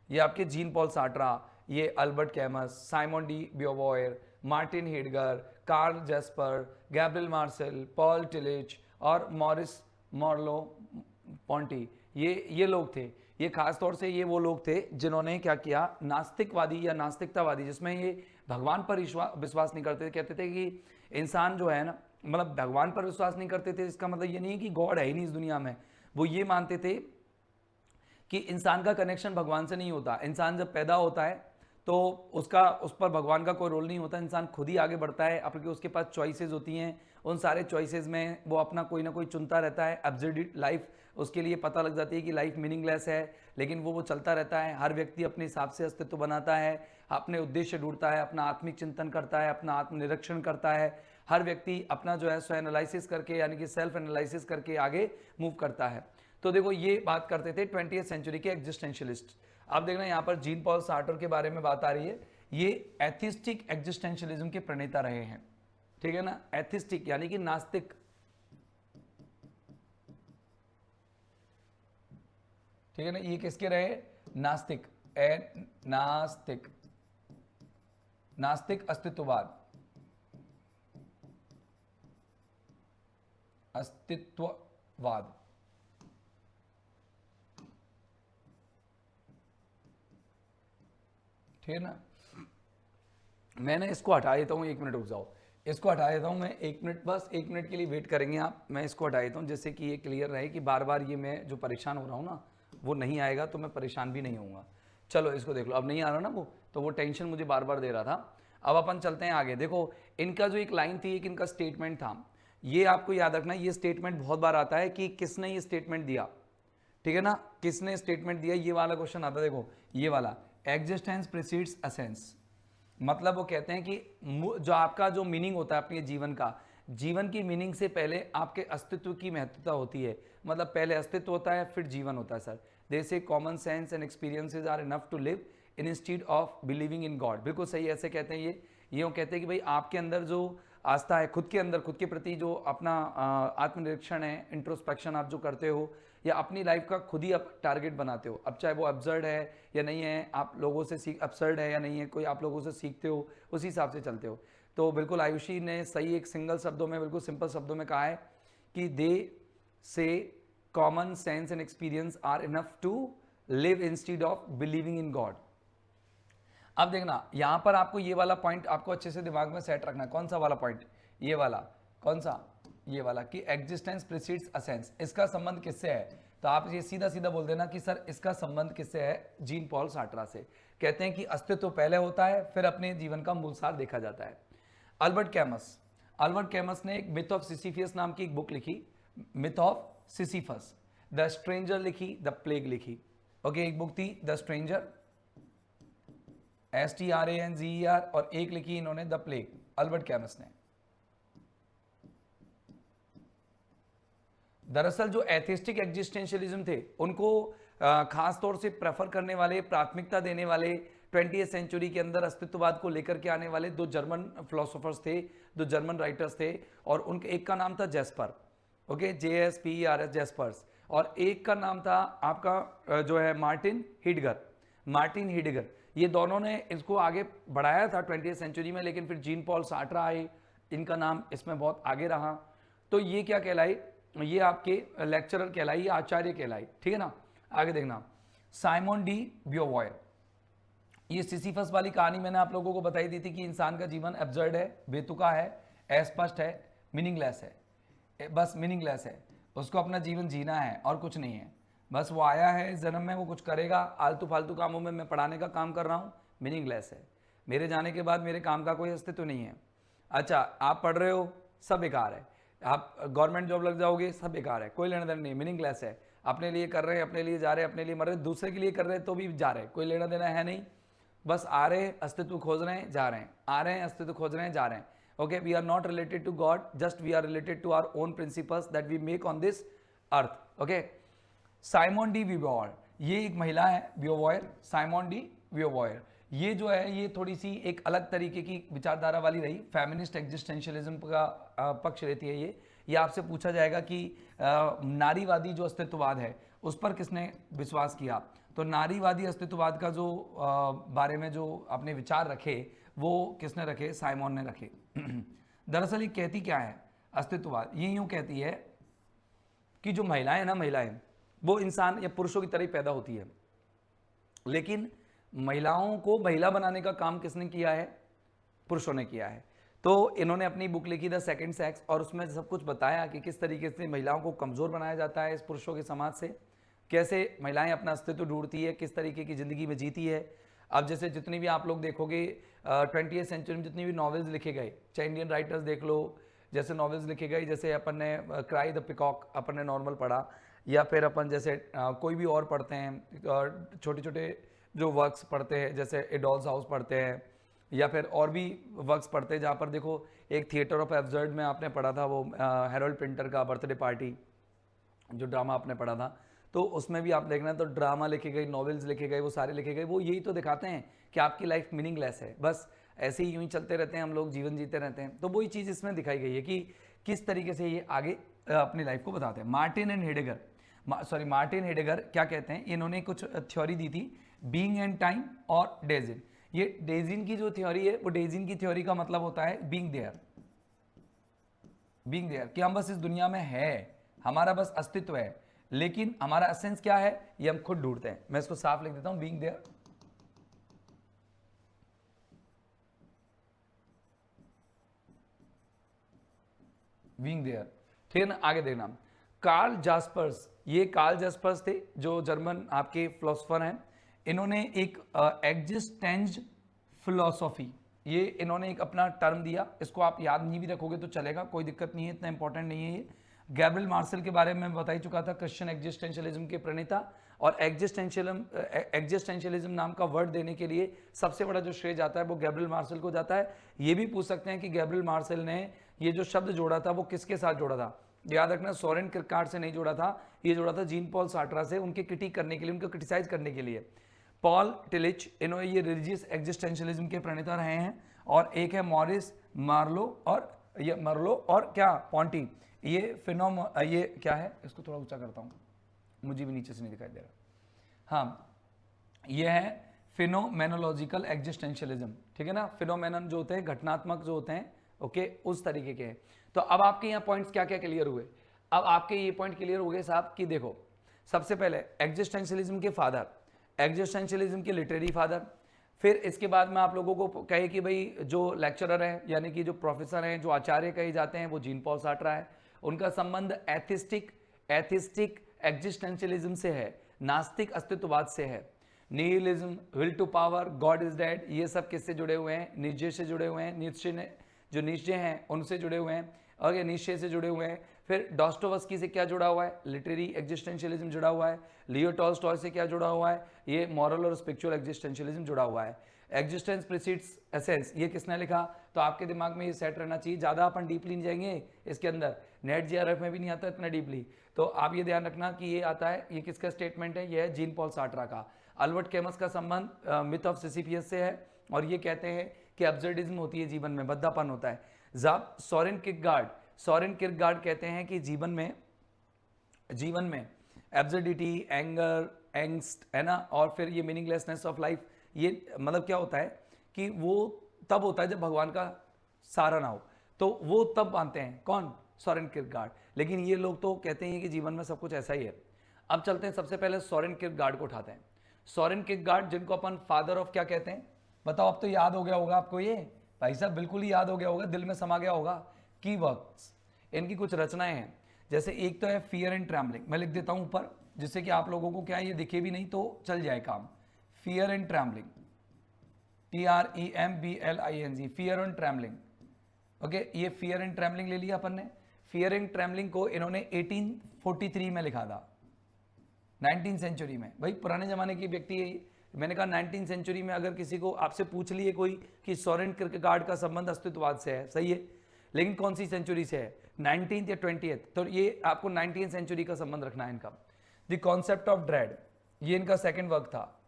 ये आपके जीन पॉल सार्ट्रा, ये Albert Camus, Simone de Beauvoir, Martin Heidegger, Karl Jaspers, Gabriel Marcel, Paul Tillich और मॉरिस मॉर्लो पॉन्टी, ये लोग थे। ये खास तौर से ये वो लोग थे जिन्होंने क्या किया, नास्तिकवादी या नास्तिकतावादी, जिसमें ये भगवान पर विश्वास नहीं करते थे, कहते थे कि इंसान जो है ना, मतलब भगवान पर विश्वास नहीं करते थे, इसका मतलब ये नहीं है कि गॉड है ही नहीं इस दुनिया में। वो ये मानते थे कि इंसान का कनेक्शन भगवान से नहीं होता, इंसान जब पैदा होता है तो उस पर भगवान का कोई रोल नहीं होता, इंसान खुद ही आगे बढ़ता है, क्योंकि उसके पास चॉइसेस होती हैं, उन सारे चॉइसेस में वो अपना कोई ना कोई चुनता रहता है। एब्सर्ड लाइफ उसके लिए पता लग जाती है कि लाइफ मीनिंगलेस है, लेकिन वो चलता रहता है। हर व्यक्ति अपने हिसाब से अस्तित्व बनाता है, अपने उद्देश्य ढूंढता है, अपना आत्मिक चिंतन करता है, अपना आत्मनिरीक्षण करता है। हर व्यक्ति अपना जो है स्व एनालिसिस करके, यानी कि सेल्फ एनालिसिस करके आगे मूव करता है। तो देखो ये बात करते थे 20th सेंचुरी के एग्जिस्टेंशियलिस्ट। अब देखना यहाँ पर जीन पॉल सार्टर के बारे में बात आ रही है, ये एथिस्टिक एग्जिस्टेंशियलिज्म के प्रणेता रहे हैं, ठीक है ना। एथिस्टिक यानी कि नास्तिक, ठीक है ना, ये किसके रहे, नास्तिक, नास्तिक, नास्तिक अस्तित्ववाद, अस्तित्ववाद, ठीक है ना। मैंने इसको हटा देता हूँ, 1 मिनट रुक जाओ, इसको हटा देता हूँ मैं 1 मिनट, बस 1 मिनट के लिए वेट करेंगे आप, मैं इसको हटा देता हूँ जिससे कि ये क्लियर रहे कि बार बार ये मैं जो परेशान हो रहा हूँ ना वो नहीं आएगा, तो मैं परेशान भी नहीं होऊंगा। चलो इसको देख लो, अब नहीं आ रहा ना वो, तो वो टेंशन मुझे बार बार दे रहा था। अब अपन चलते हैं आगे। देखो इनका जो एक लाइन थी, एक इनका स्टेटमेंट था, ये आपको याद रखना, ये स्टेटमेंट बहुत बार आता है कि किसने ये स्टेटमेंट दिया, ठीक है ना, किसने स्टेटमेंट दिया, ये वाला क्वेश्चन आता है। देखो ये वाला, एग्जिस्टेंस प्रीसीड्स एसेंस, मतलब वो कहते हैं कि जो आपका जो मीनिंग होता है अपने जीवन का, जीवन की मीनिंग से पहले आपके अस्तित्व की महत्वता होती है, मतलब पहले अस्तित्व होता है फिर जीवन होता है। Sir they say common sense and experiences are enough to live in instead of believing in God, बिल्कुल सही, ऐसे कहते हैं ये कहते हैं कि भाई आपके अंदर जो आस्था है खुद के अंदर, खुद के प्रति जो अपना आत्मनिरीक्षण है, इंट्रोस्पेक्शन आप जो करते हो, या अपनी लाइफ का खुद ही आप टारगेट बनाते हो, अब चाहे वो अब्सर्ड है या नहीं है, आप लोगों से सीख, अब्सर्ड है या नहीं है, कोई आप लोगों से सीखते हो, उसी हिसाब से चलते हो। तो बिल्कुल आयुषी ने सही एक सिंगल शब्दों में, बिल्कुल सिंपल शब्दों में कहा है कि they say common sense and experience are enough to live instead of believing in God. अब देखना यहां पर आपको ये वाला पॉइंट आपको अच्छे से दिमाग में सेट रखना है। कौन सा वाला पॉइंट, ये वाला, कौन सा, ये वाला, कि एग्जिस्टेंस प्रीसीड्स असेंस, इसका संबंध किससे है, तो आप ये सीधा सीधा बोल देना कि सर इसका संबंध किससे है, जीन पॉल सार्ट्रा से। कहते हैं कि अस्तित्व पहले होता है फिर अपने जीवन का मूल सार देखा जाता है। अल्बर्ट कैमस ने एक मिथ ऑफ सिसिफियस नाम की एक बुक लिखी, myth of Sisyphus, the stranger लिखी, द प्लेग लिखी। ओके, एक बुक थी द स्ट्रेंजर, STRANGER, और एक लिखी इन्होंने द प्लेग, अल्बर्ट कैमस ने। दरअसल जो एथिस्टिक एग्जिस्टेंशियलिज्म थे उनको खास तौर से प्रेफर करने वाले, प्राथमिकता देने वाले, 20th सेंचुरी के अंदर अस्तित्ववाद को लेकर के आने वाले 2 जर्मन फिलोसोफर्स थे, 2 जर्मन राइटर्स थे, और उनके एक का नाम था जेस्पर, ओके, JSPERS, जेस्पर्स, और एक का नाम था आपका जो है मार्टिन हिडगर। ये दोनों ने इसको आगे बढ़ाया था 20th सेंचुरी में, लेकिन फिर जीन पॉल सार्ट्रा आए, इनका नाम इसमें बहुत आगे रहा। तो ये क्या कहलाई, ये आपके लेक्चरर कहलाई, आचार्य कहलाई, ठीक है ना। आगे देखना, साइमन डी ब्यूवॉयर, ये सिसिफस वाली कहानी मैंने आप लोगों को बताई दी थी कि इंसान का जीवन एब्सर्ड है, बेतुका है, अस्पष्ट है, मीनिंगलेस है, बस मीनिंगलेस है, उसको अपना जीवन जीना है और कुछ नहीं है, बस वो आया है इस जन्म में, वो कुछ करेगा, आलतू फालतू कामों में मैं पढ़ाने का काम कर रहा हूँ, मीनिंगलेस है, मेरे जाने के बाद मेरे काम का कोई अस्तित्व नहीं है, अच्छा आप पढ़ रहे हो, सब बेकार है, आप गवर्नमेंट जॉब लग जाओगे, सब बेकार है, कोई लेना देना नहीं, मीनिंगलेस है, अपने लिए कर रहे हैं, अपने लिए जा रहे हैं, अपने लिए मर रहे हैं, दूसरे के लिए कर रहे हैं तो भी जा रहे हैं, कोई लेना देना है नहीं, बस आ रहे हैं, अस्तित्व खोज रहे हैं, जा रहे हैं, आ रहे हैं, अस्तित्व खोज रहे हैं, जा रहे हैं। Okay, we are not related to God, just we are related to our own principles that we make on this earth. Okay, Simone de Beauvoir, ये एक महिला है, वीवॉयर, साइमन डी वीवॉयर, ये जो है ये थोड़ी सी एक अलग तरीके की विचारधारा वाली रही, फेमिनिस्ट एग्जिस्टेंशियलिज्म का पक्ष लेती है ये आपसे पूछा जाएगा कि नारीवादी जो अस्तित्ववाद है उस पर किसने विश्वास किया, तो नारीवादी अस्तित्ववाद का जो बारे में जो अपने विचार रखे वो किसने रखे, साइमन ने रखे। दरअसल ये कहती क्या है अस्तित्ववाद, ये यूं कहती है कि जो महिलाएं ना, महिलाएं वो इंसान या पुरुषों की तरह ही पैदा होती है, लेकिन महिलाओं को महिला बनाने का काम किसने किया है, पुरुषों ने किया है। तो इन्होंने अपनी बुक लिखी द सेकंड सेक्स और उसमें सब कुछ बताया कि किस तरीके से महिलाओं को कमज़ोर बनाया जाता है इस पुरुषों के समाज से, कैसे महिलाएं अपना अस्तित्व ढूंढती है, किस तरीके की ज़िंदगी में जीती है। अब जैसे जितनी भी आप लोग देखोगे 20वीं सेंचुरी में जितनी भी नॉवेल्स लिखे गए, चाहे इंडियन राइटर्स देख लो, जैसे नॉवेल्स लिखे गए, जैसे अपन ने क्राई द पिकॉक अपन ने नॉर्मल पढ़ा, या फिर अपन जैसे कोई भी और पढ़ते हैं, छोटे छोटे जो वर्क्स पढ़ते हैं, जैसे ए डॉल्स हाउस पढ़ते हैं, या फिर और भी वर्क्स पढ़ते हैं, जहाँ पर देखो एक थिएटर ऑफ एब्सर्ड में आपने पढ़ा था वो हैरोल्ड पिंटर का बर्थडे पार्टी जो ड्रामा आपने पढ़ा था, तो उसमें भी आप देखना तो ड्रामा लिखे गए, नॉवेल्स लिखे गए, वो सारे लिखे गए, वो यही तो दिखाते हैं कि आपकी लाइफ मीनिंगलेस है, बस ऐसे ही यूं ही चलते रहते हैं हम लोग, जीवन जीते रहते हैं। तो वही चीज़ इसमें दिखाई गई है कि किस तरीके से ये आगे अपनी लाइफ को बताते हैं। मार्टिन हेडेगर क्या कहते हैं, इन्होंने कुछ थ्योरी दी थी, बीइंग एंड टाइम और डेजिन। ये डेजिन की जो थ्योरी है, वो डेजिन की थ्योरी का मतलब होता है बीइंग देयर, कि हम बस इस दुनिया में है, हमारा बस अस्तित्व है, लेकिन हमारा एसेंस क्या है ये हम खुद ढूंढते हैं। मैं इसको साफ लिख देता हूं, बीइंग देयर, ठीक है ना। आगे देखना, कार्ल जास्पर्स, ये कार्ल जास्पर्स थे जो जर्मन आपके फिलोसोफर हैं, इन्होंने एक एग्जिस्टेंज फिलोसॉफी, ये इन्होंने एक अपना टर्म दिया, इसको आप याद नहीं भी रखोगे तो चलेगा, कोई दिक्कत नहीं है, इतना इंपॉर्टेंट नहीं है ये। गैब्रियल मार्सेल के बारे में बता ही चुका था, क्रिश्चियन एग्जिस्टेंशियलिज्म के प्रणेता, और एग्जिस्टेंशियलिज्म नाम का वर्ड देने के लिए सबसे बड़ा जो श्रेय जाता है वो गैब्रियल मार्सेल को जाता है। ये भी पूछ सकते हैं कि गैब्रियल मार्सेल ने ये जो शब्द जोड़ा था वो किसके साथ जोड़ा था, याद रखना सोरेन किरकेगार्ड से नहीं जोड़ा था, ये जोड़ा था जीन पॉल सार्ट्रा से, उनके क्रिटिक करने के लिए, उनको क्रिटिसाइज करने के लिए। पॉल टिलिच, इन्होंने ये रिलीजियस एग्जिस्टेंशियलिज्म के प्रणेता रहे हैं, और एक है मॉरिस मार्लो, और ये मर्लो और क्या पॉन्टी, ये ये क्या है, इसको थोड़ा ऊंचा करता हूँ, मुझे भी नीचे से नहीं दिखाई दे रहा, हाँ ये है फिनोमेनोलॉजिकल एग्जिस्टेंशियलिज्म, ठीक है ना। फिनोमेनन जो होते हैं, घटनात्मक जो होते हैं, ओके, उस तरीके के हैं। तो अब आपके यहाँ पॉइंट्स क्या क्या क्लियर हुए, अब आपके ये पॉइंट क्लियर हो गए साहब कि देखो, सबसे पहले एग्जिस्टेंशियलिज्म के फादर, एग्जिस्टेंशियलिज्म के लिटरेरी फादर, फिर इसके बाद में आप लोगों को कहे कि भाई जो लेक्चरर है, यानी कि जो प्रोफेसर हैं, जो आचार्य कहे जाते हैं, वो जीन पॉल सार्ट्रा है, उनका संबंध एथिस्टिक एग्जिस्टेंशियलिज्म से है, नास्तिक अस्तित्ववाद से है। Nihilism, will to power, God is dead, ये सब किससे जुड़े हुए हैं, नीचे से जुड़े हुए हैं, नीचे ने जो नीचे हैं उनसे जुड़े हुए हैं, और ये नीचे से जुड़े हुए हैं। फिर डॉस्टोवस्की से क्या जुड़ा हुआ है, लिटरेरी एग्जिस्टेंशियलिज्म जुड़ा हुआ है। लियो टॉल्स्टॉय से क्या जुड़ा हुआ है, ये मॉरल और स्पिरिचुअल एग्जिस्टेंशियलिज्म जुड़ा हुआ है। एग्जिस्टेंस प्रीसीड्स एसेंस, ये किसने लिखा, तो आपके दिमाग में ये सेट रहना चाहिए, ज़्यादा अपन डीपली नहीं जाएंगे इसके अंदर, नेट जीआरएफ में भी नहीं आता इतना डीपली, तो आप ये ध्यान रखना कि ये आता है, ये किसका स्टेटमेंट है, ये है जीन पॉल सार्ट्रा का। अल्बर्ट कैमस का संबंध मिथ ऑफ सिसिफियस से है, और ये कहते हैं कि अब्सर्डिज्म होती है जीवन में, बद्दापन होता है। सोरेन किरकेगार्ड कहते हैं कि जीवन में एब्सर्डिटी, एंगर, एंगस्ट है ना, और फिर ये मीनिंगलेसनेस ऑफ लाइफ, ये मतलब क्या होता है कि वो तब होता है जब भगवान का सहारा ना हो, तो वो तब मानते हैं, कौन, सोरेन किरकेगार्ड। लेकिन ये लोग तो कहते हैं कि जीवन में सब कुछ ऐसा ही है। अब चलते हैं, सबसे पहले सोरेन किरकेगार्ड को उठाते हैं। सोरेन किरकेगार्ड, जिनको अपन फादर ऑफ क्या कहते हैं, बताओ, अब तो याद हो गया होगा आपको, ये भाई साहब बिल्कुल ही याद हो गया होगा, दिल में समा गया होगा। की वर्क्स, इनकी कुछ रचनाएं हैं, जैसे एक तो है फियर एंड ट्रैम्बलिंग, मैं लिख देता हूं ऊपर, जिससे कि आप लोगों को क्या ये दिखे भी नहीं तो चल जाए काम। Fear and trembling, TREMBLING, fear and trembling, okay, ये फियर एंड ट्रेमलिंग ले लिया अपन ने। फियर एंड ट्रेमलिंग को इन्होंने 1843 में लिखा था, 19th सेंचुरी में। भाई पुराने जमाने की व्यक्ति है। मैंने कहा 19th सेंचुरी में अगर किसी को आपसे पूछ लिए कोई कि सोरेन किरकेगार्ड का संबंध अस्तित्ववाद से है, सही है, लेकिन कौन सी सेंचुरी से है, 19th या 20th, तो ये आपको 19th सेंचुरी का संबंध रखना है इनका। द कॉन्सेप्ट ऑफ ड्रेड, ये इनका सेकंड वर्क था,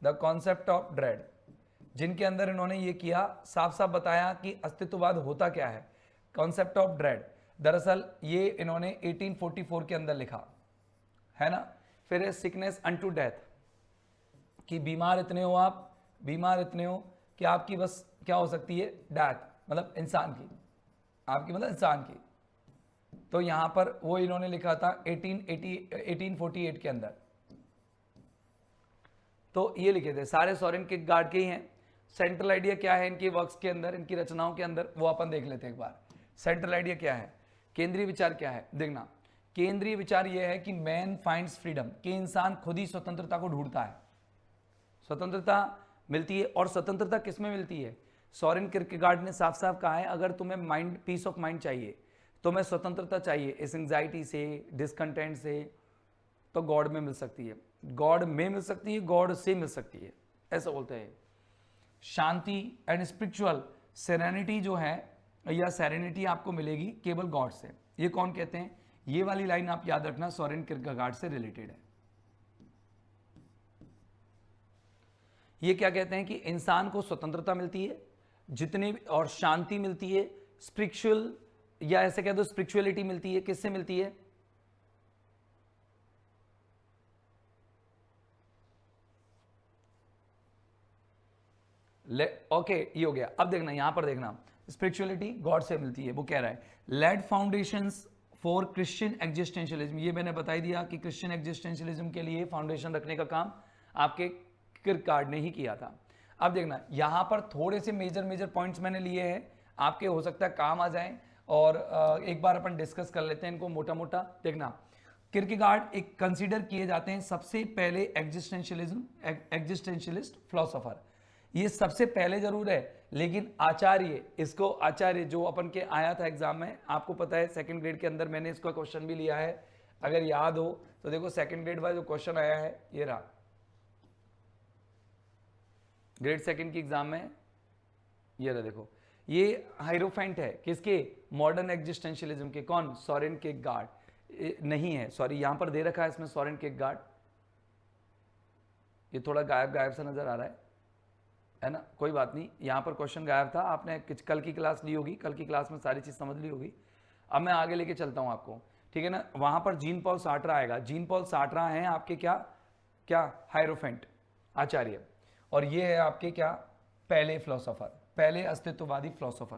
द कॉन्सेप्ट ऑफ ड्रेड, जिनके अंदर इन्होंने ये किया, साफ साफ बताया कि अस्तित्ववाद होता क्या है। कॉन्सेप्ट ऑफ ड्रेड, दरअसल ये इन्होंने 1844 के अंदर लिखा है ना। फिर है सिकनेस अनटू डेथ, कि बीमार इतने हो आप, बीमार इतने हो कि आपकी बस क्या हो सकती है, डेथ, मतलब इंसान की, आपकी मतलब इंसान की। तो यहां पर वो इन्होंने लिखा था 1848 के अंदर। तो ये लिखे थे, सारे सोरेन किरकेगार्ड के ही हैं। सेंट्रल आइडिया क्या है इनके वर्क्स के अंदर, इनकी रचनाओं के अंदर, वो अपन देख लेते हैं एक बार। सेंट्रल आइडिया क्या है, केंद्रीय विचार क्या है, देखना। केंद्रीय विचार यह है कि मैन फाइंड्स फ्रीडम, कि इंसान खुद ही स्वतंत्रता को ढूंढता है, स्वतंत्रता मिलती है। और स्वतंत्रता किस में मिलती है, सोरेन किरकेगार्ड ने साफ साफ कहा है, अगर तुम्हें माइंड, पीस ऑफ माइंड चाहिए, तुम्हें स्वतंत्रता चाहिए इस एंग्जाइटी से, डिसकंटेंट से, तो गॉड में मिल सकती है, गॉड में मिल सकती है, गॉड से मिल सकती है, ऐसा बोलते हैं। शांति एंड स्पिरिचुअल सेरेनिटी जो है, या सेरेनिटी आपको मिलेगी केवल गॉड से। ये कौन कहते हैं, ये वाली लाइन आप याद रखना, सोरेन किरकेगार्ड से रिलेटेड है। ये क्या कहते हैं कि इंसान को स्वतंत्रता मिलती है जितने, और शांति मिलती है, स्पिरिचुअल, या ऐसे कह दो स्पिरिचुअलिटी मिलती है, किससे मिलती है, ओके, ये हो गया। अब देखना, यहां पर देखना, स्पिरिचुअलिटी गॉड से मिलती है, वो कह रहा है। Laid foundations for Christian existentialism, ये मैंने बता ही दिया कि क्रिश्चियन एग्जिस्टेंशियलिज्म के लिए फाउंडेशन रखने का काम आपके किरकेगार्ड ने ही किया था। अब देखना, यहां पर थोड़े से मेजर पॉइंट्स मैंने लिए हैं, आपके हो सकता है काम आ जाएं, और एक बार अपन डिस्कस कर लेते हैं इनको मोटा मोटा। देखना, किरकेगार्ड एक कंसीडर किए जाते हैं सबसे पहले एग्जिस्टेंशियलिस्ट फिलोसोफर। ये सबसे पहले जरूर है, लेकिन आचार्य, इसको आचार्य जो अपन के आया था एग्जाम में, आपको पता है सेकंड ग्रेड के अंदर मैंने इसका क्वेश्चन भी लिया है, अगर याद हो तो देखो सेकंड ग्रेड वाला जो क्वेश्चन आया है ये रहा, ग्रेड सेकंड की एग्जाम में ये रहा, देखो ये हाइरोफेंट है, किसके, मॉडर्न एग्जिस्टेंशियलिज्म के। कौन, सोरेन किरकेगार्ड नहीं है, सॉरी यहां पर दे रखा है इसमें सोरेन किरकेगार्ड, ये थोड़ा गायब गायब सा नजर आ रहा है ना, कोई बात नहीं, यहां पर क्वेश्चन गायब था, आपने कल की क्लास ली होगी, कल की क्लास में सारी चीज समझ ली होगी। अब मैं आगे लेके चलता हूं आपको, ठीक है ना। वहां पर जीन पॉल सार्त्रा आएगा, जीन पॉल सार्त्रा है आपके क्या क्या हाइरोफेंट, आचार्य, और ये है आपके क्या, पहले फिलोसोफर, पहले अस्तित्ववादी फिलोसोफर।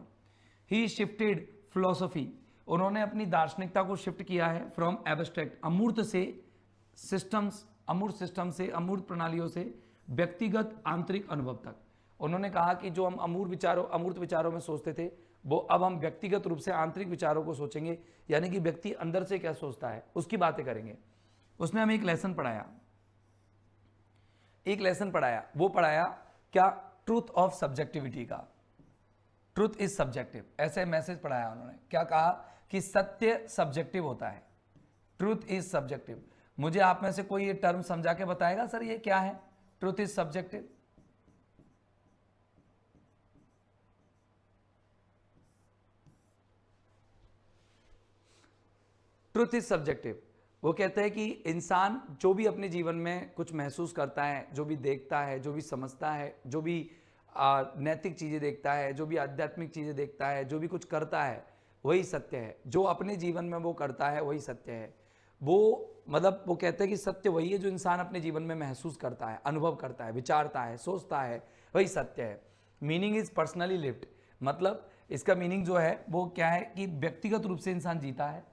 ही शिफ्टेड फिलोसफी, उन्होंने अपनी दार्शनिकता को शिफ्ट किया है फ्रॉम एब्स्ट्रैक्ट, अमूर्त से सिस्टम्स, अमूर्त सिस्टम से, अमूर्त प्रणालियों से व्यक्तिगत आंतरिक अनुभव तक। उन्होंने कहा कि जो हम अमूर्त विचारों में सोचते थे, वो अब हम व्यक्तिगत रूप से आंतरिक विचारों को सोचेंगे, यानी कि व्यक्ति अंदर से क्या सोचता है उसकी बातें करेंगे। उसने हमें एक लेसन पढ़ाया, वो पढ़ाया क्या, ट्रूथ ऑफ सब्जेक्टिविटी का, ट्रूथ इज सब्जेक्टिव, ऐसे मैसेज पढ़ाया उन्होंने। क्या कहा कि सत्य सब्जेक्टिव होता है, ट्रूथ इज सब्जेक्टिव। मुझे आप में से कोई ये टर्म समझा के बताएगा सर ये क्या है, truth is subjective? Truth is subjective, वो कहते हैं कि इंसान जो भी अपने जीवन में कुछ महसूस करता है, जो भी देखता है, जो भी समझता है, जो भी नैतिक चीज़ें देखता है, जो भी आध्यात्मिक चीज़ें देखता है, जो भी कुछ करता है वही सत्य है, जो अपने जीवन में वो करता है वही सत्य है। वो मतलब वो कहते हैं कि सत्य वही है जो इंसान अपने जीवन में महसूस करता है, अनुभव करता है, विचारता है, सोचता है, वही सत्य है। मीनिंग इज पर्सनली लिव्ड, मतलब इसका मीनिंग जो है वो क्या है कि व्यक्तिगत रूप से इंसान जीता है,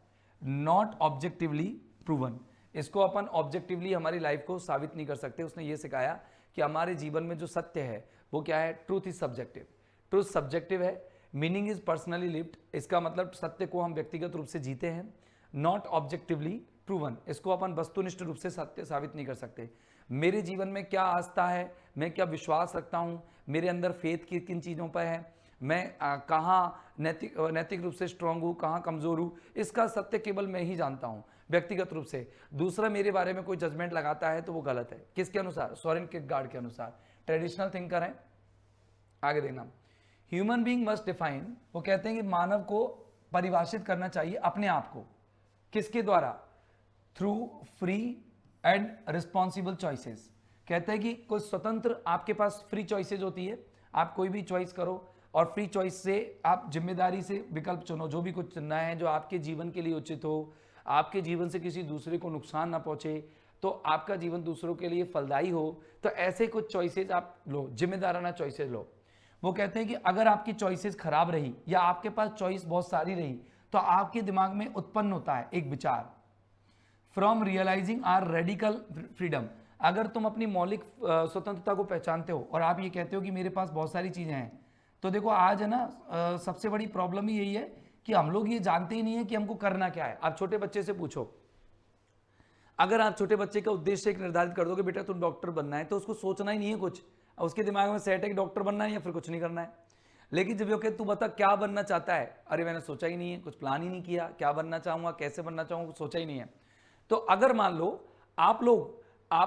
नॉट ऑब्जेक्टिवली प्रूवन। इसको अपन ऑब्जेक्टिवली हमारी लाइफ को साबित नहीं कर सकते। उसने ये सिखाया कि हमारे जीवन में जो सत्य है वो क्या है, truth is subjective, truth subjective है, मीनिंग इज पर्सनली लिव्ड, इसका मतलब सत्य को हम व्यक्तिगत रूप से जीते हैं, नॉट ऑब्जेक्टिवली प्रूवन, इसको अपन वस्तुनिष्ठ रूप से सत्य साबित नहीं कर सकते। मेरे जीवन में क्या आस्था है, मैं क्या विश्वास रखता हूँ, मेरे अंदर फेथ किन चीज़ों पर है, मैं कहाँ नैतिक रूप से स्ट्रांग हूँ, कहाँ कमज़ोर हूँ, इसका सत्य केवल मैं ही जानता हूँ व्यक्तिगत रूप से। दूसरा मेरे बारे में कोई जजमेंट लगाता है तो वो गलत है। किसके अनुसार? सोरेन किरकेगार्ड के अनुसार, ट्रेडिशनल थिंकर है। आगे देखना, ह्यूमन बीइंग मस्ट डिफाइन, वो कहते हैं कि मानव को परिभाषित करना चाहिए अपने आप को। किसके द्वारा? Through free and responsible choices. कहते हैं कि कोई स्वतंत्र, आपके पास फ्री चॉइसेस होती है, आप कोई भी चॉइस करो और फ्री चॉइस से आप जिम्मेदारी से विकल्प चुनो, जो भी कुछ चुनना है जो आपके जीवन के लिए उचित हो, आपके जीवन से किसी दूसरे को नुकसान ना पहुंचे, तो आपका जीवन दूसरों के लिए फलदायी हो, तो ऐसे कुछ चॉइसेस आप लो, जिम्मेदाराना चॉइसेस लो। वो कहते हैं कि अगर आपकी चॉइसेस खराब रही या आपके पास चॉइस बहुत सारी रही, तो आपके दिमाग में उत्पन्न होता है एक विचार, from realising our radical freedom. अगर तुम अपनी मौलिक स्वतंत्रता को पहचानते हो और आप ये कहते हो कि मेरे पास बहुत सारी चीज़ें हैं, तो देखो आज है ना, सबसे बड़ी प्रॉब्लम ही यही है कि हम लोग ये जानते ही नहीं है कि हमको करना क्या है। आप छोटे बच्चे से पूछो, अगर आप छोटे बच्चे का उद्देश्य एक निर्धारित कर दो कि बेटा तुम डॉक्टर बनना है, तो उसको सोचना ही नहीं है कुछ, उसके दिमाग में सेट है कि डॉक्टर बनना है या फिर कुछ नहीं करना है। लेकिन जब वो कहते तू बता क्या बनना चाहता है, अरे मैंने सोचा ही नहीं है, कुछ प्लान ही नहीं किया, क्या बनना चाहूँगा, कैसे बनना चाहूँगा, कुछ सोचा ही नहीं है। तो अगर मान लो आप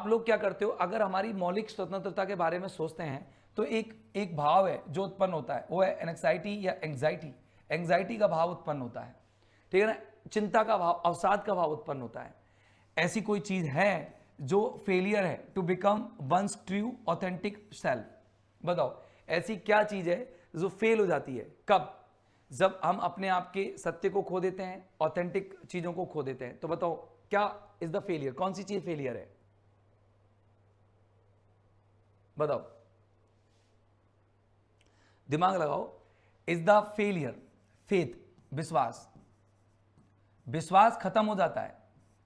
लोग क्या करते हो, अगर हमारी मौलिक स्वतंत्रता के बारे में सोचते हैं तो एक भाव है जो उत्पन्न होता है, वो है एंग्जाइटी या एंग्जाइटी का भाव उत्पन्न होता है, ठीक है ना, चिंता का भाव, अवसाद का भाव उत्पन्न होता है। ऐसी कोई चीज है जो फेलियर है to become one's true authentic self? बताओ ऐसी क्या चीज है जो फेल हो जाती है? कब? जब हम अपने आप के सत्य को खो देते हैं, ऑथेंटिक चीजों को खो देते हैं। तो बताओ क्या इज द फेलियर? कौन सी चीज फेलियर है? बताओ, दिमाग लगाओ। Is the failure faith? विश्वास खत्म हो जाता है।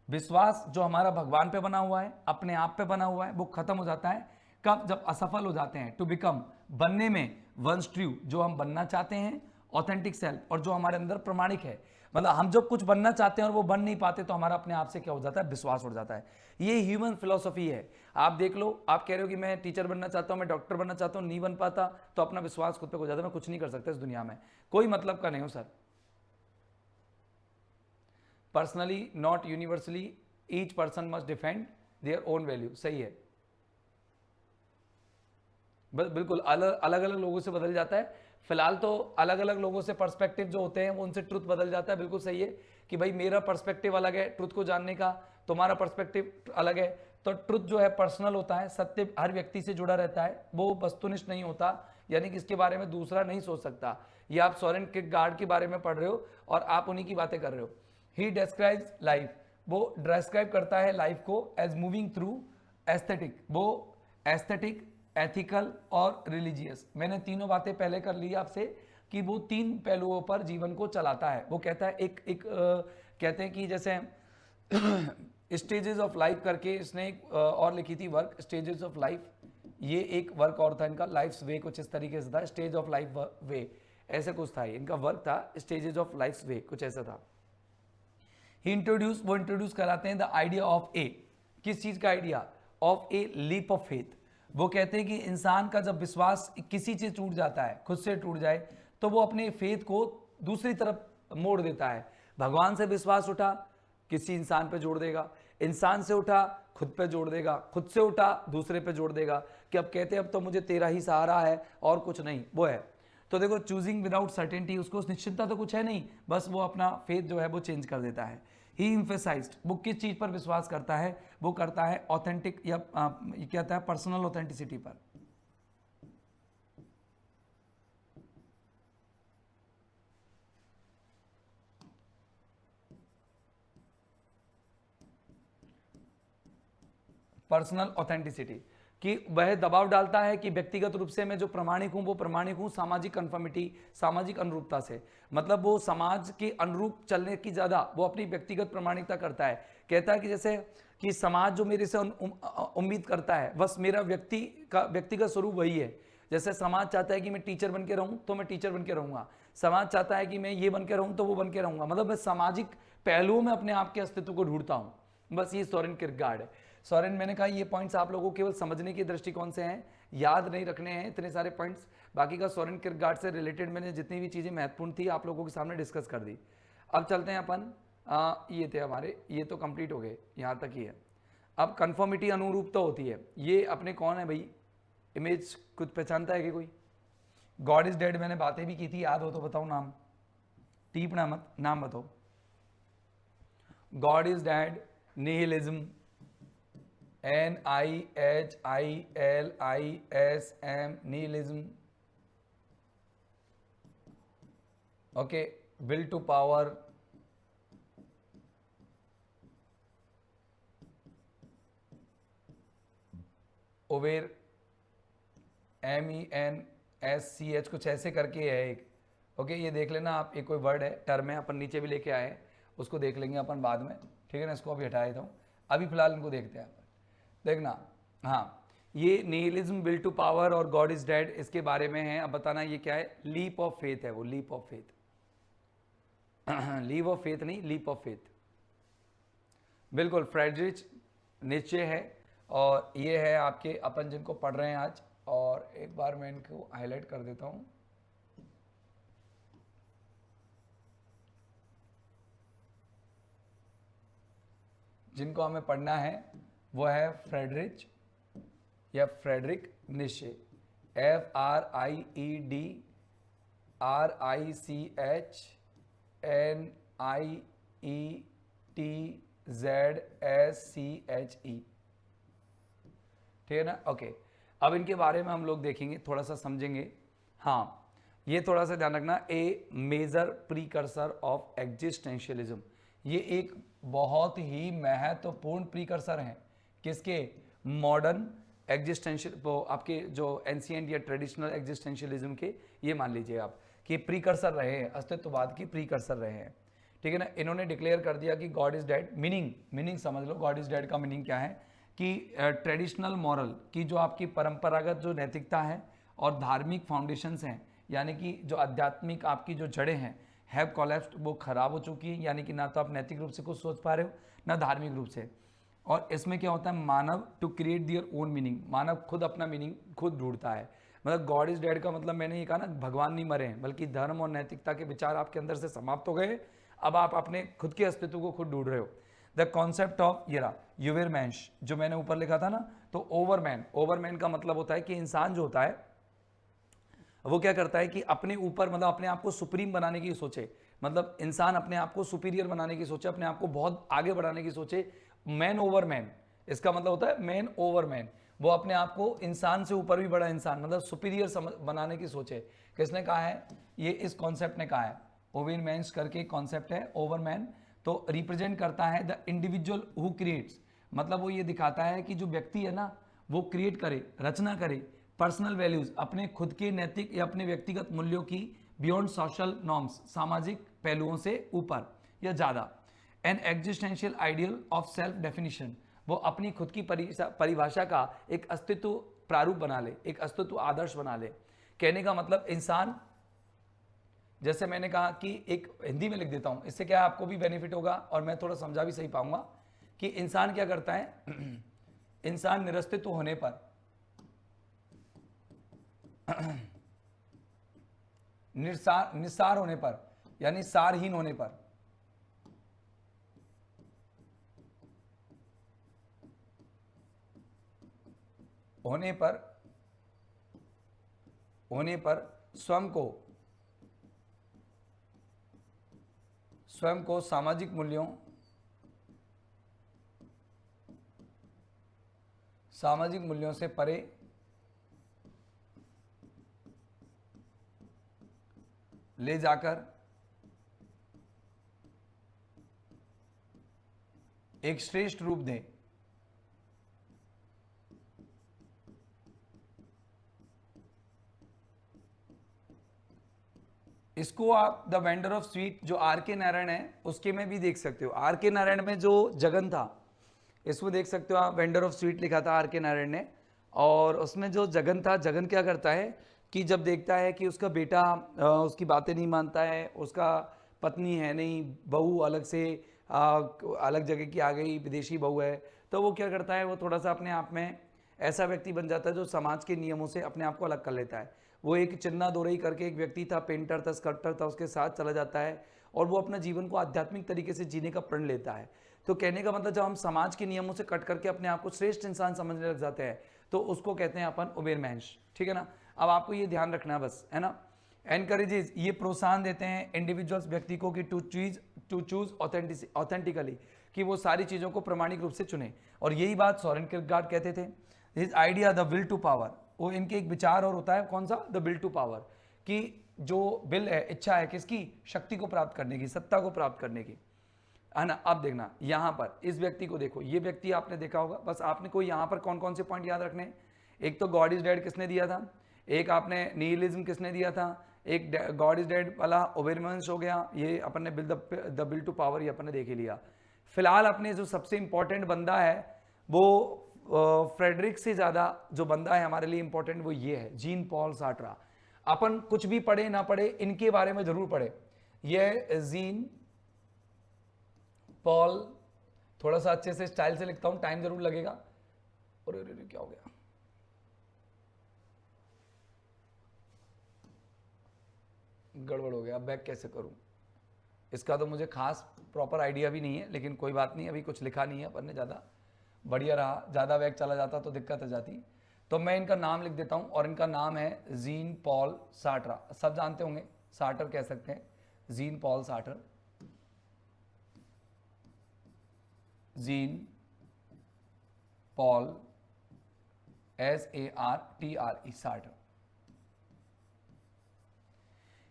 विश्वास जो हमारा भगवान पे बना हुआ है, अपने आप पे बना हुआ है, वो खत्म हो जाता है कब? जब असफल हो जाते हैं टू बिकम, बनने में, वंस ट्रू, जो हम बनना चाहते हैं, ऑथेंटिक सेल्फ, और जो हमारे अंदर प्रमाणिक है। मतलब हम जब कुछ बनना चाहते हैं और वो बन नहीं पाते, तो हमारा अपने आप से क्या हो जाता है? विश्वास उड़ जाता है। ये ह्यूमन फिलोसफी है। आप देख लो, आप कह रहे हो कि मैं टीचर बनना चाहता हूं, मैं डॉक्टर बनना चाहता हूं, नहीं बन पाता, तो अपना विश्वास खुद पे हो जाता है, मैं कुछ नहीं कर सकता इस दुनिया में, कोई मतलब का नहीं हो sir. Personally not universally, each person must defend their own value. सही है, बिल्कुल अलग अलग लोगों से बदल जाता है। फिलहाल तो अलग अलग लोगों से पर्सपेक्टिव जो होते हैं वो उनसे ट्रुथ बदल जाता है। बिल्कुल सही है कि भाई मेरा पर्सपेक्टिव अलग है ट्रुथ को जानने का, तुम्हारा पर्सपेक्टिव अलग है। तो ट्रुथ जो है पर्सनल होता है, सत्य हर व्यक्ति से जुड़ा रहता है, वो वस्तुनिष्ठ नहीं होता, यानी कि इसके बारे में दूसरा नहीं सोच सकता। ये आप सोरेन किरकेगार्ड के बारे में पढ़ रहे हो और आप उन्हीं की बातें कर रहे हो। ही डिस्क्राइब्स लाइफ, वो डिस्क्राइब करता है लाइफ को एज मूविंग थ्रू एस्थेटिक, वो एस्थेटिक, एथिकल और रिलीजियस। मैंने तीनों बातें पहले कर ली आपसे कि वो तीन पहलुओं पर जीवन को चलाता है। वो कहता है कहते हैं कि जैसे स्टेजेस ऑफ लाइफ करके इसने एक और लिखी थी वर्क, स्टेजेस ऑफ लाइफ, ये एक वर्क और था इनका, लाइफ्स वे कुछ इस तरीके से था, स्टेज ऑफ लाइफ वे ऐसे कुछ था, इनका वर्क था स्टेजेस ऑफ लाइफ वे कुछ ऐसा था। वो इंट्रोड्यूस कराते हैं द आइडिया ऑफ ए, किस चीज का idea? Of a leap of faith. वो कहते हैं कि इंसान का जब विश्वास किसी चीज टूट जाता है, खुद से टूट जाए, तो वो अपने फेथ को दूसरी तरफ मोड़ देता है। भगवान से विश्वास उठा, किसी इंसान पे जोड़ देगा, इंसान से उठा खुद पे जोड़ देगा, खुद से उठा दूसरे पे जोड़ देगा, कि अब कहते हैं अब तो मुझे तेरा ही सहारा है और कुछ नहीं, वो है। तो देखो, चूजिंग विदाउट सर्टेनिटी, उसको निश्चितता तो कुछ है नहीं, बस वो अपना फेथ जो है वो चेंज कर देता है। ही इम्फेसाइज्ड, वो किस चीज पर विश्वास करता है? वो करता है ऑथेंटिक या क्या कहता है, पर्सनल ऑथेंटिसिटी पर। पर्सनल ऑथेंटिसिटी, कि वह दबाव डालता है कि व्यक्तिगत रूप से मैं जो प्रमाणिक हूं वो प्रमाणिक हूं सामाजिक कन्फर्मिटी, सामाजिक अनुरूपता से। मतलब वो समाज के अनुरूप चलने की ज्यादा वो अपनी व्यक्तिगत प्रमाणिकता करता है। कहता है कि जैसे कि समाज जो मेरे से उम्मीद करता है, बस मेरा व्यक्तिगत स्वरूप वही है। जैसे समाज चाहता है कि मैं टीचर बन के रहूं तो मैं टीचर बन के रहूंगा, समाज चाहता है कि मैं ये बन के रहूं तो वो बन के रहूंगा। मतलब मैं सामाजिक पहलुओं में अपने आप के अस्तित्व को ढूंढता हूं। बस ये सोरेन किरकेगार्ड है। सोरेन, मैंने कहा ये पॉइंट्स आप लोगों को केवल समझने के दृष्टिकोण से हैं, याद नहीं रखने हैं इतने सारे पॉइंट्स, बाकी का सोरेन किरकेगार्ड से रिलेटेड मैंने जितनी भी चीज़ें महत्वपूर्ण थी आप लोगों के सामने डिस्कस कर दी। अब चलते हैं अपन, ये थे हमारे, ये तो कंप्लीट हो गए, यहाँ तक ही है। अब कन्फर्मिटी अनुरूपता होती है, ये अपने कौन है भाई, इमेज कुछ पहचानता है कि कोई? गॉड इज डेड मैंने बातें भी की थी, याद हो तो बताओ नाम, टीपना मत, नाम बताओ। God is dead, nihilism, NIHILISM, nihilism, okay, will to power, over, MENSCH कुछ ऐसे करके है एक, ओके, ये देख लेना आप, एक कोई वर्ड है, टर्म है, अपन नीचे भी लेके आए हैं, उसको देख लेंगे अपन बाद में, ठीक है ना, इसको अभी हटा देता हूँ, अभी फिलहाल इनको देखते हैं अपन, देखना। हाँ, ये निहिलिज्म, विल टू पावर और गॉड इज डेड, इसके बारे में है। अब बताना ये क्या है, लीप ऑफ फेथ है वो, leap of faith, leap of faith नहीं, लीप ऑफ फेथ, बिल्कुल फ्रेडरिच नीचे है, और ये है आपके अपन जिनको पढ़ रहे हैं आज, और एक बार मैं इनको हाईलाइट कर देता हूं, जिनको हमें पढ़ना है वो है फ्रेडरिच या फ्रेडरिक नीचे, FREDRICHNIETZSCHE, ठीक है ना, ओके। अब इनके बारे में हम लोग देखेंगे, थोड़ा सा समझेंगे। हाँ, ये थोड़ा सा ध्यान रखना, ए मेजर प्रीकर्सर ऑफ एग्जिस्टेंशियलिज्म, ये एक बहुत ही महत्वपूर्ण प्रीकर्सर हैं, किसके, मॉडर्न एग्जिस्टेंशियल, आपके जो एंशिएंट या ट्रेडिशनल एग्जिस्टेंशियलिज्म के, ये मान लीजिए आप कि प्रीकर्सर रहे हैं, अस्तित्ववाद की प्रीकर्सर रहे हैं, ठीक है ना। इन्होंने डिक्लेयर कर दिया कि गॉड इज डेड, मीनिंग समझ लो, गॉड इज डेड का मीनिंग क्या है कि ट्रेडिशनल मॉरल की जो आपकी परंपरागत जो नैतिकता है और धार्मिक फाउंडेशंस हैं, यानी कि जो आध्यात्मिक आपकी जो जड़ें हैं, हैव कोलैप्स्ड, वो खराब हो चुकी है, यानी कि ना तो आप नैतिक रूप से कुछ सोच पा रहे हो ना धार्मिक रूप से। और इसमें क्या होता है, मानव to create their own meaning, मानव खुद अपना मीनिंग खुद ढूंढता है। मतलब गॉड इज डेड का मतलब मैंने ये कहा ना, भगवान नहीं मरे हैं, बल्कि धर्म और नैतिकता के विचार आपके अंदर से समाप्त हो गए, अब आप अपने खुद के अस्तित्व को खुद ढूंढ रहे हो। द कॉन्सेप्ट ऑफ ये रहा यूवेरमेंश, जो मैंने ऊपर लिखा था ना, तो ओवरमैन, ओवरमैन का मतलब होता है कि इंसान जो होता है वो क्या करता है कि अपने ऊपर, मतलब अपने आप को सुप्रीम बनाने की सोचे, मतलब इंसान अपने आप को सुपीरियर बनाने की सोचे, अपने आप को बहुत आगे बढ़ाने की सोचे, मैन ओवर मैन, इसका मतलब होता है मैन ओवर मैन, वो अपने आप को इंसान से ऊपर भी बड़ा इंसान, मतलब सुपीरियर बनाने की सोचे। किसने कहा है ये, इस कॉन्सेप्ट ने कहा है, ओवरमैन्स करके कॉन्सेप्ट है, ओवरमैन, तो रिप्रेजेंट करता है द इंडिविजुअल हु क्रिएट्स, मतलब वो ये दिखाता है कि जो व्यक्ति है ना, वो क्रिएट करे, रचना करे पर्सनल वैल्यूज, अपने खुद के नैतिक या अपने व्यक्तिगत मूल्यों की, बियॉन्ड सोशल नॉर्म्स, सामाजिक पहलुओं से ऊपर या ज्यादा, N existential ideal of self definition, वो अपनी खुद की परिभाषा का एक अस्तित्व प्रारूप बना ले, एक अस्तित्व आदर्श बना ले। कहने का मतलब इंसान, जैसे मैंने कहा कि एक हिंदी में लिख देता हूं, इससे क्या आपको भी बेनिफिट होगा और मैं थोड़ा समझा भी सही पाऊंगा कि इंसान क्या करता है, इंसान निरस्तित्व होने पर निस्सार होने पर, यानी सारहीन होने पर, होने पर स्वयं को सामाजिक मूल्यों से परे ले जाकर एक श्रेष्ठ रूप दें। इसको आप द वेंडर ऑफ स्वीट, जो आर के नारायण है उसके में भी देख सकते हो, आर के नारायण में जो जगन था, इसमें देख सकते हो आप, वेंडर ऑफ स्वीट लिखा था आर के नारायण ने, और उसमें जो जगन था, जगन क्या करता है कि जब देखता है कि उसका बेटा उसकी बातें नहीं मानता है, उसका पत्नी है नहीं, बहू अलग से अलग जगह की आ गई, विदेशी बहू है, तो वो क्या करता है, वो थोड़ा सा अपने आप में ऐसा व्यक्ति बन जाता है जो समाज के नियमों से अपने आप को अलग कर लेता है। वो एक चिन्ना दोरई करके एक व्यक्ति था, पेंटर था, स्कल्प्टर था, उसके साथ चला जाता है और वो अपना जीवन को आध्यात्मिक तरीके से जीने का प्रण लेता है। तो कहने का मतलब जब हम समाज के नियमों से कट करके अपने आप को श्रेष्ठ इंसान समझने लग जाते हैं तो उसको कहते हैं अपन उबेरमेंश, ठीक है ना। अब आपको ये ध्यान रखना है बस, है ना। एनकरेजेस, ये प्रोत्साहन देते हैं इंडिविजुअल्स, व्यक्ति को कि टू चूज ऑथेंटिकली, कि वो सारी चीज़ों को प्रामाणिक रूप से चुने। और यही बात सोरेन किरकेगार्ड कहते थे, his idea the will to power, वो इनके एक विचार और होता है कौन सा, द विल टू पावर, कि जो विल है, इच्छा है किसकी, शक्ति को प्राप्त करने की, सत्ता को प्राप्त करने की, है ना। अब देखना यहाँ पर इस व्यक्ति को देखो, ये व्यक्ति आपने देखा होगा, बस आपने कोई यहाँ पर कौन कौन से पॉइंट याद रखने हैं। एक तो गॉड इज डेड किसने दिया था, एक आपने निहिलिज्म किसने दिया था, एक गॉड इज डेड वाला ओबेरमेंस हो गया, ये अपन ने द बिल टू पावर ये अपन ने देख ही लिया। फिलहाल अपने जो सबसे इंपॉर्टेंट बंदा है वो फ्रेडरिक से ज़्यादा जो बंदा है हमारे लिए इंपॉर्टेंट वो ये है, जीन पॉल सार्ट्रा। अपन कुछ भी पढ़े ना पढ़े इनके बारे में जरूर पढ़े। ये जीन पॉल, थोड़ा सा अच्छे से स्टाइल से लिखता हूं, टाइम जरूर लगेगा। और क्या हो गया, गड़बड़ हो गया, बैक कैसे करूं, इसका तो मुझे खास प्रॉपर आइडिया भी नहीं है, लेकिन कोई बात नहीं, अभी कुछ लिखा नहीं है अपन ने, ज़्यादा बढ़िया रहा, ज़्यादा बैक चला जाता तो दिक्कत आ जाती। तो मैं इनका नाम लिख देता हूं, और इनका नाम है जीन पॉल सार्ट्रा, सब जानते होंगे, सार्टर कह सकते हैं, Jean Paul Sartre, Jean Paul SARTRE, Sartre.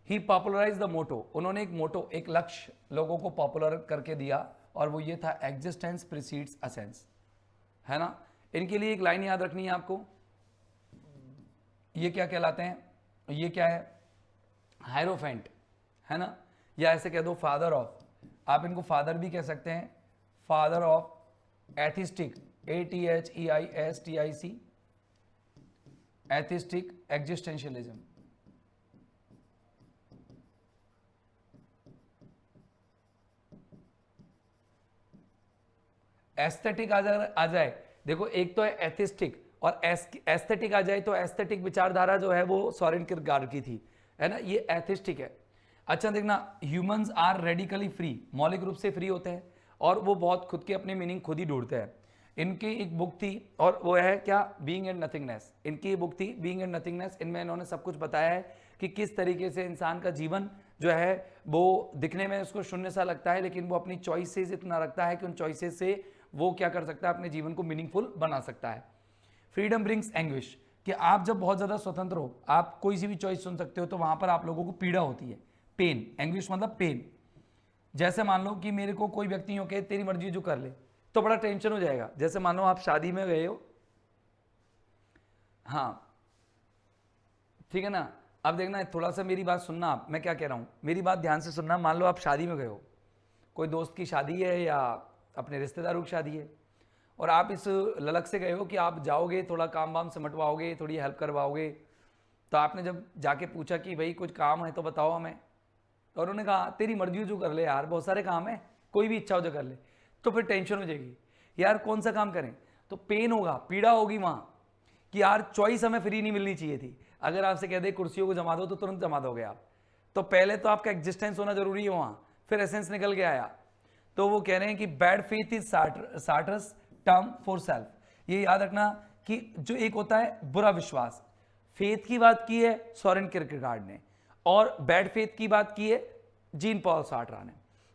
He popularised the motto, उन्होंने एक मोटो, एक लक्ष्य लोगों को पॉपुलर करके दिया, और वो ये था एग्जिस्टेंस प्रीसीड्स असेंस, है ना। इनके लिए एक लाइन याद रखनी है आपको, ये क्या कहलाते हैं, ये क्या है, हायरोफेंट, है ना, या ऐसे कह दो फादर ऑफ, आप इनको फादर भी कह सकते हैं, father of atheistic, ATHEISTIC, atheistic existentialism. Aesthetic आ जाए, देखो एक तो है एथिस्टिक, और एस्थेटिक आ जाए तो एस्थेटिक विचारधारा जो है वो सोरेन किरकेगार्ड की थी, है ना, ये एथिस्टिक है। अच्छा देखना, ह्यूमंस आर रेडिकली फ्री, मौलिक रूप से फ्री होते हैं, और वो बहुत खुद के अपने मीनिंग खुद ही ढूंढते हैं। इनकी एक बुक थी, और वो है क्या, बीइंग एंड नथिंगनेस, इनकी बुक थी बीइंग एंड नथिंगनेस। इनमें इन्होंने सब कुछ बताया है कि किस तरीके से इंसान का जीवन जो है वो दिखने में उसको शून्य सा लगता है, लेकिन वो अपनी चॉइसेस इतना रखता है कि उन चॉइसेस से वो क्या कर सकता है, अपने जीवन को मीनिंगफुल बना सकता है। फ्रीडम ब्रिंग्स एंग्विश, कि आप जब बहुत ज़्यादा स्वतंत्र हो, आप कोई सी भी चॉइस सुन सकते हो, तो वहाँ पर आप लोगों को पीड़ा होती है, पेन, एंग्विश मतलब पेन। जैसे मान लो कि मेरे को कोई व्यक्ति हो के तेरी मर्जी जो कर ले, तो बड़ा टेंशन हो जाएगा। जैसे मान लो आप शादी में गए हो, हाँ ठीक है ना, अब देखना थोड़ा सा मेरी बात सुनना, आप, मैं क्या कह रहा हूँ, मेरी बात ध्यान से सुनना। मान लो आप शादी में गए हो, कोई दोस्त की शादी है या अपने रिश्तेदारों की शादी है, और आप इस ललक से गए हो कि आप जाओगे, थोड़ा काम वाम सिमटवाओगे, थोड़ी हेल्प करवाओगे। तो आपने जब जाके पूछा कि भाई कुछ काम है तो बताओ हमें, और उन्होंने कहा तेरी मर्जी जो कर ले यार, बहुत सारे काम है, कोई भी इच्छा हो जो कर ले, तो फिर टेंशन हो जाएगी, यार कौन सा काम करें। तो पेन होगा, पीड़ा होगी वहाँ कि यार चॉइस हमें फ्री नहीं मिलनी चाहिए थी। अगर आपसे कह दे कुर्सियों को जमा दो तो तुरंत जमा दोगे आप, तो पहले तो आपका एग्जिस्टेंस होना जरूरी है वहाँ, फिर एसेंस निकल के आया। तो वो कह रहे हैं कि bad faith is Sartre's term for self. ये याद रखना कि जो एक होता है बुरा विश्वास, फेथ की बात की है सोरेन किरकेगार्ड ने, और बैड फेथ की बात की है जीन पॉल सार्ट्रा ने।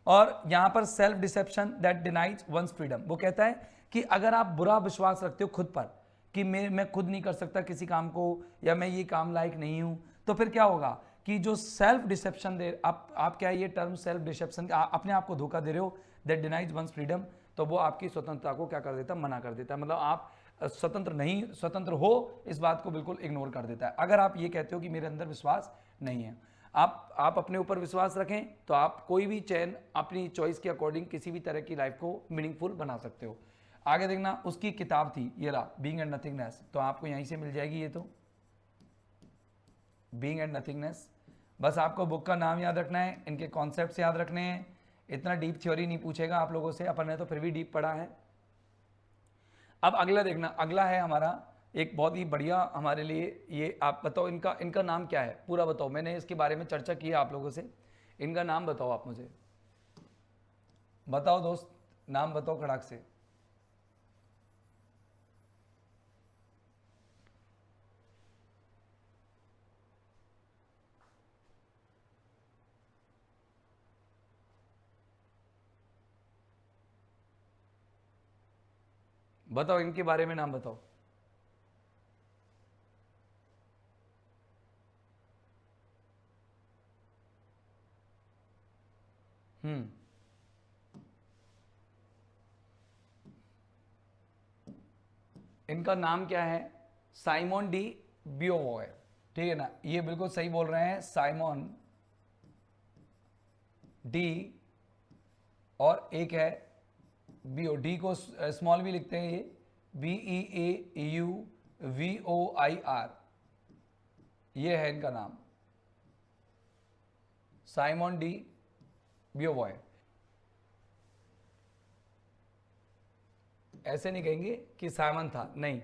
और यहां पर self deception that denies one's freedom, वो कहता है कि अगर आप बुरा विश्वास रखते हो खुद पर कि मैं खुद नहीं कर सकता किसी काम को, या मैं ये काम लायक नहीं हूं, तो फिर क्या होगा कि जो सेल्फ डिसेप्शन दे आप क्या ये टर्म सेल्फ डिसेप्शन, अपने आप को धोखा दे रहे हो, दैट डिनाइज वंस फ्रीडम, तो वो आपकी स्वतंत्रता को क्या कर देता है, मना कर देता है। मतलब आप स्वतंत्र हो, इस बात को बिल्कुल इग्नोर कर देता है। अगर आप ये कहते हो कि मेरे अंदर विश्वास नहीं है, आप अपने ऊपर विश्वास रखें, तो आप कोई भी चयन अपनी चॉइस के अकॉर्डिंग किसी भी तरह की लाइफ को मीनिंगफुल बना सकते हो। आगे देखना, उसकी किताब थी ये रहा, बीइंग एंड नथिंगनेस, तो आपको यहीं से मिल जाएगी ये, तो बीइंग एंड नथिंगनेस। बस आपको बुक का नाम याद रखना है, इनके कॉन्सेप्ट्स याद रखने हैं, इतना डीप थ्योरी नहीं पूछेगा आप लोगों से, अपन ने तो फिर भी डीप पढ़ा है। अब अगला देखना, अगला है हमारा एक बहुत ही बढ़िया हमारे लिए ये, आप बताओ इनका इनका नाम क्या है, पूरा बताओ, मैंने इसके बारे में चर्चा की है आप लोगों से, इनका नाम बताओ आप मुझे, बताओ दोस्त, नाम बताओ खड़ाक से। बताओ इनके बारे में नाम बताओ। हम्म, इनका नाम क्या है? साइमन डी ब्यूवॉयर, ठीक है ना, ये बिल्कुल सही बोल रहे हैं, साइमन डी, और एक है बीओ, डी को स्मॉल भी लिखते हैं, ये BEAUVOIR, ये है इनका नाम, साइमन डी ब्यूवॉयर। ऐसे नहीं कहेंगे कि साइमन था, नहीं,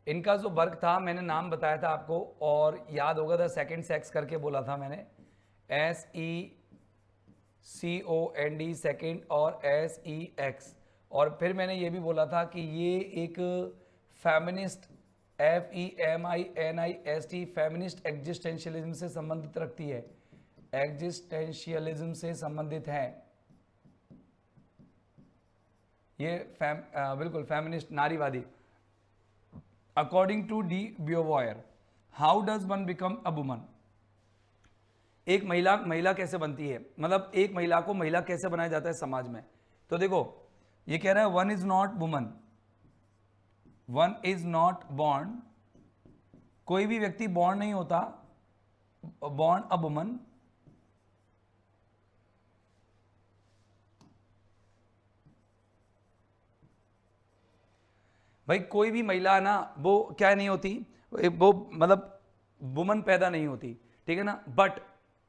इनका जो वर्क था मैंने नाम बताया था आपको, और याद होगा द सेकंड सेक्स करके बोला था मैंने, SECOND सेकंड और SEX, और फिर मैंने ये भी बोला था कि ये एक फेमिनिस्ट, FEMINIST, फेमिनिस्ट एग्जिस्टेंशियलिज्म से संबंधित रखती है, एग्जिस्टेंशियलिज्म से संबंधित है ये, बिल्कुल फेमिनिस्ट, नारीवादी। According to de Beauvoir, how does one become a woman, एक महिला महिला कैसे बनती है, मतलब एक महिला को महिला कैसे बनाया जाता है समाज में। तो देखो ये कह रहा है one is not woman, one is not born, कोई भी व्यक्ति बॉर्न नहीं होता, बॉर्न अ वुमन, भाई कोई भी महिला ना वो क्या नहीं होती, वो मतलब वुमन पैदा नहीं होती, ठीक है ना, बट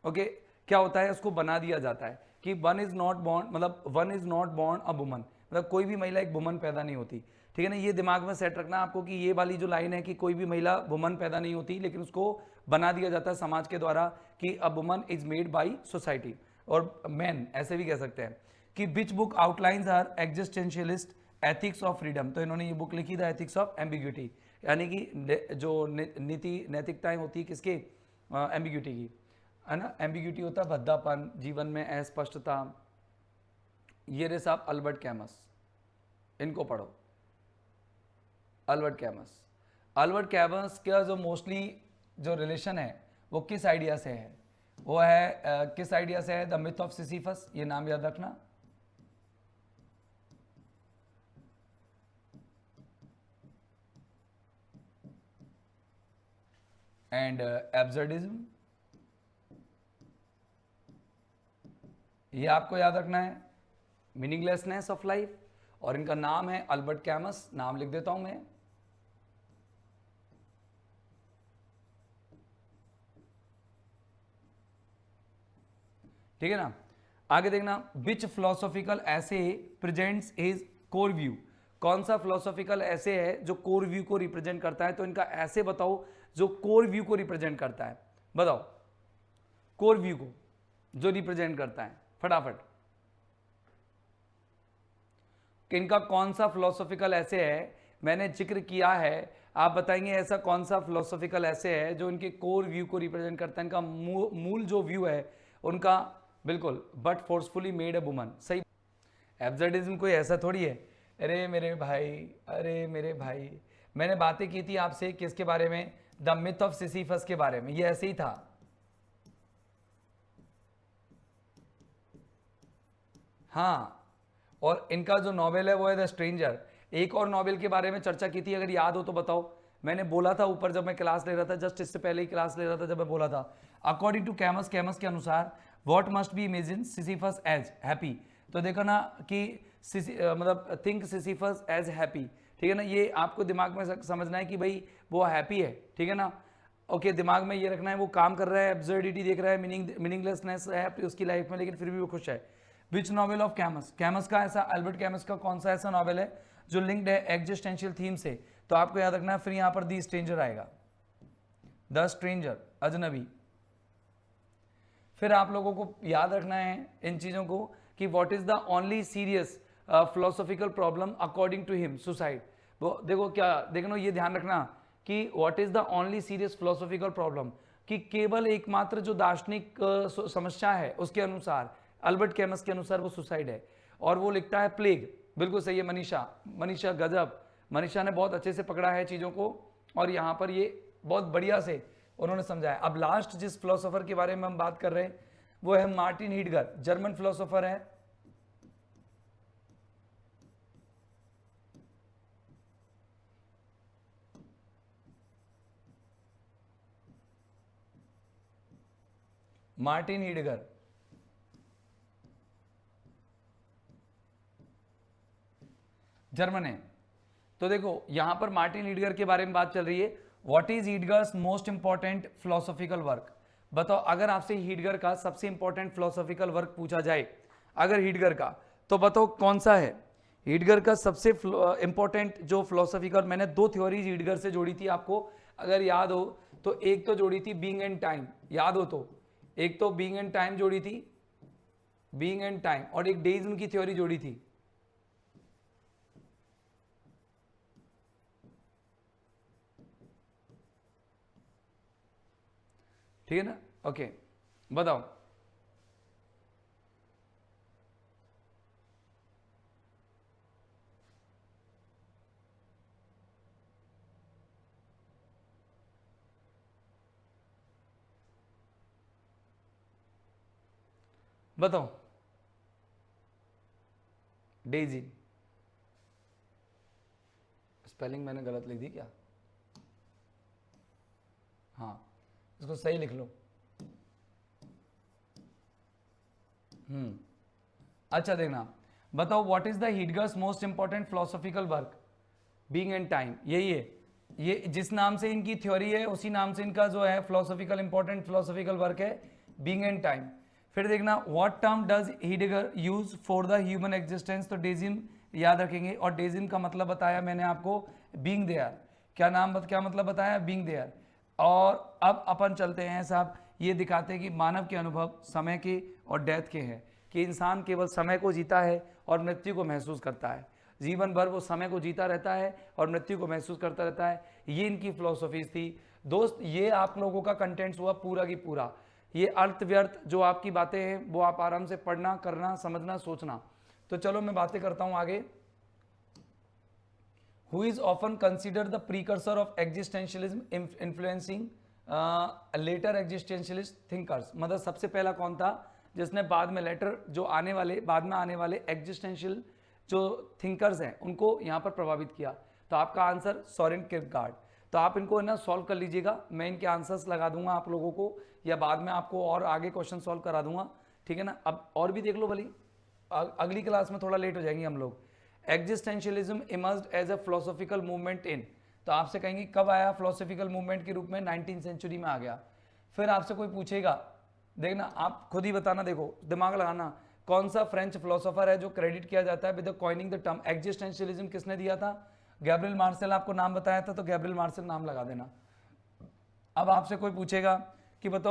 ओके क्या होता है, उसको बना दिया जाता है कि वन इज नॉट बॉर्न, मतलब one is not born a woman, मतलब कोई भी महिला एक वुमन पैदा नहीं होती, ठीक है ना, ये दिमाग में सेट रखना आपको कि ये वाली जो लाइन है कि कोई भी महिला वुमन पैदा नहीं होती, लेकिन उसको बना दिया जाता है समाज के द्वारा कि a woman is made by society, और मैन ऐसे भी कह सकते हैं कि which book outlines are existentialist ethics of freedom, तो इन्होंने ये बुक लिखी था एथिक्स ऑफ एम्बिग्यूटी, यानी कि जो नीति नैतिकताएं होती है किसके, एम्बिग्यूटी की, है ना, एम्बिग्यूटी होता है भद्दापन, जीवन में अस्पष्टता। ये रे साहब अल्बर्ट कैमस, इनको पढ़ो, अल्बर्ट कैमस, अल्बर्ट कैमस का जो मोस्टली जो रिलेशन है वो किस आइडिया से है, वो है किस आइडिया से है, द मिथ ऑफ सिसिफस, ये नाम याद रखना, एंड एब्सर्डिज्म, ये आपको याद रखना है, मीनिंगलेसनेस ऑफ लाइफ, और इनका नाम है अल्बर्ट कैमस, नाम लिख देता हूं मैं, ठीक है ना। आगे देखना, विच फिलोसॉफिकल ऐसे प्रेजेंट्स हिज कोर व्यू, कौन सा फिलोसॉफिकल ऐसे है जो कोर व्यू को रिप्रेजेंट करता है, तो इनका ऐसे बताओ जो कोर व्यू को रिप्रेजेंट करता है, बताओ कोर व्यू को जो रिप्रेजेंट करता है फटाफट, कि इनका कौन सा फिलोसॉफिकल ऐसे है, मैंने जिक्र किया है, आप बताएंगे ऐसा कौन सा फिलोसॉफिकल ऐसे है जो इनके कोर व्यू को रिप्रेजेंट करता है, इनका मूल जो व्यू है उनका, बिल्कुल, but forcefully made a woman, सही। एब्सर्डिज्म कोई ऐसा थोड़ी है, अरे मेरे भाई, अरे मेरे भाई, मैंने बातें की थी आपसे किसके बारे में, द मिथ ऑफ सिसिफस के बारे में, ये ऐसे ही था, हाँ, और इनका जो नॉवेल है वो है द स्ट्रेंजर। एक और नॉवेल के बारे में चर्चा की थी, अगर याद हो तो बताओ, मैंने बोला था ऊपर जब मैं क्लास ले रहा था, जस्ट इससे पहले ही क्लास ले रहा था जब मैं बोला था, अकॉर्डिंग टू कैमस, कैमस के अनुसार what must be imagine Sisyphus as happy, तो देखो ना कि मतलब थिंक सिसिफस एज हैप्पी, ठीक है ना, ये आपको दिमाग में समझना है कि भाई वो हैप्पी है, ठीक है ना, ओके दिमाग में ये रखना है वो काम कर रहा है, एब्सर्डिटी देख रहा है, मीनिंगलेसनेस है उसकी लाइफ में, लेकिन फिर भी वो खुश है। विच नॉवेल ऑफ कैमस, कैमस का ऐसा, अल्बर्ट कैमस का कौन सा ऐसा नॉवेल है जो लिंक्ड है एग्जिस्टेंशियल थीम से, तो आपको याद रखना है, फिर यहां पर दी स्ट्रेंजर आएगा, द स्ट्रेंजर, अजनबी। फिर आप लोगों को याद रखना है इन चीजों को कि what is the only serious philosophical problem according to him, suicide. वो देखो क्या देखना, ये ध्यान रखना कि what is the only serious philosophical problem, कि केवल एकमात्र जो दार्शनिक समस्या है उसके अनुसार, अल्बर्ट कैमस के अनुसार वो सुसाइड है। और वो लिखता है प्लेग, बिल्कुल सही है मनीषा, मनीषा गजब, मनीषा ने बहुत अच्छे से पकड़ा है चीजों को, और यहाँ पर ये बहुत बढ़िया से उन्होंने समझाया। अब लास्ट जिस फिलोसोफर के बारे में हम बात कर रहे हैं वो है मार्टिन हीडगर, जर्मन फिलोसोफर है। मार्टिन हीडगर, जर्मन है। तो देखो यहां पर मार्टिन हीडगर के बारे में बात चल रही है। What is Heidegger's most important philosophical work, बताओ अगर आपसे हीडगर का सबसे इंपॉर्टेंट फिलोसॉफिकल वर्क पूछा जाए, अगर हीडगर का, तो बताओ कौन सा है। हीडगर का सबसे इंपॉर्टेंट जो फिलोसॉफिकल, मैंने दो थ्योरीज हीडगर से जोड़ी थी आपको अगर याद हो तो, एक तो जोड़ी थी बीइंग एंड टाइम, याद हो तो, एक तो बीइंग एंड टाइम जोड़ी थी, बीइंग एंड टाइम, और एक डेइज्म की थ्योरी जोड़ी थी। ठीक है ना, ओके बताओ। बताओ, डेजी, स्पेलिंग मैंने गलत लिख दी क्या? हाँ, इसको सही लिख लो। अच्छा देखना, बताओ what is the Heidegger's most important philosophical work, being and time, यही है। ये जिस नाम से इनकी थ्योरी है उसी नाम से इनका जो है फिलोसॉफिकल इंपॉर्टेंट फिलोसॉफिकल वर्क है, बीइंग एंड टाइम। फिर देखना what term does Heidegger use for the human existence, तो डेजिम याद रखेंगे, और डेजिम का मतलब बताया मैंने आपको बीइंग देयर, क्या मतलब बताया, बीइंग देयर। और अब अपन चलते हैं साहब, ये दिखाते हैं कि मानव के अनुभव समय के और डेथ के हैं, कि इंसान केवल समय को जीता है और मृत्यु को महसूस करता है, जीवन भर वो समय को जीता रहता है और मृत्यु को महसूस करता रहता है। ये इनकी फिलोसफीज थी दोस्त। ये आप लोगों का कंटेंट्स हुआ पूरा की पूरा, ये अर्थ व्यर्थ जो आपकी बातें हैं वो आप आराम से पढ़ना, करना, समझना, सोचना। तो चलो मैं बातें करता हूं आगे। Who is often considered the precursor of existentialism influencing later existentialist thinkers, मतलब सबसे पहला कौन था जिसने बाद में लेटर जो आने वाले, बाद में आने वाले एग्जिस्टेंशियल जो थिंकर्स हैं उनको यहाँ पर प्रभावित किया। तो आपका आंसर सोरेन किरकेगार्ड। तो आप इनको ना सॉल्व कर लीजिएगा, मैं इनके आंसर्स लगा दूंगा आप लोगों को, या बाद में आपको और आगे क्वेश्चन सॉल्व करा दूंगा, ठीक है ना। अब और भी देख लो भली, अगली क्लास में थोड़ा लेट हो जाएंगे हम लोग। Existentialism emerged as a philosophical movement in, तो आपसे कहेंगे कब आया फिलोसॉफिकल मूवमेंट के रूप में, 19वीं सेंचुरी में आ गया। फिर आपसे कोई पूछेगा, देखना आप खुद ही बताना, देखो दिमाग लगाना, कौन सा फ्रेंच फिलोसोफर है जो क्रेडिट किया जाता है with coining the term existentialism, किसने दिया था? गैब्रियल मार्सेल, आपको नाम बताया था तो गैब्रियल मार्सेल नाम लगा देना। अब आपसे कोई पूछेगा कि बताओ